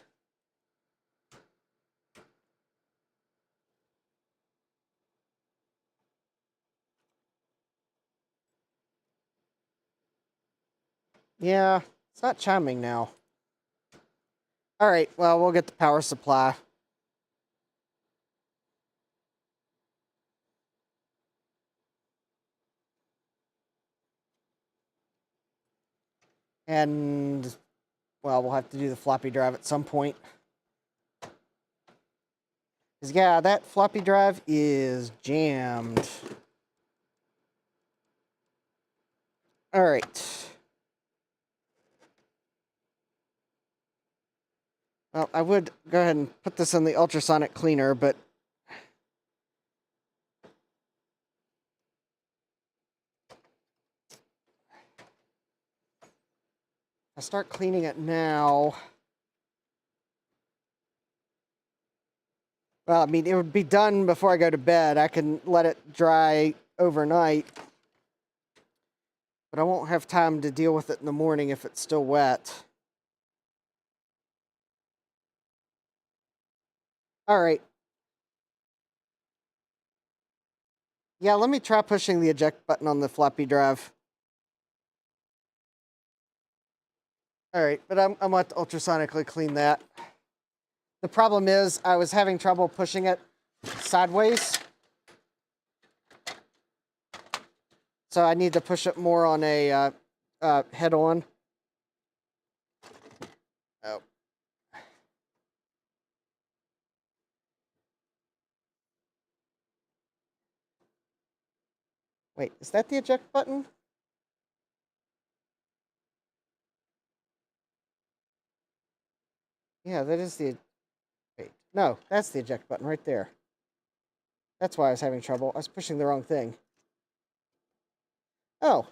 Yeah, it's not chiming now. All right, well, we'll get the power supply. And, well, we'll have to do the floppy drive at some point. Because, yeah, that floppy drive is jammed. All right. Well, I would go ahead and put this in the ultrasonic cleaner, but I start cleaning it now. Well, I mean, it would be done before I go to bed. I can let it dry overnight, but I won't have time to deal with it in the morning if it's still wet. All right. Yeah, let me try pushing the eject button on the floppy drive. All right, but I'm going to ultrasonically clean that. The problem is I was having trouble pushing it sideways. So I need to push it more on a head-on. Oh. Wait, is that the eject button? Yeah, that is the... Wait, no, that's the eject button right there. That's why I was having trouble. I was pushing the wrong thing. Oh.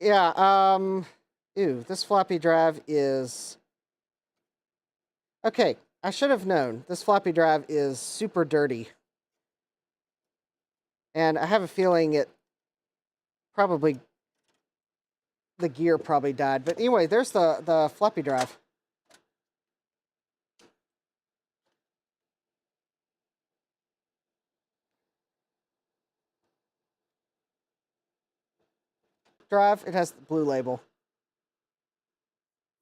Yeah, ew, this floppy drive is... Okay, I should have known. This floppy drive is super dirty. And I have a feeling it probably... The gear probably died. But anyway, there's the floppy drive. Drive, it has the blue label.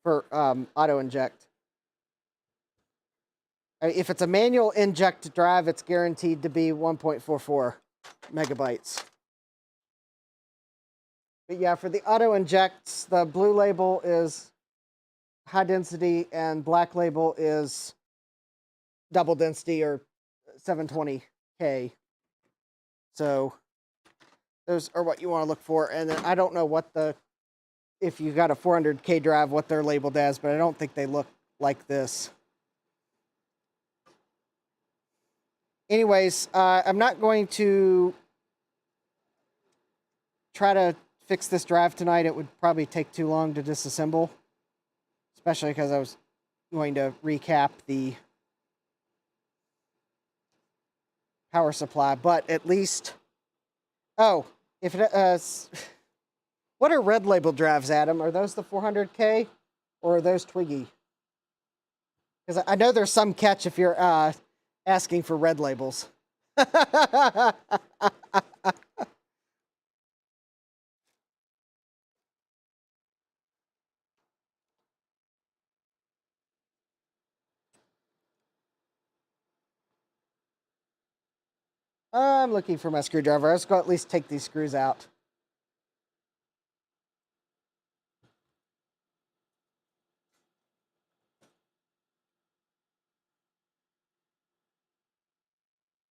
for auto inject. If it's a manual inject drive, it's guaranteed to be 1.44 megabytes. But yeah, for the auto injects, the blue label is high density and black label is double density or 720K. So those are what you want to look for. And then I don't know what if you got a 400K drive, what they're labeled as, but I don't think they look like this. Anyways, I'm not going to try to fix this drive tonight. It would probably take too long to disassemble, especially because I was going to recap the power supply. But at least, oh, if it, what are red label drives, Adam? Are those the 400K or are those Twiggy? Because I know there's some catch if you're asking for red labels. I'm looking for my screwdriver. Let's go at least take these screws out.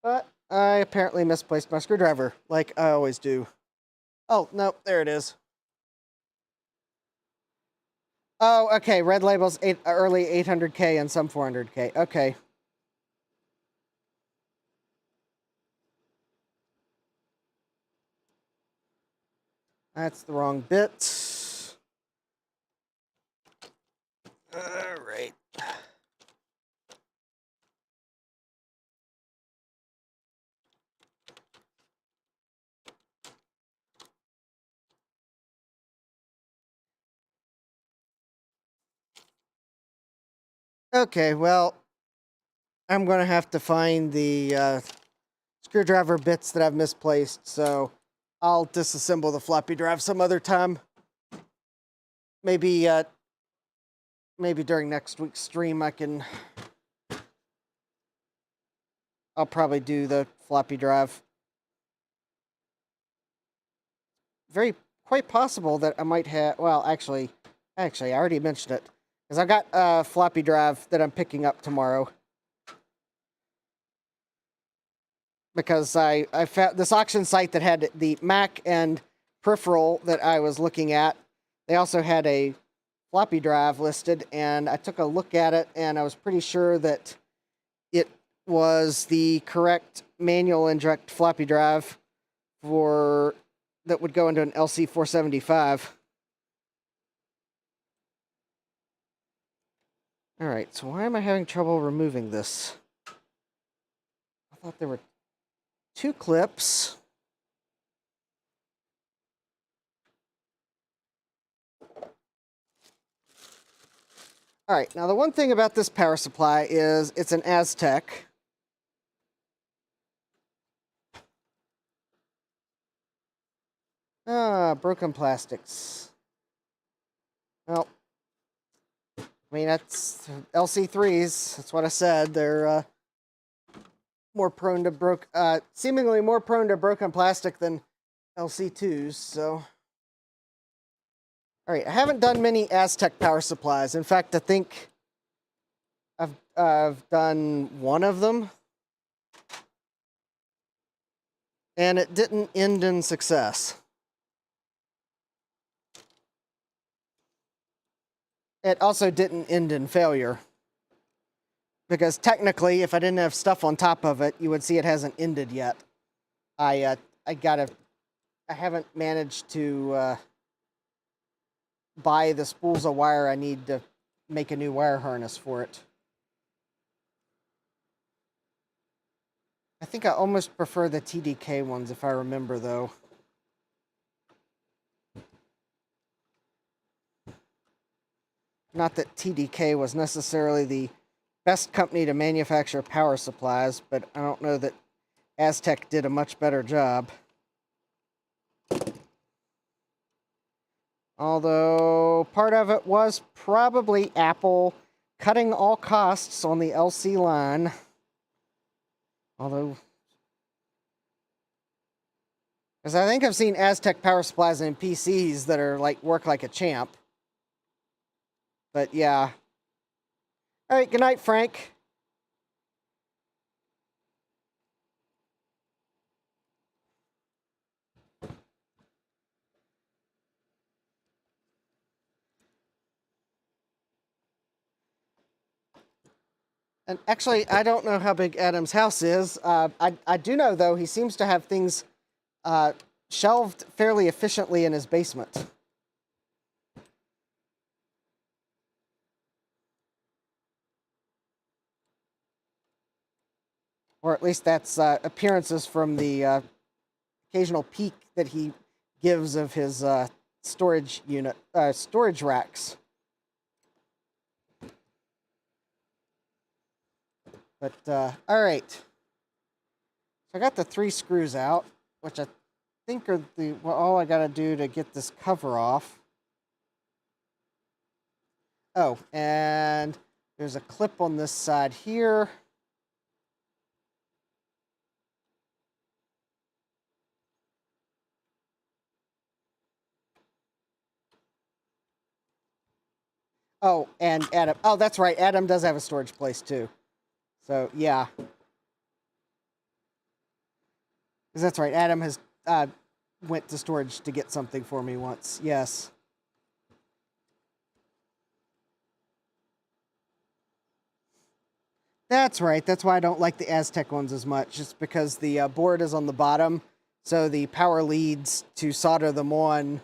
But I apparently misplaced my screwdriver, like I always do. Oh, no, there it is. Oh, okay, red labels, early 800K and some 400K. Okay. That's the wrong bit. All right. Okay, well, I'm going to have to find the screwdriver bits that I've misplaced, so I'll disassemble the floppy drive some other time. Maybe during next week's stream I'll probably do the floppy drive. Quite possible that I might have, well, actually, I already mentioned it, because I've got a floppy drive that I'm picking up tomorrow. Because I found this auction site that had the Mac and peripheral that I was looking at. They also had a floppy drive listed, and I took a look at it, and I was pretty sure that it was the correct manual inject floppy drive that would go into an LC475. All right, so why am I having trouble removing this? I thought there were 2 clips. All right, now the one thing about this power supply is it's an Aztec. Broken plastics. Well, I mean, that's LC3s. That's what I said. They're more prone to seemingly more prone to broken plastic than LC2s, so. All right, I haven't done many Aztec power supplies. In fact, I think I've done one of them, and it didn't end in success. It also didn't end in failure, because technically, if I didn't have stuff on top of it, you would see it hasn't ended yet. I haven't managed to buy the spools of wire I need to make a new wire harness for it. I think I almost prefer the TDK ones if I remember, though. Not that TDK was necessarily the best company to manufacture power supplies, but I don't know that Aztec did a much better job. Although part of it was probably Apple cutting all costs on the LC line. Although, because I think I've seen Aztec power supplies in PCs that are like work like a champ. But yeah. All right, good night, Frank. And actually, I don't know how big Adam's house is. I do know, though, he seems to have things shelved fairly efficiently in his basement. Or at least that's appearances from the occasional peek that he gives of his storage racks. But, all right. So I got the 3 screws out, which I think are all I gotta do to get this cover off. Oh, and there's a clip on this side here. Oh, and Adam. Oh, that's right. Adam does have a storage place too. So, yeah. Because that's right. Adam has went to storage to get something for me once. Yes. That's right. That's why I don't like the Aztec ones as much. Just because the board is on the bottom. So the power leads to solder them on.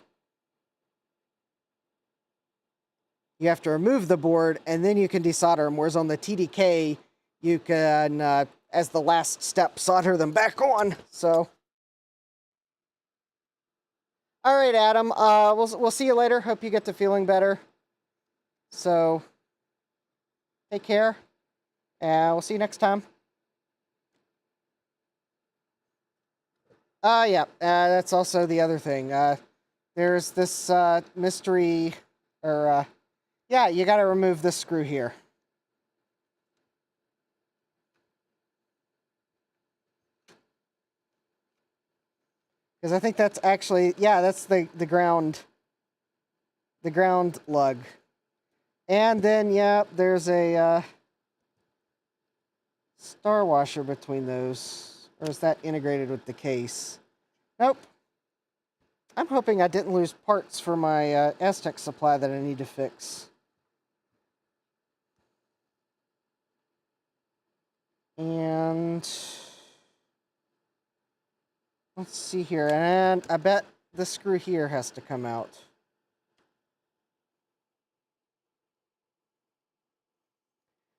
You have to remove the board, and then you can desolder them. Whereas on the TDK, you can, as the last step, solder them back on. So, all right, Adam. We'll see you later. Hope you get to feeling better. So, take care, and we'll see you next time. Yeah. That's also the other thing. There's this mystery, or yeah, you got to remove this screw here. Because I think that's actually, yeah, that's the ground lug. And then, yeah, there's a star washer between those. Or is that integrated with the case? Nope. I'm hoping I didn't lose parts for my Aztec supply that I need to fix. And let's see here. And I bet the screw here has to come out.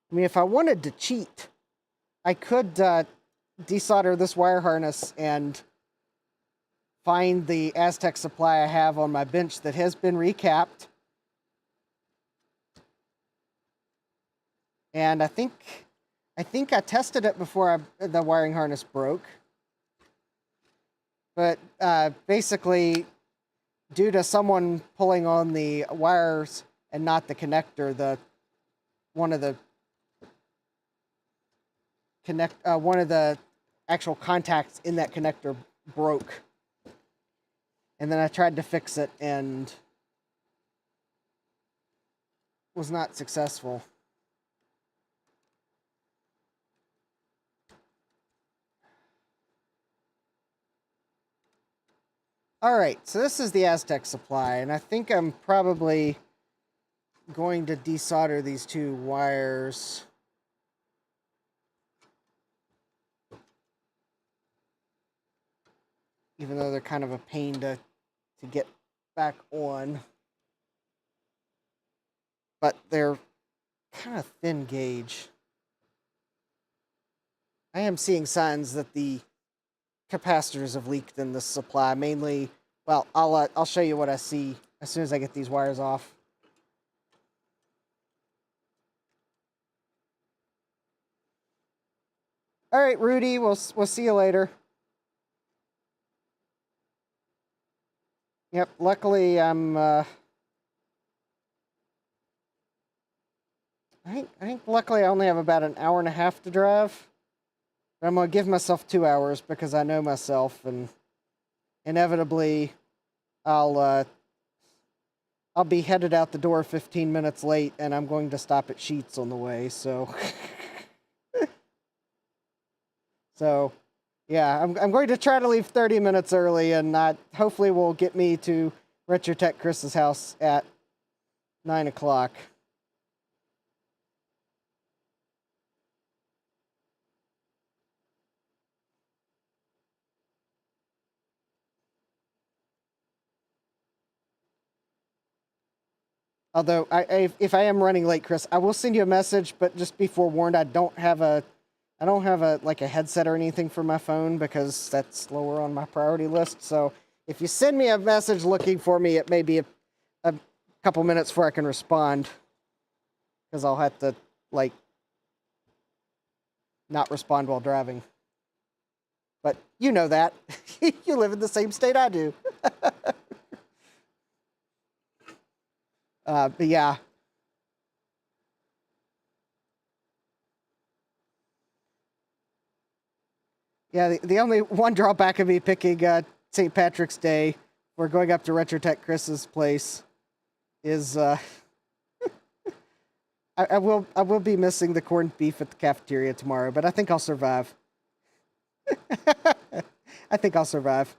I mean, if I wanted to cheat, I could desolder this wire harness and find the Aztec supply I have on my bench that has been recapped. And I think I tested it before the wiring harness broke. But basically, due to someone pulling on the wires and not the connector, one of the actual contacts in that connector broke. And then I tried to fix it and was not successful. All right, so this is the Aztec supply, and I think I'm probably going to desolder these 2 wires. Even though they're kind of a pain to get back on. But they're kind of thin gauge. I am seeing signs that the capacitors have leaked in this supply. Mainly, well, I'll show you what I see as soon as I get these wires off. All right, Rudy, we'll see you later. Yep, luckily I'm I think luckily I only have about an hour and a half to drive. But I'm gonna give myself 2 hours because I know myself, and inevitably I'll I'll be headed out the door 15 minutes late, and I'm going to stop at Sheets on the way. So, so yeah, I'm going to try to leave 30 minutes early, and that hopefully will get me to RetroTech Chris's house at 9 o'clock. Although, if I am running late, Chris, I will send you a message, but just be forewarned, I don't have a like a headset or anything for my phone because that's lower on my priority list. So if you send me a message looking for me, it may be a couple minutes before I can respond because I'll have to like not respond while driving. But you know that. You live in the same state I do. But yeah. Yeah, the only one drawback of me picking St. Patrick's Day or going up to RetroTech Chris's place is I will be missing the corned beef at the cafeteria tomorrow, but I think I'll survive. I think I'll survive.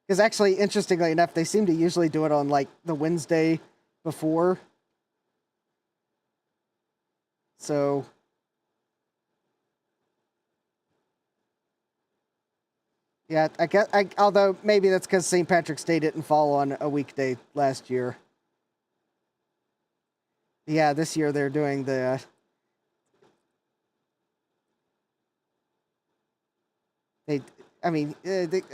Because actually, interestingly enough, they seem to usually do it on like the Wednesday before. So yeah, I guess although maybe that's because St. Patrick's Day didn't fall on a weekday last year. Yeah, this year they're doing the they. I mean,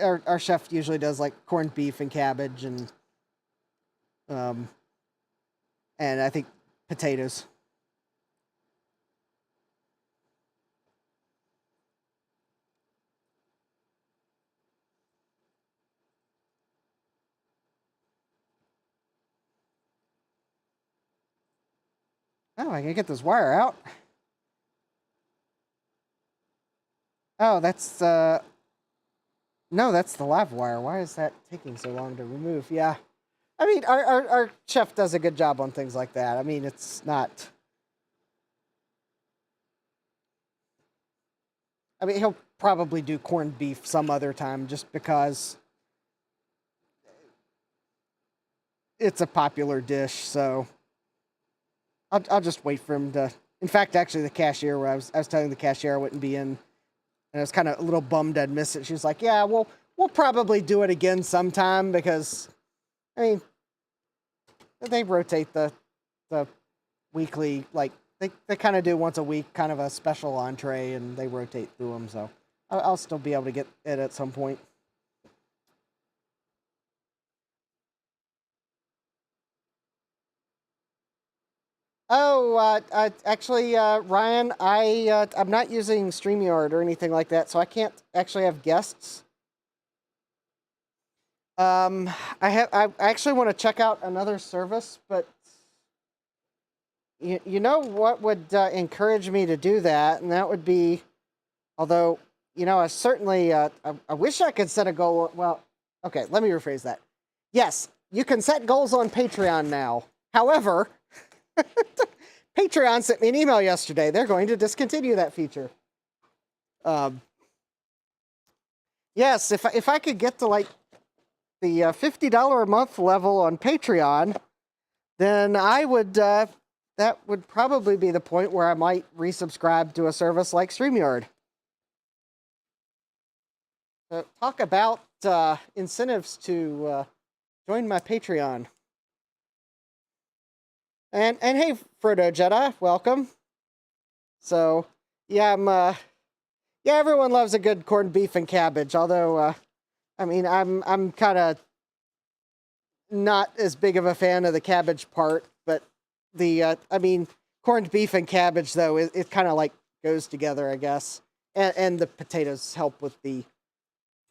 our chef usually does like corned beef and cabbage um and I think potatoes. Oh, I can get this wire out. Oh, that's no, that's the live wire. Why is that taking so long to remove? Yeah. I mean, our chef does a good job on things like that. I mean, it's not. I mean, he'll probably do corned beef some other time just because it's a popular dish. So I'll just wait for him to. In fact, actually, the cashier, where I was telling the cashier I wouldn't be in, and I was kind of a little bummed I'd miss it. She was like, "Yeah, we'll probably do it again sometime because, I mean, they rotate the weekly like they kind of do once a week, kind of a special entree, and they rotate through them. So I'll still be able to get it at some point." Oh, actually, Ryan, I'm not using StreamYard or anything like that, so I can't actually have guests. Um, I actually want to check out another service, but you know what would encourage me to do that, and that would be, although I certainly I wish I could set a goal. Well, okay, let me rephrase that. Yes, you can set goals on Patreon now. However, Patreon sent me an email yesterday. They're going to discontinue that feature. Um, yes, if I could get to like the $50 a month level on Patreon, then I would. That would probably be the point where I might resubscribe to a service like StreamYard. Talk about incentives to join my Patreon. And hey, Frodo Jedi, welcome. So yeah, yeah, everyone loves a good corned beef and cabbage. Although I mean, I'm kind of not as big of a fan of the cabbage part, but the I mean, corned beef and cabbage though it kind of like goes together, I guess. And the potatoes help with the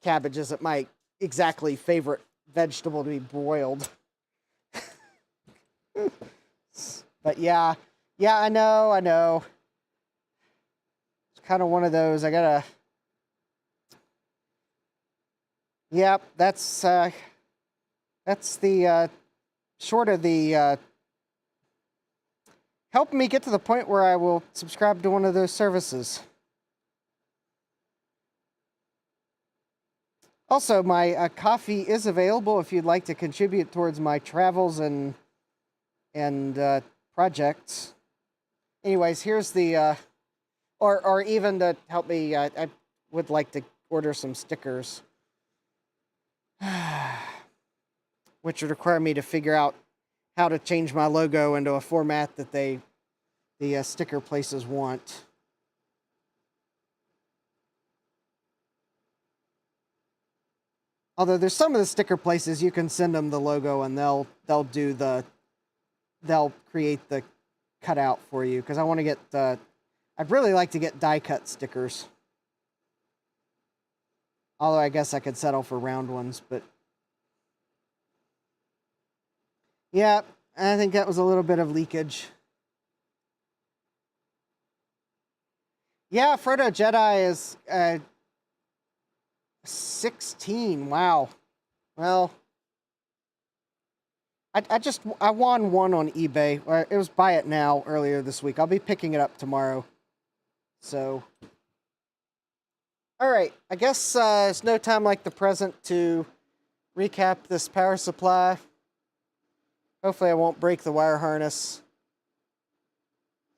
cabbage isn't my exactly favorite vegetable to be broiled. But yeah, I know. It's kind of one of those. I gotta. Yep, that's the short of the help me get to the point where I will subscribe to one of those services. Also, my coffee is available if you'd like to contribute towards my travels and projects. Anyways, here's the or even to help me. I would like to order some stickers, which would require me to figure out how to change my logo into a format that the sticker places want. Although there's some of the sticker places you can send them the logo and they'll create the cutout for you, because I want to get I'd really like to get die cut stickers. Although I guess I could settle for round ones, but yeah, I think that was a little bit of leakage. Yeah, Frodo Jedi is 16. Wow. Well, I won one on eBay. It was buy it now earlier this week. I'll be picking it up tomorrow. So, all right. I guess it's no time like the present to recap this power supply. Hopefully, I won't break the wire harness.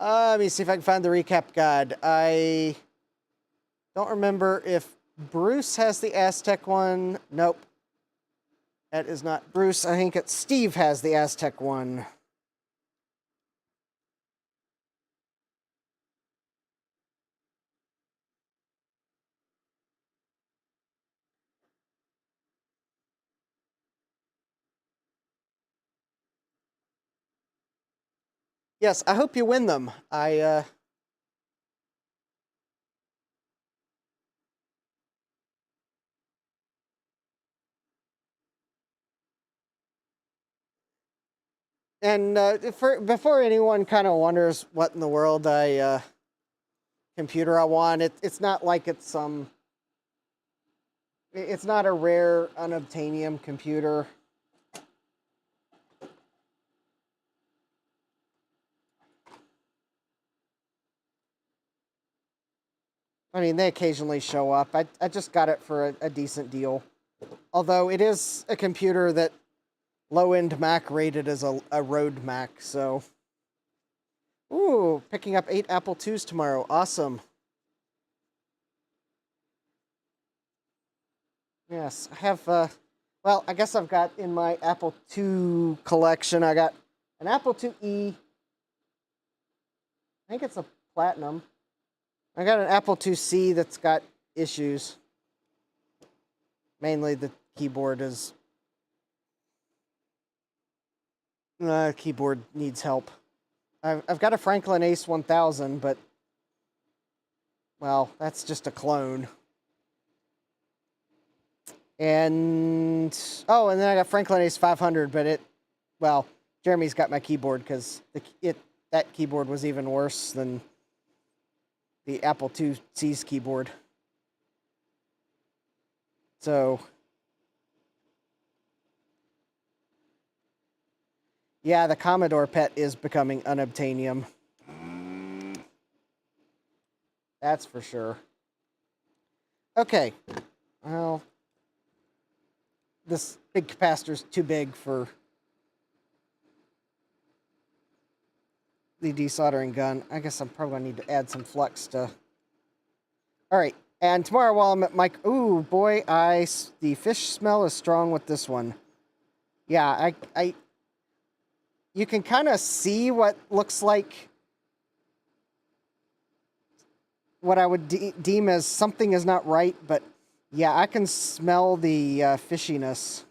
Let me see if I can find the recap guide. I don't remember if Bruce has the Aztec one. Nope. That is not Bruce. I think it's Steve has the Aztec one. Yes, I hope you win them. And before anyone kind of wonders what in the world computer I want, it's not like it's some. It's not a rare unobtainium computer. I mean, they occasionally show up. I just got it for a decent deal. Although it is a computer that low-end Mac rated as a road Mac, so. Ooh, picking up 8 Apple IIs tomorrow. Awesome. Yes, I have, well, I guess I've got in my Apple II collection, I got an Apple IIe. I think it's a Platinum. I got an Apple IIc that's got issues. Mainly the keyboard is... keyboard needs help. I've got a Franklin Ace 1000, but... well, that's just a clone. And... oh, and then I got Franklin Ace 500, but it... well, Jeremy's got my keyboard, because that keyboard was even worse than the Apple IIc's keyboard. So... yeah, the Commodore PET is becoming unobtainium. That's for sure. Okay. Well, this big capacitor's too big for the desoldering gun. I guess I'm probably going to need to add some flux to... all right. And tomorrow while I'm at Mike... ooh, boy, the fish smell is strong with this one. Yeah, you can kind of see what looks like what I would deem as something is not right, but yeah, I can smell the fishiness.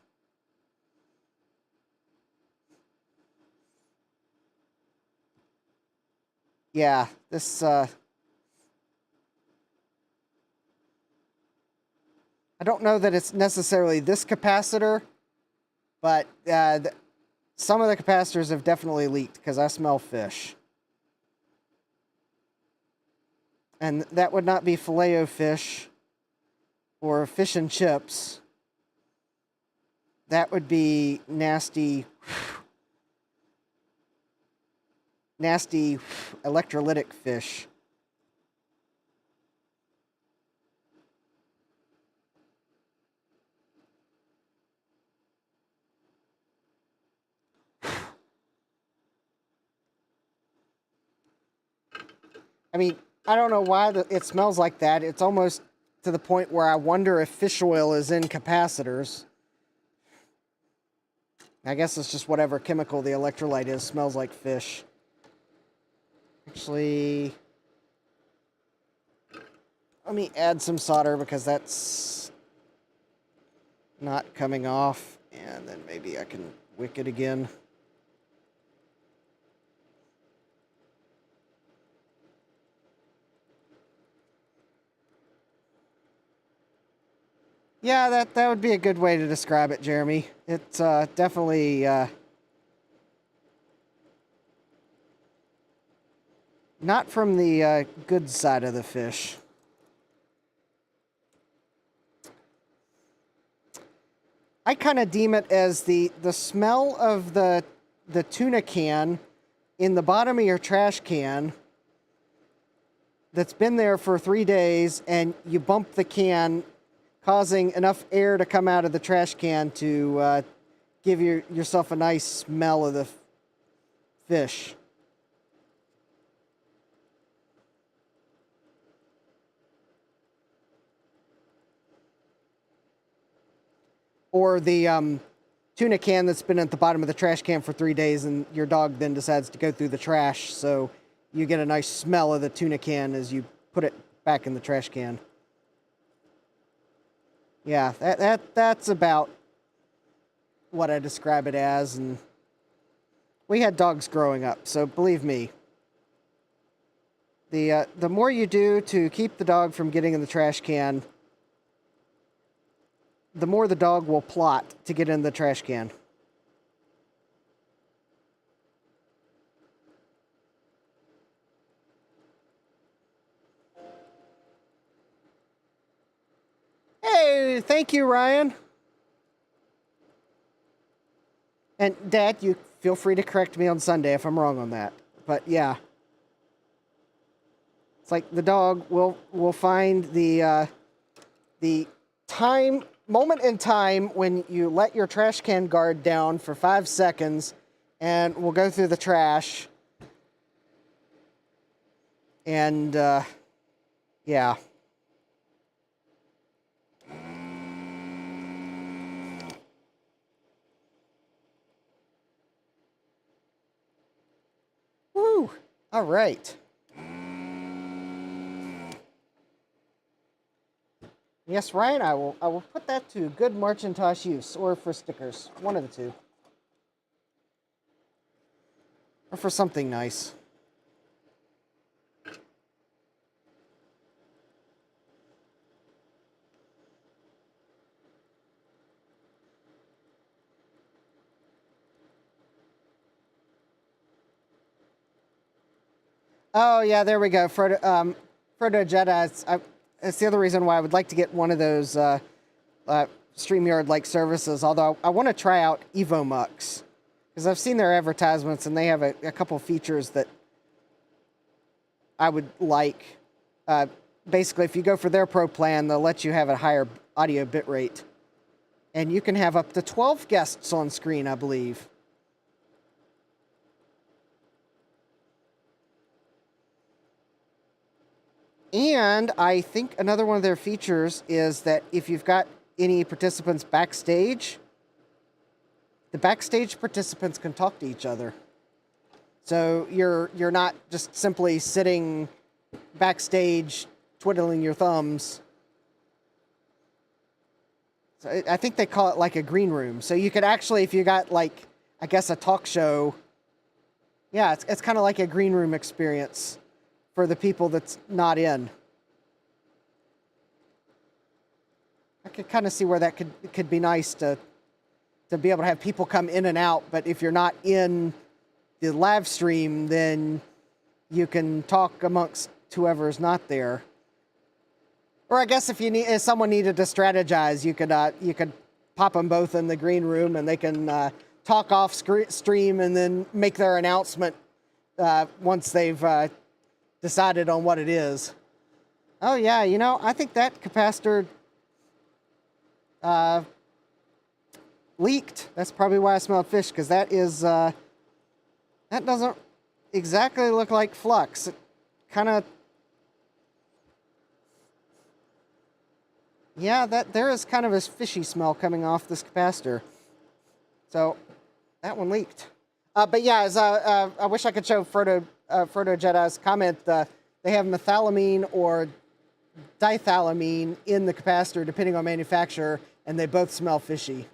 Yeah, this... I don't know that it's necessarily this capacitor, but some of the capacitors have definitely leaked because I smell fish. And that would not be filet-o-fish or fish and chips. That would be nasty, nasty electrolytic fish. I mean, I don't know why it smells like that. It's almost to the point where I wonder if fish oil is in capacitors. I guess it's just whatever chemical the electrolyte is smells like fish. Actually, let me add some solder because that's not coming off. And then maybe I can wick it again. Yeah, that would be a good way to describe it, Jeremy. It's definitely not from the good side of the fish. I kind of deem it as the smell of the tuna can in the bottom of your trash can that's been there for 3 days, and you bump the can, causing enough air to come out of the trash can to give yourself a nice smell of the fish. Or the tuna can that's been at the bottom of the trash can for 3 days, and your dog then decides to go through the trash, so you get a nice smell of the tuna can as you put it back in the trash can. Yeah, that's about what I describe it as, and we had dogs growing up, so believe me, the more you do to keep the dog from getting in the trash can, the more the dog will plot to get in the trash can. Hey, thank you, Ryan. And Dad, you feel free to correct me on Sunday if I'm wrong on that. But yeah, it's like the dog will find the moment in time when you let your trash can guard down for 5 seconds, and we'll go through the trash. And yeah. Woo! All right. Yes, Ryan, I will put that to good Macintosh use, or for stickers, one of the two, or for something nice. Oh yeah, there we go. Frodo Jedi. It's the other reason why I would like to get one of those StreamYard-like services. Although I want to try out EvoMux, because I've seen their advertisements and they have a couple features that I would like. Basically, if you go for their Pro plan, they'll let you have a higher audio bitrate, and you can have up to 12 guests on screen, I believe. And I think another one of their features is that if you've got any participants backstage, the backstage participants can talk to each other. So you're not just simply sitting backstage twiddling your thumbs. So I think they call it like a green room. So you could actually, if you got like, I guess a talk show, yeah, it's kind of like a green room experience for the people that's not in. I could kind of see where that could be nice to to be able to have people come in and out. But if you're not in the live stream, then you can talk amongst whoever's not there. Or I guess if someone needed to strategize, you could pop them both in the green room and they can talk off stream and then make their announcement once they've decided on what it is. Oh yeah, you know, I think that capacitor leaked. That's probably why I smelled fish, because that doesn't exactly look like flux. It kind of, yeah, there is kind of a fishy smell coming off this capacitor. So that one leaked. But yeah, I wish I could show Frodo Jedi's comment. They have methylamine or dithylamine in the capacitor, depending on manufacturer, and they both smell fishy.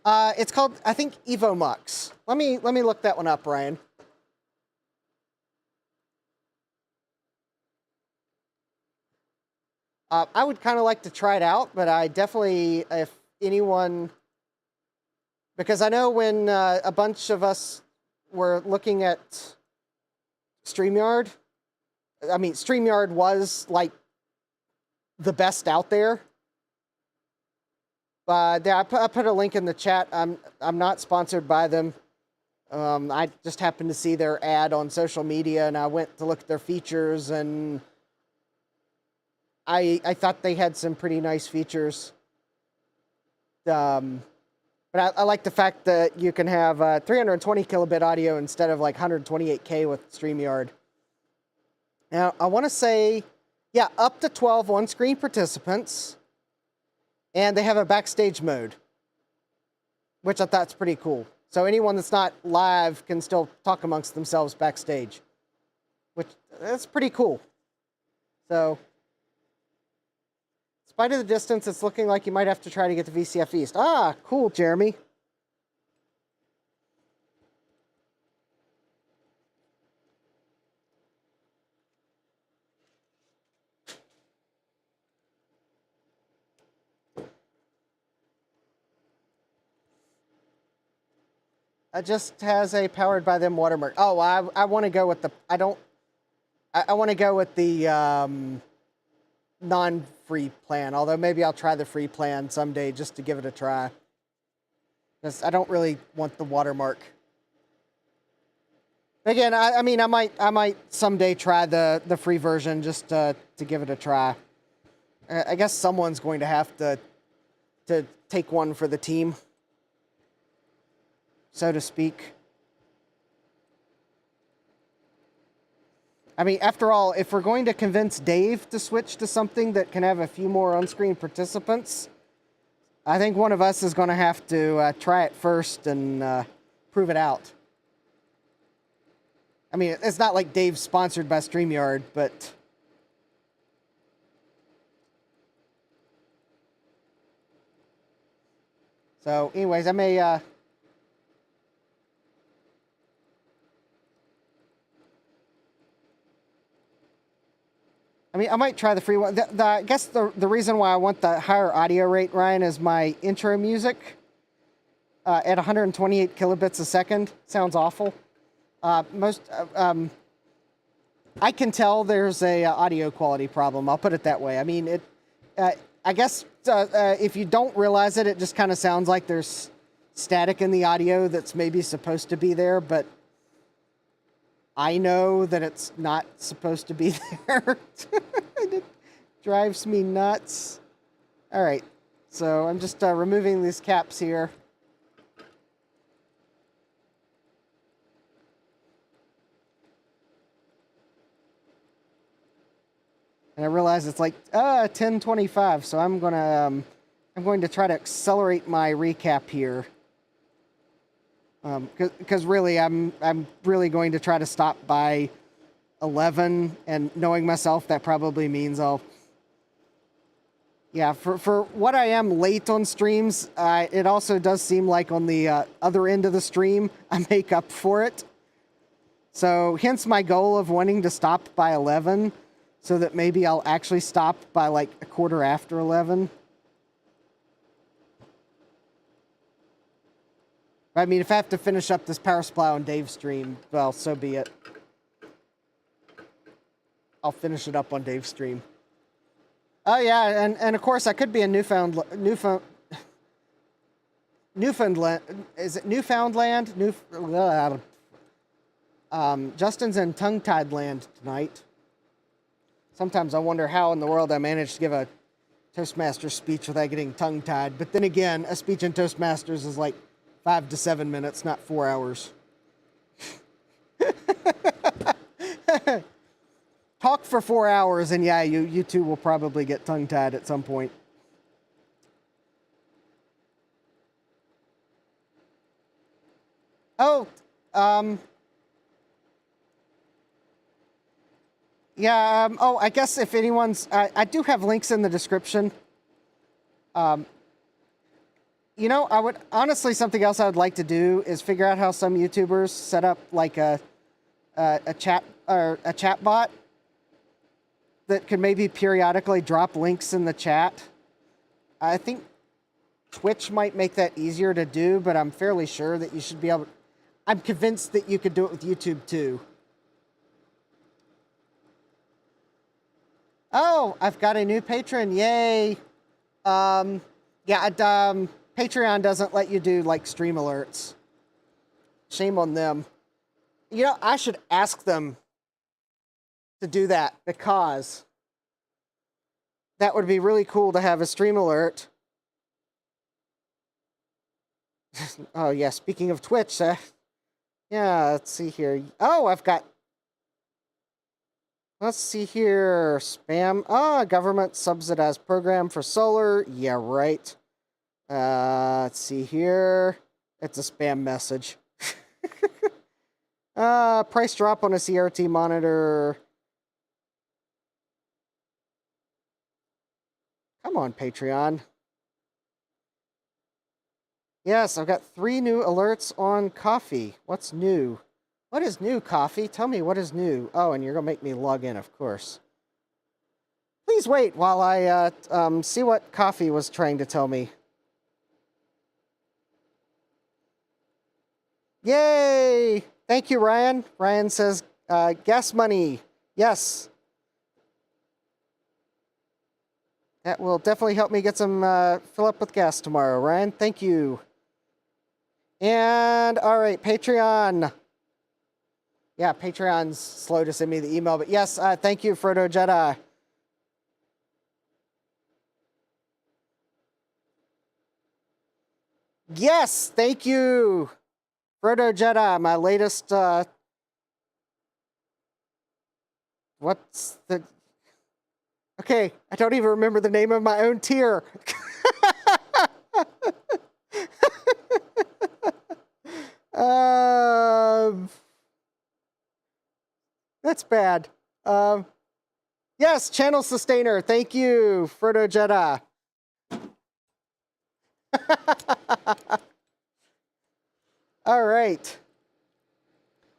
It's called, I think, EvoMux. Let me look that one up, Ryan. I would kind of like to try it out, but I definitely, if anyone, because I know when a bunch of us were looking at StreamYard, I mean, StreamYard was like the best out there. But I put a link in the chat. I'm not sponsored by them. I just happened to see their ad on social media, and I went to look at their features, and I thought they had some pretty nice features. But I like the fact that you can have 320 kilobit audio instead of like 128K with StreamYard. Now, I want to say, yeah, up to 12 on-screen participants. And they have a backstage mode, which I thought's pretty cool. So anyone that's not live can still talk amongst themselves backstage, which that's pretty cool. So, in spite of the distance, it's looking like you might have to try to get to VCF East. Ah, cool, Jeremy. It just has a powered by them watermark. Oh, I want to go with the, I want to go with the non-free plan, although maybe I'll try the free plan someday just to give it a try. Because I don't really want the watermark. Again, I mean, I might someday try the free version just to give it a try. I guess someone's going to have to take one for the team, so to speak. I mean, after all, if we're going to convince Dave to switch to something that can have a few more on-screen participants, I think one of us is going to have to try it first and prove it out. I mean, it's not like Dave's sponsored by StreamYard, but so anyways, I may I mean, I might try the free one. I guess the reason why I want the higher audio rate, Ryan, is my intro music at 128 kilobits a second. Sounds awful. I can tell there's a audio quality problem. I'll put it that way. I mean, I guess if you don't realize it, it just kind of sounds like there's static in the audio that's maybe supposed to be there, but I know that it's not supposed to be there. It drives me nuts. All right, so I'm just removing these caps here. And I realize it's like 10:25, so I'm going to try to accelerate my recap here. Because really, I'm really going to try to stop by 11, and knowing myself, that probably means I'll. Yeah, for what I am late on streams, it also does seem like on the other end of the stream, I make up for it. So hence my goal of wanting to stop by 11, so that maybe I'll actually stop by like a quarter after 11. I mean, if I have to finish up this power supply on Dave's stream, well, so be it. I'll finish it up on Dave's stream. Oh yeah, and of course I could be in Newfoundland. Is it Newfoundland? Justin's in tongue-tied land tonight. Sometimes I wonder how in the world I managed to give a Toastmasters speech without getting tongue-tied. But then again, a speech in Toastmasters is like 5 to 7 minutes, not 4 hours. Talk for 4 hours, and yeah, you two will probably get tongue-tied at some point. Oh, yeah, oh, I guess if anyone's... I do have links in the description. You know, I would... Honestly, something else I would like to do is figure out how some YouTubers set up, like, a chat... or a chat bot that could maybe periodically drop links in the chat. I think Twitch might make that easier to do, but I'm fairly sure that you should be able... I'm convinced that you could do it with YouTube, too. Oh, I've got a new patron. Yay. Yeah, Patreon doesn't let you do, like, stream alerts. Shame on them. You know, I should ask them to do that, because that would be really cool to have a stream alert. Oh, yeah, speaking of Twitch, yeah, let's see here. Oh, I've got... Let's see here. Spam. Oh, government subsidized program for solar. Yeah, right. Let's see here. It's a spam message. Price drop on a CRT monitor. Come on, Patreon. Yes, I've got 3 new alerts on coffee. What's new? What is new, coffee? Tell me what is new. Oh, and you're going to make me log in, of course. Please wait while I see what coffee was trying to tell me. Yay! Thank you, Ryan. Ryan says, gas money. Yes. That will definitely help me get some, fill up with gas tomorrow, Ryan. Thank you. And, all right, Patreon. Yeah, Patreon's slow to send me the email, but yes, thank you, Frodo Jedi. Yes, thank you, Frodo Jedi, my latest, what's the... Okay, I don't even remember the name of my own tier. That's bad. Yes, channel sustainer. Thank you, Frodo Jedi. All right.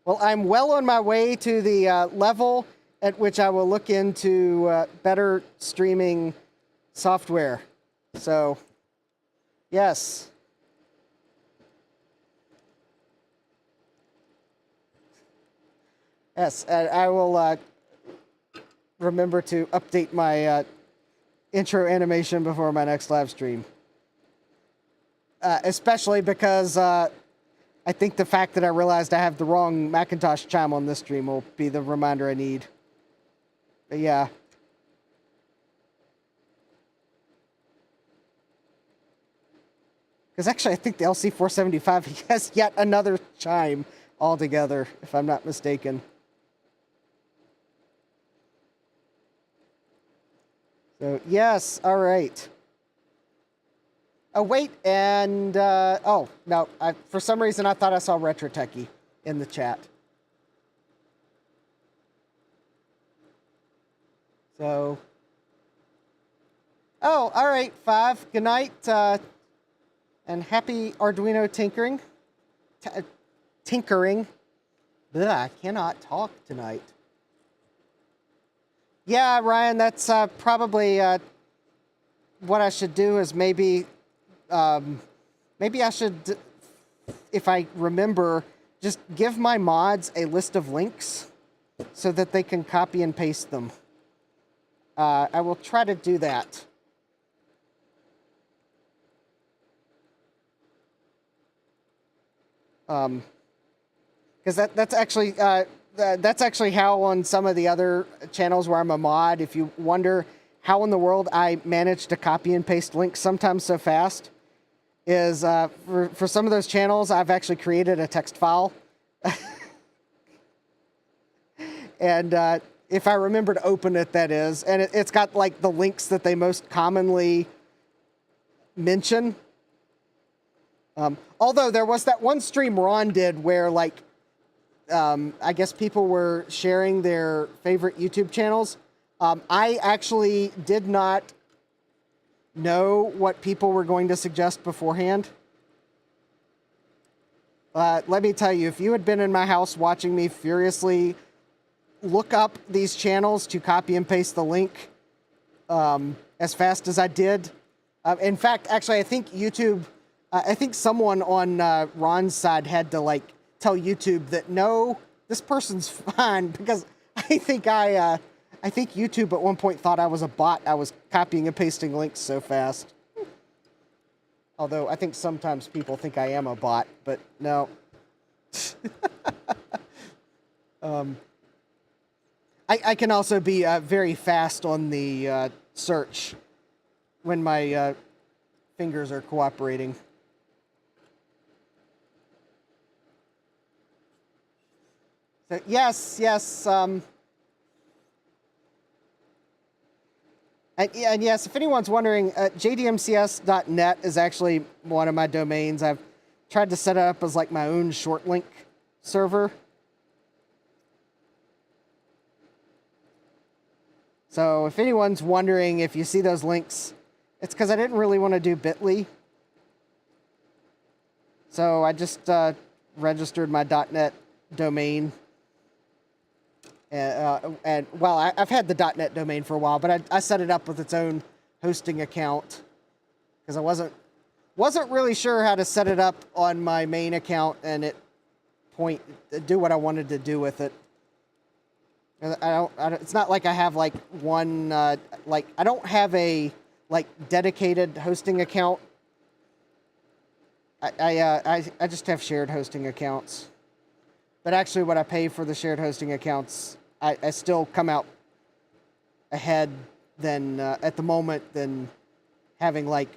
Well, I'm well on my way to the level at which I will look into better streaming software. So, yes. Yes, and I will remember to update my intro animation before my next live stream. Especially because I think the fact that I realized I have the wrong Macintosh chime on this stream will be the reminder I need. But yeah. Because actually I think the LC475 has yet another chime altogether, if I'm not mistaken. So, yes, all right. Oh, wait, and, oh, no, for some reason I thought I saw Retro Techie in the chat. So, oh, all right, 5, good night, and happy Arduino tinkering. Tinkering. Ugh, I cannot talk tonight. Yeah, Ryan, that's probably what I should do is maybe I should if I remember, just give my mods a list of links so that they can copy and paste them. I will try to do that. Because that's actually how on some of the other channels where I'm a mod, if you wonder how in the world I manage to copy and paste links sometimes so fast, is for some of those channels, I've actually created a text file. And if I remember to open it, that is. And it's got like the links that they most commonly mention. Although there was that one stream Ron did where like, I guess people were sharing their favorite YouTube channels. I actually did not know what people were going to suggest beforehand. Let me tell you, if you had been in my house watching me furiously look up these channels to copy and paste the link as fast as I did. In fact, actually, I think YouTube, I think someone on Ron's side had to like tell YouTube that no, this person's fine, because I think YouTube at one point thought I was a bot. I was copying and pasting links so fast. Although I think sometimes people think I am a bot, but no. I can also be very fast on the search when my fingers are cooperating. So yes. And yes, if anyone's wondering, jdmcs.net is actually one of my domains. I've tried to set it up as like my own short link server. So if anyone's wondering if you see those links, it's because I didn't really want to do Bitly. So I just registered my .net domain. And well, I've had the .net domain for a while, but I set it up with its own hosting account because I wasn't really sure how to set it up on my main account and do what I wanted to do with it. It's not like I have like one like I don't have a like dedicated hosting account. I just have shared hosting accounts. But actually, what I pay for the shared hosting accounts, I still come out ahead than at the moment than having like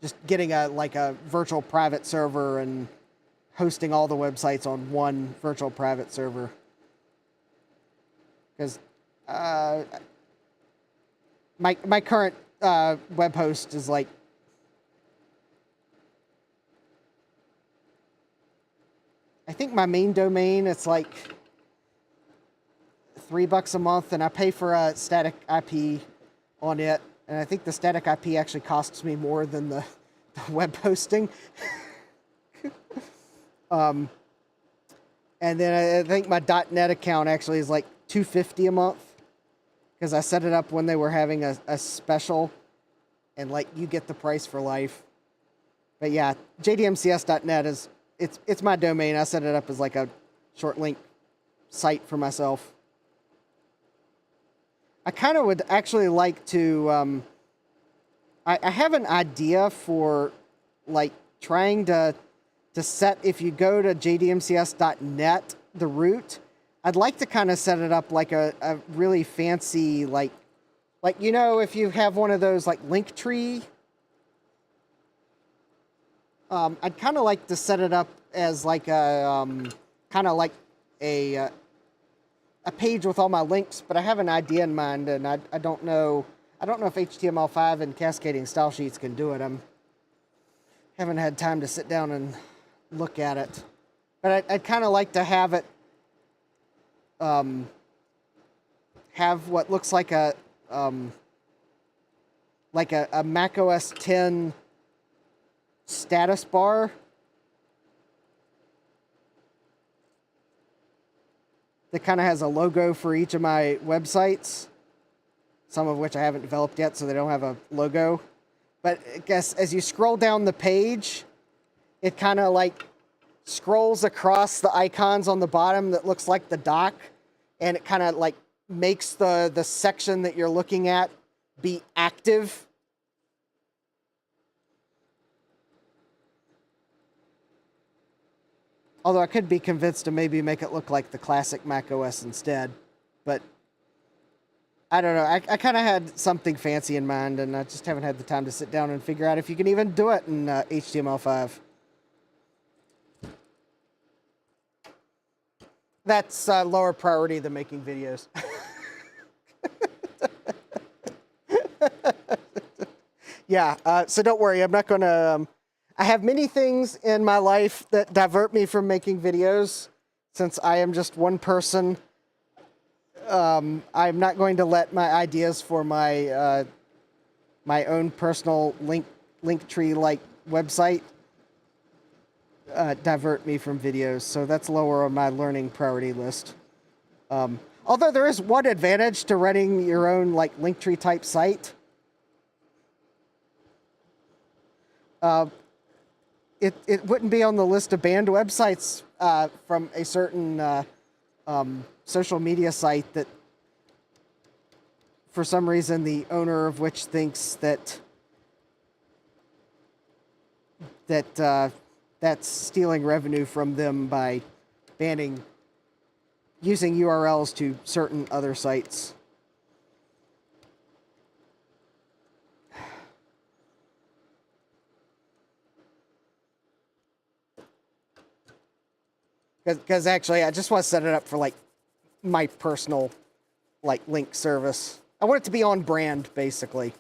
just getting a virtual private server and hosting all the websites on one virtual private server. Because my current web host is like I think my main domain, it's like $3 a month, and I pay for a static IP on it. And I think the static IP actually costs me more than the web hosting. And then I think my .net account actually is like $250 a month because I set it up when they were having a special, and like you get the price for life. But yeah, jdmcs.net is it's my domain. I set it up as like a short link site for myself. I kind of would actually like to. I have an idea for like trying to set, if you go to jdmcs.net, the root, I'd like to kind of set it up like a really fancy, like you know, if you have one of those like link tree. I'd kind of like to set it up as like a kind of like a page with all my links, but I have an idea in mind, and I don't know if HTML5 and cascading style sheets can do it. Haven't had time to sit down and look at it, but I'd kind of like to have it have what looks like a Mac OS X status bar that kind of has a logo for each of my websites, some of which I haven't developed yet, so they don't have a logo. But I guess as you scroll down the page, it kind of like scrolls across the icons on the bottom that looks like the dock, and it kind of like makes the section that you're looking at be active. Although I could be convinced to maybe make it look like the classic Mac OS instead. But I don't know. I kind of had something fancy in mind, and I just haven't had the time to sit down and figure out if you can even do it in HTML5. That's lower priority than making videos. Yeah, so don't worry. I'm not going to... I have many things in my life that divert me from making videos. Since I am just one person, I'm not going to let my ideas for my my own personal Linktree-like website divert me from videos. So that's lower on my learning priority list. Although there is one advantage to running your own like Linktree type site. It wouldn't be on the list of banned websites from a certain social media site that, for some reason, the owner of which thinks that that's stealing revenue from them by banning using URLs to certain other sites. Because actually, I just want to set it up for like my personal like link service. I want it to be on brand, basically.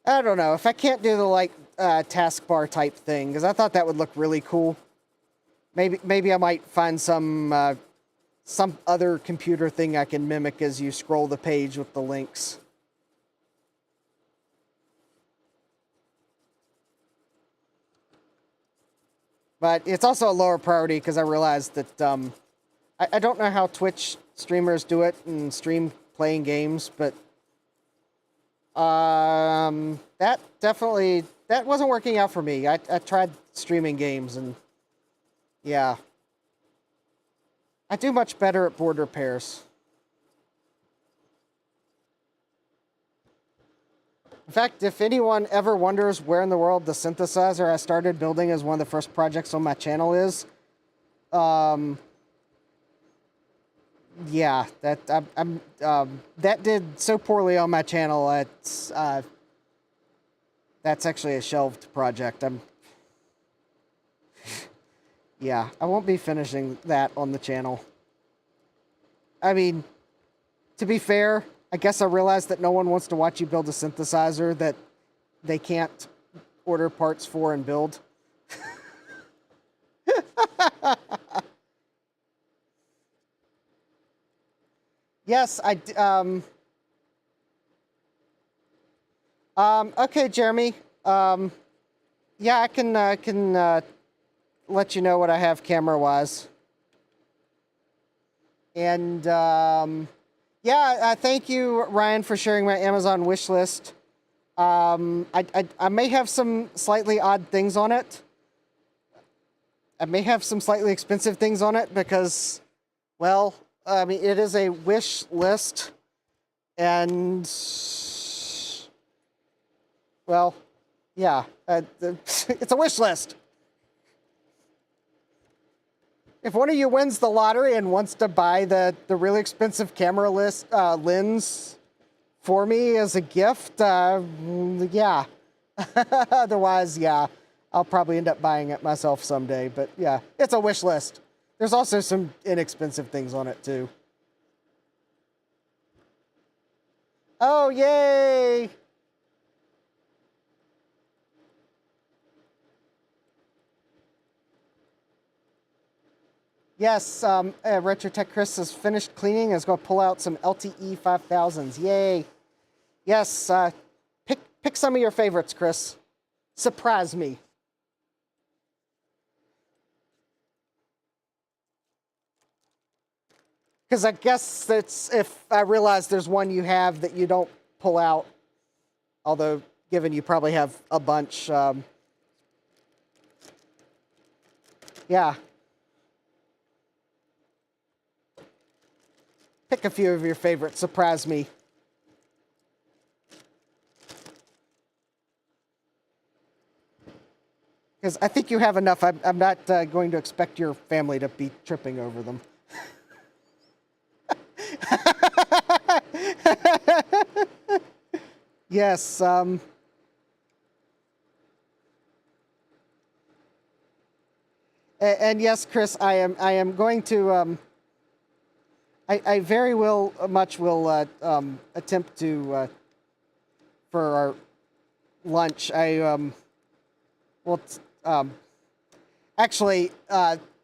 I don't know if I can't do the like taskbar type thing, because I thought that would look really cool. Maybe I might find some other computer thing I can mimic as you scroll the page with the links. But it's also a lower priority because I realized that I don't know how Twitch streamers do it and stream playing games, but that wasn't working out for me. I tried streaming games and yeah. I do much better at board repairs. In fact, if anyone ever wonders where in the world the synthesizer I started building as one of the first projects on my channel is, yeah, that did so poorly on my channel. It's that's actually a shelved project. Yeah, I won't be finishing that on the channel. I mean, to be fair, I guess I realized that no one wants to watch you build a synthesizer that they can't order parts for and build. Yes, okay, Jeremy. Yeah, I can let you know what I have camera-wise. And, yeah, thank you, Ryan, for sharing my Amazon wish list. I may have some slightly odd things on it. I may have some slightly expensive things on it because, well, I mean, it is a wish list. And, well, yeah, it's a wish list. If one of you wins the lottery and wants to buy the really expensive camera lens for me as a gift, yeah. Otherwise, yeah, I'll probably end up buying it myself someday. But yeah, it's a wish list. There's also some inexpensive things on it too. Oh, yay! Yes, RetroTech Chris has finished cleaning. Is going to pull out some LTE 5000s. Yay! Yes, pick some of your favorites, Chris. Surprise me. Because I guess that's if I realize there's one you have that you don't pull out. Although, given you probably have a bunch. Yeah. Pick a few of your favorites. Surprise me. Because I think you have enough. I'm not going to expect your family to be tripping over them. Yes. And yes, Chris, I am going to. I very much will attempt to for our lunch. Well. Actually,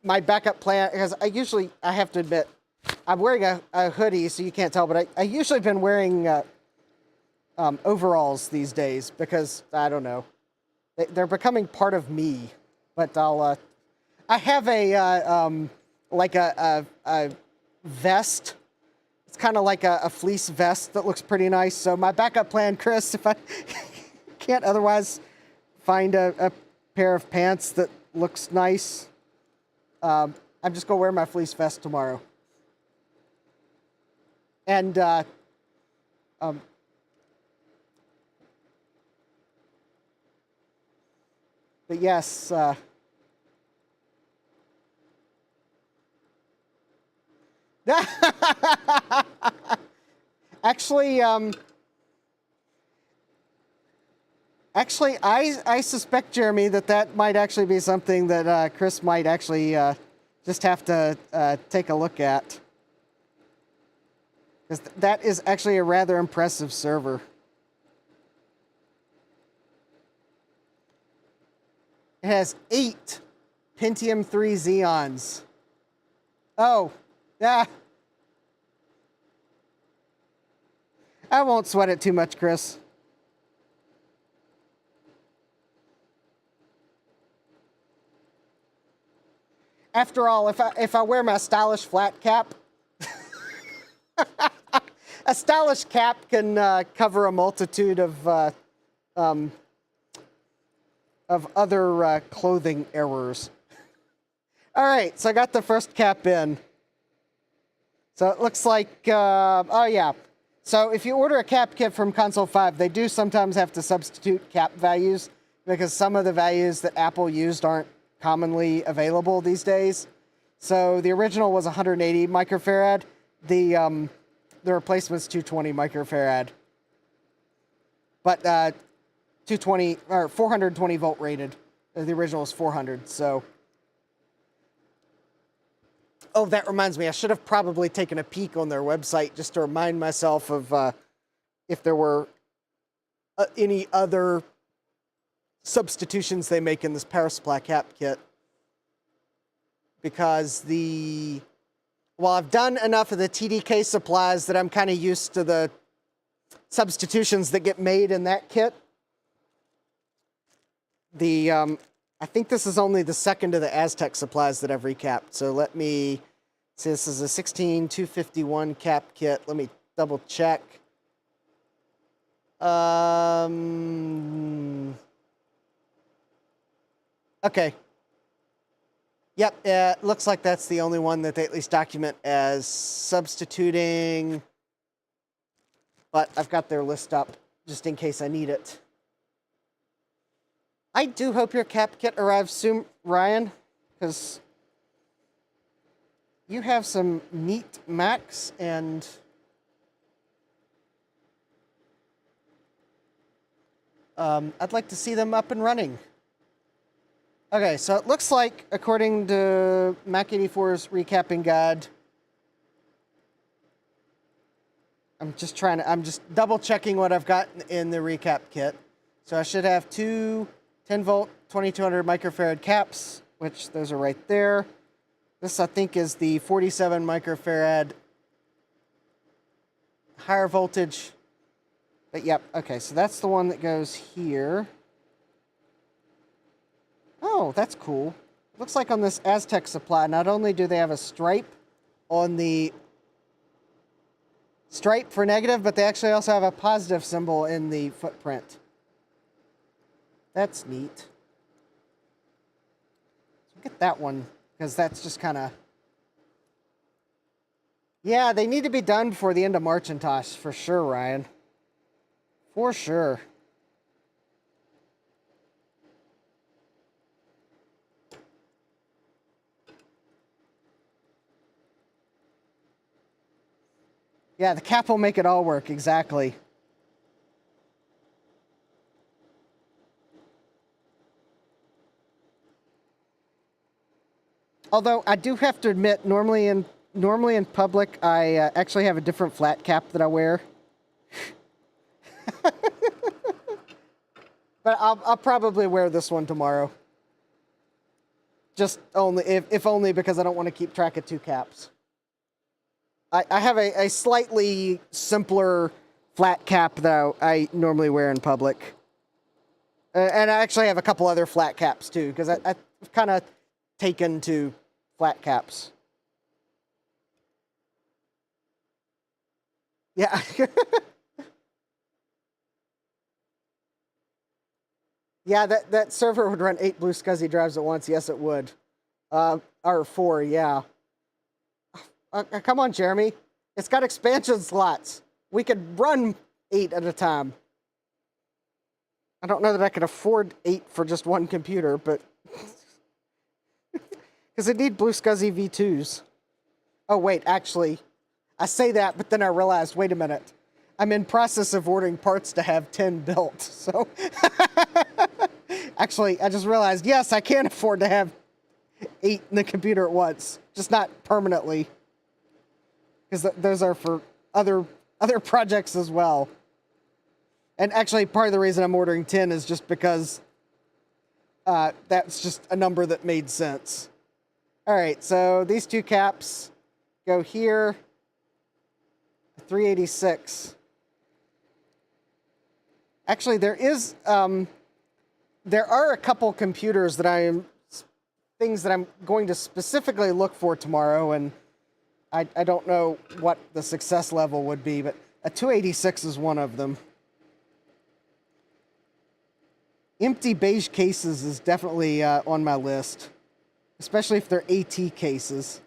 my backup plan, because I have to admit, I'm wearing a hoodie, so you can't tell, but I usually been wearing overalls these days because, I don't know, they're becoming part of me. But I have like a vest. It's kind of like a fleece vest that looks pretty nice. So my backup plan, Chris, if I can't otherwise find a pair of pants that looks nice, I'm just gonna wear my fleece vest tomorrow. And but yes, actually, I suspect, Jeremy, that might actually be something that Chris might actually just have to take a look at. Because that is actually a rather impressive server. It has 8 Pentium 3 Xeons. Oh, yeah. I won't sweat it too much, Chris. After all, if I wear my stylish flat cap, a stylish cap can cover a multitude of other clothing errors. All right, so I got the first cap in. So it looks like, oh yeah. So if you order a cap kit from Console 5, they do sometimes have to substitute cap values because some of the values that Apple used aren't commonly available these days. So the original was 180 microfarad. The replacement's 220 microfarad. But 220 or 420 volt rated. The original is 400. So, oh, that reminds me. I should have probably taken a peek on their website just to remind myself of if there were any other substitutions they make in this power supply cap kit. Because I've done enough of the TDK supplies that I'm kind of used to the substitutions that get made in that kit. I think this is only the second of the Aztec supplies that I've recapped. So let me see, this is a 16251 cap kit. Let me double check. Okay. Yep, looks like that's the only one that they at least document as substituting. But I've got their list up just in case I need it. I do hope your cap kit arrives soon, Ryan, because you have some neat Macs and I'd like to see them up and running. Okay, so it looks like, according to Mac84's recapping guide, I'm just double checking what I've got in the recap kit. So I should have 2 10 volt 2200 microfarad caps, which those are right there. This, I think, is the 47 microfarad higher voltage. But yep, okay, so that's the one that goes here. Oh, that's cool. Looks like on this Aztec supply, not only do they have a stripe on the stripe for negative, but they actually also have a positive symbol in the footprint. That's neat. Get that one, because that's just kind of... Yeah, they need to be done before the end of Macintosh, for sure, Ryan. For sure. Yeah, the cap will make it all work, exactly. Although I do have to admit, normally in public, I actually have a different flat cap that I wear. But I'll probably wear this one tomorrow. Just only if only because I don't want to keep track of two caps. I have a slightly simpler flat cap that I normally wear in public. And I actually have a couple other flat caps too, because I've kind of taken to flat caps. Yeah. Yeah, that server would run 8 blue SCSI drives at once. Yes, it would. Or 4, yeah. Come on, Jeremy. It's got expansion slots. We could run 8 at a time. I don't know that I could afford 8 for just one computer, but... Because I need blue SCSI V2s. Oh, wait, actually, I say that, but then I realized, wait a minute. I'm in process of ordering parts to have 10 built, so... Actually, I just realized, yes, I can afford to have 8 in the computer at once. Just not permanently. Because those are for other projects as well. And actually, part of the reason I'm ordering 10 is just because that's just a number that made sense. All right, so these two caps go here. 386. Actually, there are a couple computers that things that I'm going to specifically look for tomorrow, and I don't know what the success level would be, but a 286 is one of them. Empty beige cases is definitely on my list, especially if they're AT cases.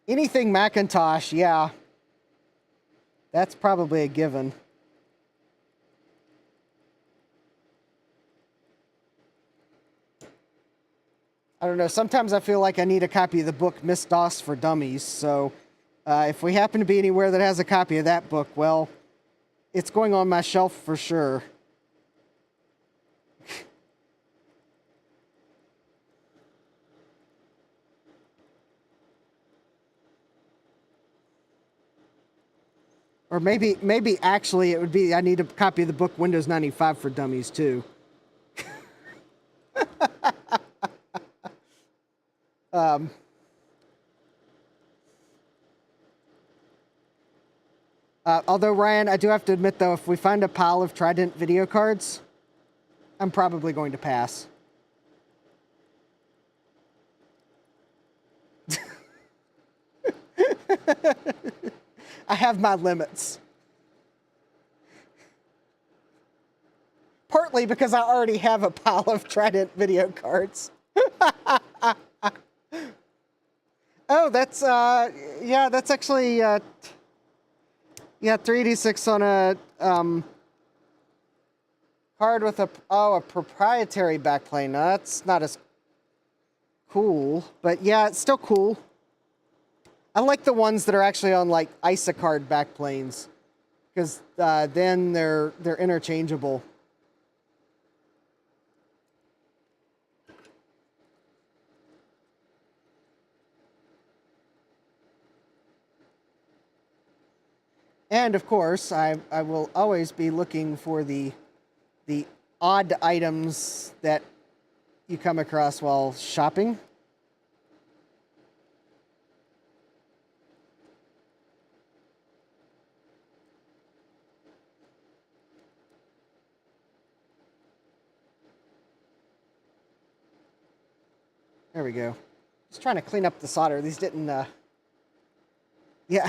Anything Macintosh, yeah. That's probably a given. I don't know, sometimes I feel like I need a copy of the book MS-DOS for Dummies, so if we happen to be anywhere that has a copy of that book, well, it's going on my shelf for sure. Or maybe actually it would be I need a copy of the book Windows 95 for Dummies too. Although, Ryan, I do have to admit, though, if we find a pile of Trident video cards, I'm probably going to pass. I have my limits. Partly because I already have a pile of Trident video cards. Oh, that's, yeah, that's actually, yeah, 386 on a, card with a proprietary backplane. No, that's not as cool, but yeah, it's still cool. I like the ones that are actually on, like, ISA-card backplanes, because then they're interchangeable. And of course, I will always be looking for the odd items that you come across while shopping. There we go. Just trying to clean up the solder. These didn't, yeah.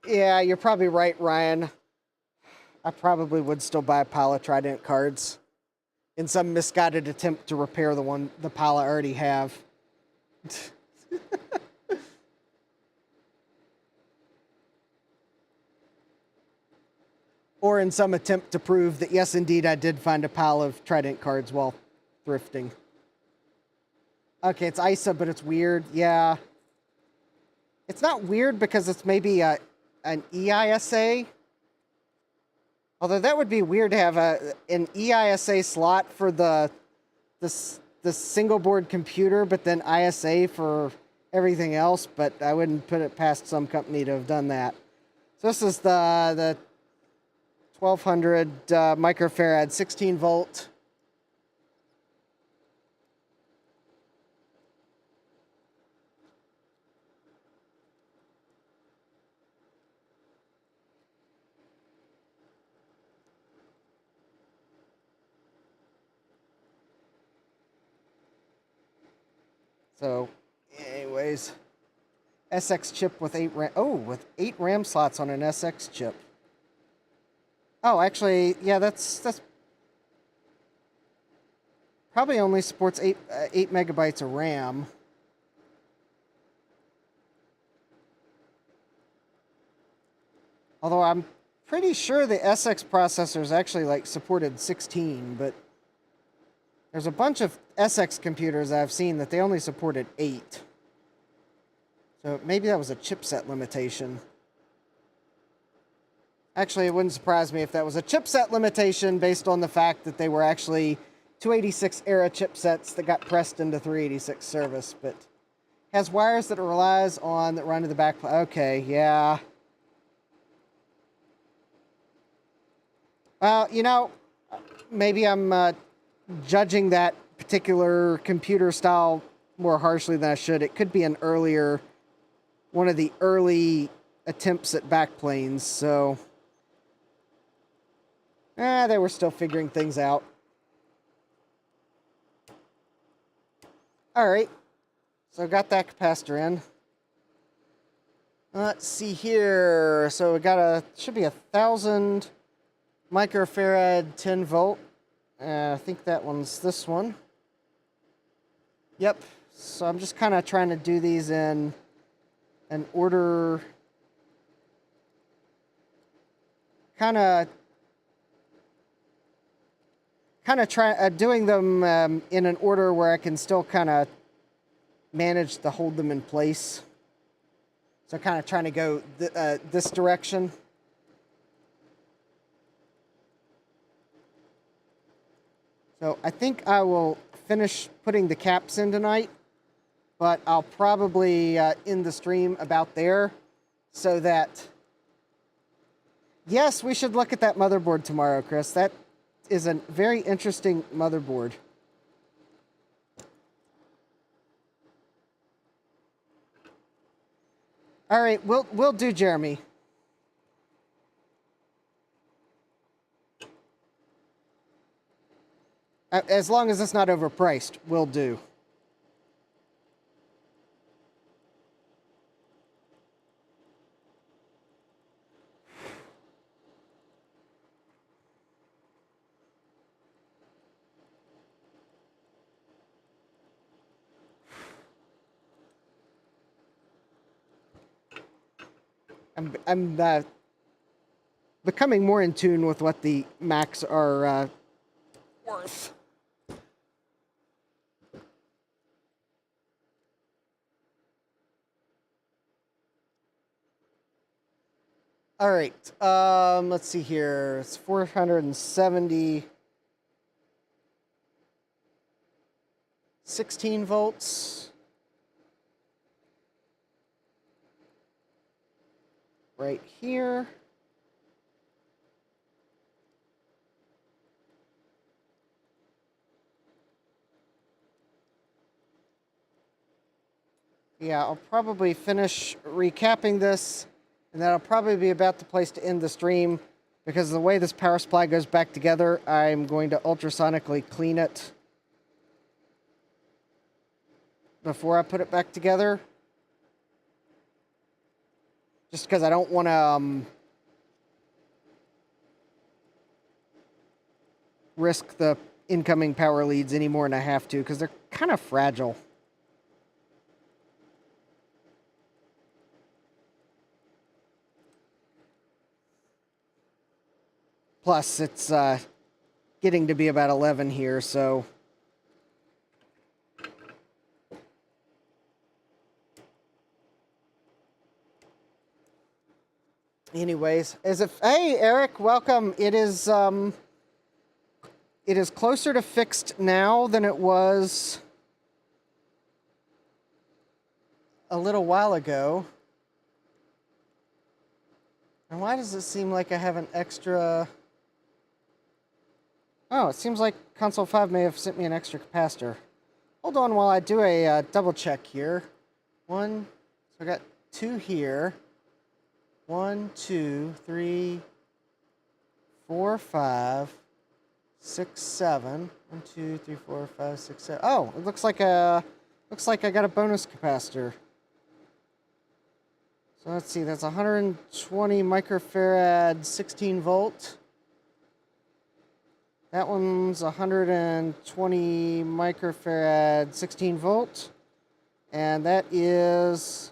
Yeah, you're probably right, Ryan. I probably would still buy a pile of Trident cards in some misguided attempt to repair the pile I already have. Or in some attempt to prove that, yes, indeed, I did find a pile of Trident cards while thrifting. Okay, it's ISA, but it's weird. Yeah. It's not weird because it's maybe an EISA. Although that would be weird to have an EISA slot for the single board computer, but then ISA for everything else. But I wouldn't put it past some company to have done that. So this is the 1200 microfarad 16 volt. So, anyways, SX chip with 8 RAM. Oh, with 8 RAM slots on an SX chip. Oh, actually, yeah, that's probably only supports 8 megabytes of RAM. Although I'm pretty sure the SX processors actually like supported 16, but there's a bunch of SX computers I've seen that they only supported 8. So maybe that was a chipset limitation. Actually, it wouldn't surprise me if that was a chipset limitation based on the fact that they were actually 286 era chipsets that got pressed into 386 service, but has wires that it relies on that run to the back. Okay, yeah. Well, you know, maybe I'm judging that particular computer style more harshly than I should. It could be one of the early attempts at backplanes, so they were still figuring things out. All right, so got that capacitor in. Let's see here. So we got should be 1,000 microfarad 10 volt. I think that one's this one. Yep. So I'm just kind of trying to do these in an order, kind of doing them in an order where I can still kind of manage to hold them in place. So kind of trying to go this direction. So I think I will finish putting the caps in tonight, but I'll probably end the stream about there so that, yes, we should look at that motherboard tomorrow, Chris. That is a very interesting motherboard. All right, we'll do, Jeremy. As long as it's not overpriced, we'll do. I'm becoming more in tune with what the Macs are worth. All right, let's see here. It's 470, 16 volts. Right here. Yeah, I'll probably finish recapping this, and that'll probably be about the place to end the stream. because the way this power supply goes back together, I'm going to ultrasonically clean it before I put it back together. Just because I don't want to risk the incoming power leads any more than I have to, because they're kind of fragile. Plus, it's getting to be about 11 here, so... Anyways, hey, Eric, welcome. It is closer to fixed now than it was a little while ago. And why does it seem like I have an extra... Oh, it seems like Console 5 may have sent me an extra capacitor. Hold on while I do a double check here. So I got 2 here. 1, 2, 3, 4, 5, 6, 7. 1, 2, 3, 4, 5, 6, 7. Oh, it looks like I got a bonus capacitor. So let's see, that's 120 microfarad, 16 volt. That one's 120 microfarad, 16 volt. And that is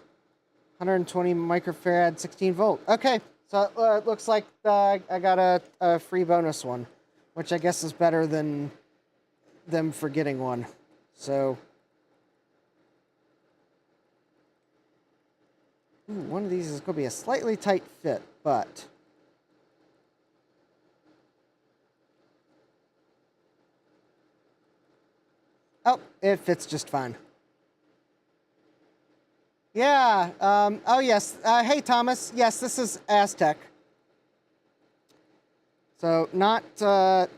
120 microfarad, 16 volt. Okay, so it looks like I got a free bonus one, which I guess is better than them for getting one. So, one of these is going to be a slightly tight fit, but... Oh, it fits just fine. Yeah, oh yes, hey Thomas, yes, this is Aztec. So, not the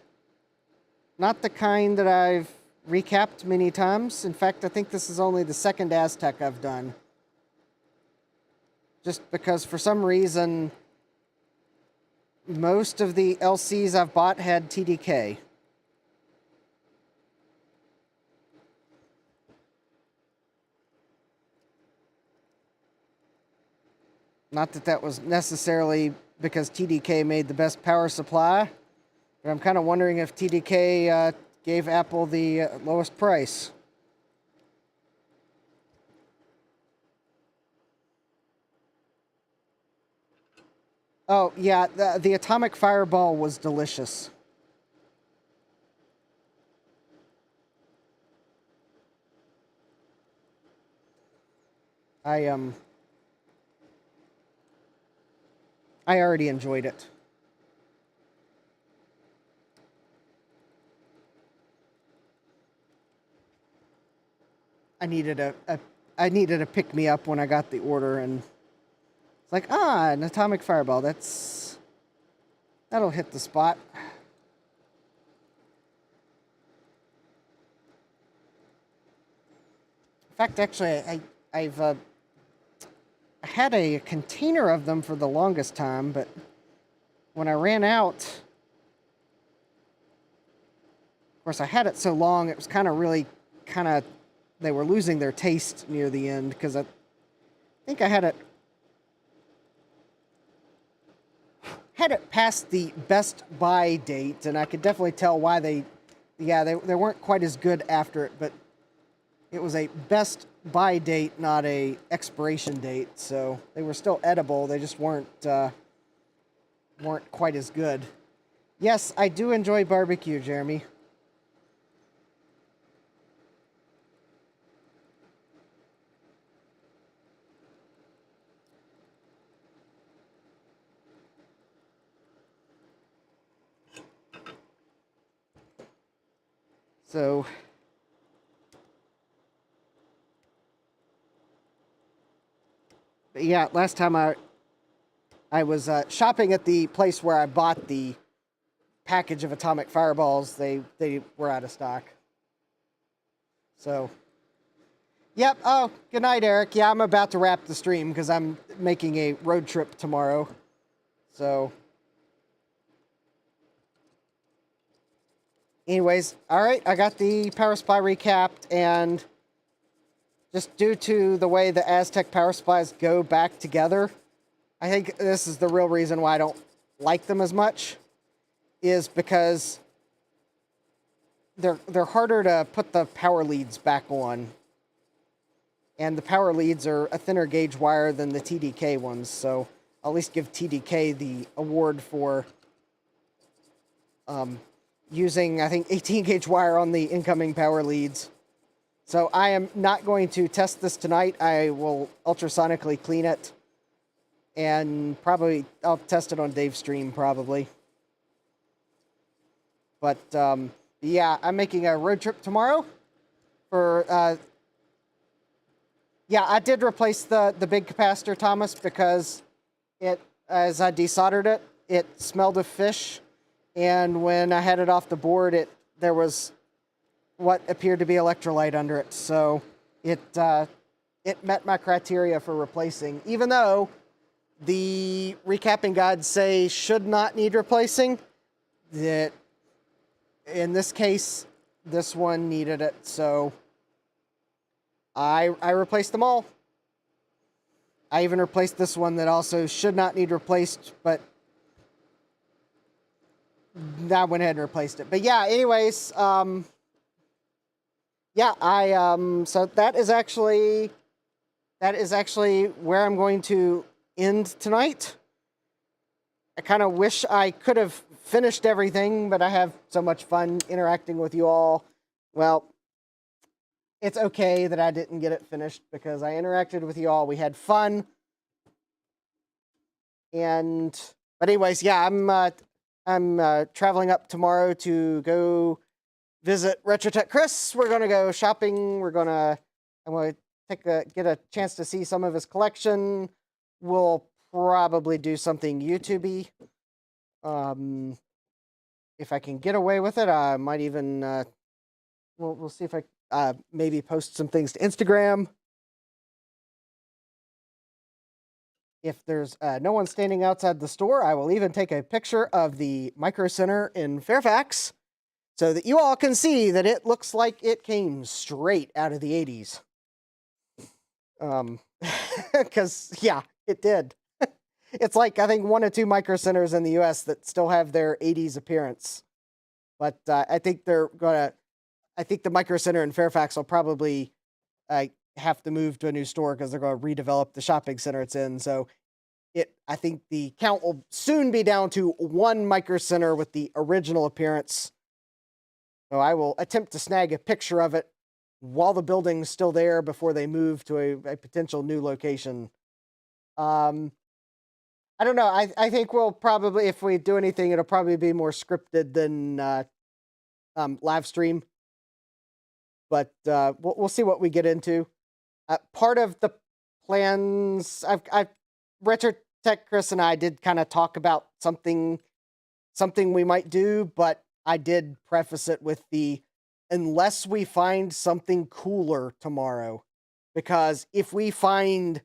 kind that I've recapped many times. In fact, I think this is only the second Aztec I've done. Just because for some reason, most of the LCs I've bought had TDK. Not that that was necessarily because TDK made the best power supply, but I'm kind of wondering if TDK gave Apple the lowest price. Oh, yeah, the Atomic Fireball was delicious. I already enjoyed it. I needed a pick me up when I got the order, and it's like, an Atomic Fireball. That'll hit the spot. In fact, actually, I've I had a container of them for the longest time, but when I ran out, of course, I had it so long, it was they were losing their taste near the end, because I think I had it past the best buy date, and I could definitely tell why they weren't quite as good after it, but it was a best buy date, not a expiration date, so they were still edible. They just weren't quite as good. Yes, I do enjoy barbecue, Jeremy. So, but yeah, last time I was shopping at the place where I bought the package of Atomic Fireballs. They were out of stock. So, yep. Oh, good night, Eric. Yeah, I'm about to wrap the stream because I'm making a road trip tomorrow. So, Anyways, all right, I got the power supply recapped, and just due to the way the Aztec power supplies go back together, I think this is the real reason why I don't like them as much, is because they're harder to put the power leads back on. And the power leads are a thinner gauge wire than the TDK ones, so I'll at least give TDK the award for using, I think, 18 gauge wire on the incoming power leads. So I am not going to test this tonight. I will ultrasonically clean it, and probably I'll test it on Dave's stream probably. But yeah, I'm making a road trip tomorrow for yeah, I did replace the big capacitor, Thomas, because it, as I desoldered it, it smelled of fish, and when I had it off the board, there was what appeared to be electrolyte under it, so it met my criteria for replacing, even though the recapping guides say should not need replacing. That in this case, this one needed it, so I replaced them all. I even replaced this one that also should not need replaced, but I went ahead and replaced it. But yeah, anyways, yeah, so that is actually where I'm going to end tonight. I kind of wish I could have finished everything, but I have so much fun interacting with you all. Well, it's okay that I didn't get it finished because I interacted with you all. We had fun. But anyways, yeah, I'm traveling up tomorrow to go visit Retrotech Chris. We're gonna go shopping. I'm gonna get a chance to see some of his collection. We'll probably do something YouTube-y. If I can get away with it, I might even we'll see if I maybe post some things to Instagram. If there's no one standing outside the store, I will even take a picture of the Micro Center in Fairfax so that you all can see that it looks like it came straight out of the 80s. Because, yeah, it did. It's like, I think, 1 or 2 Micro Centers in the US that still have their 80s appearance. But I think I think the Micro Center in Fairfax will probably have to move to a new store because they're going to redevelop the shopping center it's in. So I think the count will soon be down to 1 Micro Center with the original appearance. So I will attempt to snag a picture of it while the building's still there before they move to a potential new location. I don't know. I think we'll probably, if we do anything, it'll probably be more scripted than live stream. But we'll see what we get into. Part of the plans, Retrotech Chris and I did kind of talk about something we might do, but I did preface it with unless we find something cooler tomorrow, because if we find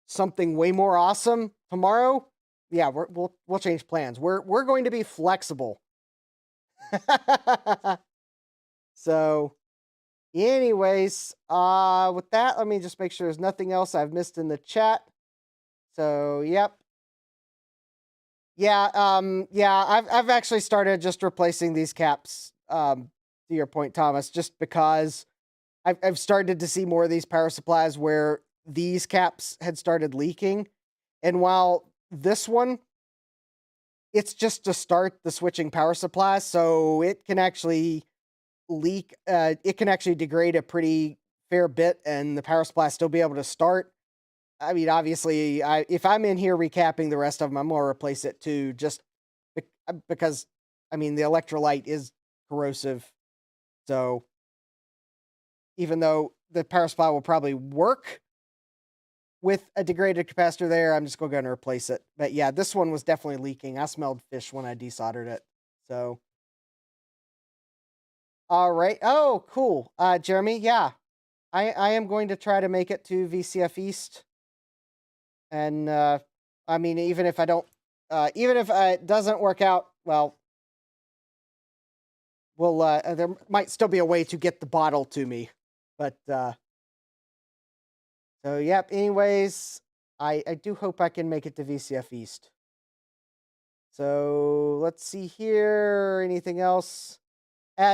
something way more awesome tomorrow, yeah, we'll change plans. We're going to be flexible. So, anyways, with that, let me just make sure there's nothing else I've missed in the chat. So, yep. Yeah, yeah, I've actually started just replacing these caps, to your point, Thomas, just because I've started to see more of these power supplies where these caps had started leaking. And while this one, it's just to start the switching power supply, so it can actually leak, it can actually degrade a pretty fair bit, and the power supply still be able to start. I mean, obviously, if I'm in here recapping the rest of them, I'm going to replace it too, just because, I mean, the electrolyte is corrosive. So even though the power supply will probably work with a degraded capacitor there, I'm just going to replace it. But yeah, this one was definitely leaking. I smelled fish when I desoldered it. So, all right. Oh, cool. Jeremy, yeah, I am going to try to make it to VCF East. And, I mean, even if I don't, even if it doesn't work out, well, we'll there might still be a way to get the bottle to me, but so yep. Anyways, I do hope I can make it to VCF East. So let's see here. Anything else?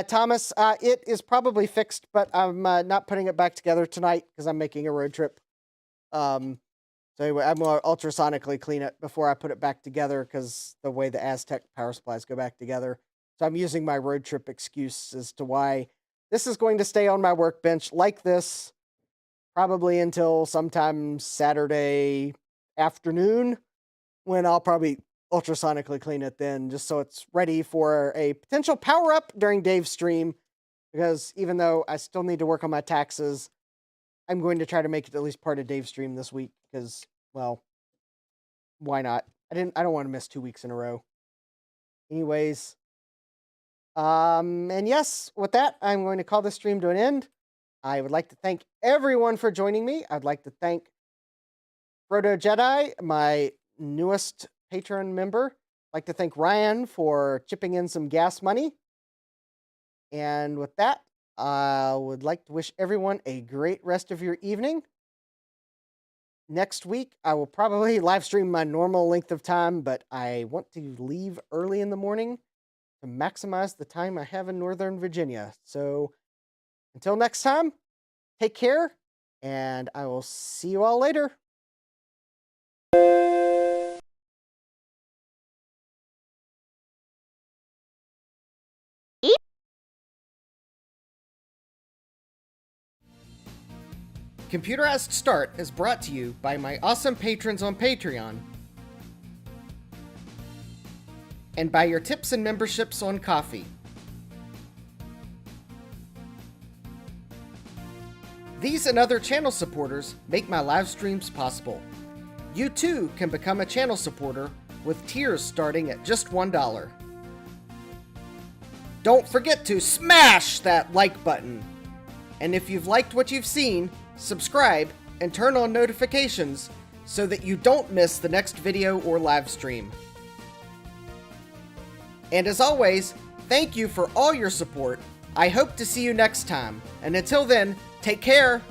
Thomas, it is probably fixed, but I'm not putting it back together tonight because I'm making a road trip. So anyway, I'm going to ultrasonically clean it before I put it back together because the way the Aztec power supplies go back together. So I'm using my road trip excuse as to why this is going to stay on my workbench like this probably until sometime Saturday afternoon, when I'll probably ultrasonically clean it then, just so it's ready for a potential power up during Dave's stream. Because even though I still need to work on my taxes, I'm going to try to make it at least part of Dave's stream this week because, well, why not? I don't want to miss 2 weeks in a row. Anyways, and yes, with that, I'm going to call this stream to an end. I would like to thank everyone for joining me. I'd like to thank Frodo Jedi, my newest Patreon member. I'd like to thank Ryan for chipping in some gas money. And with that, I would like to wish everyone a great rest of your evening. Next week, I will probably live stream my normal length of time, but I want to leave early in the morning to maximize the time I have in Northern Virginia. So until next time, take care, and I will see you all later. Computerized Start is brought to you by my awesome patrons on Patreon and by your tips and memberships on Ko-fi. These and other channel supporters make my live streams possible. You too can become a channel supporter with tiers starting at just $1. Don't forget to smash that like button. And if you've liked what you've seen, subscribe and turn on notifications so that you don't miss the next video or live stream. And as always, thank you for all your support. I hope to see you next time. And until then, take care.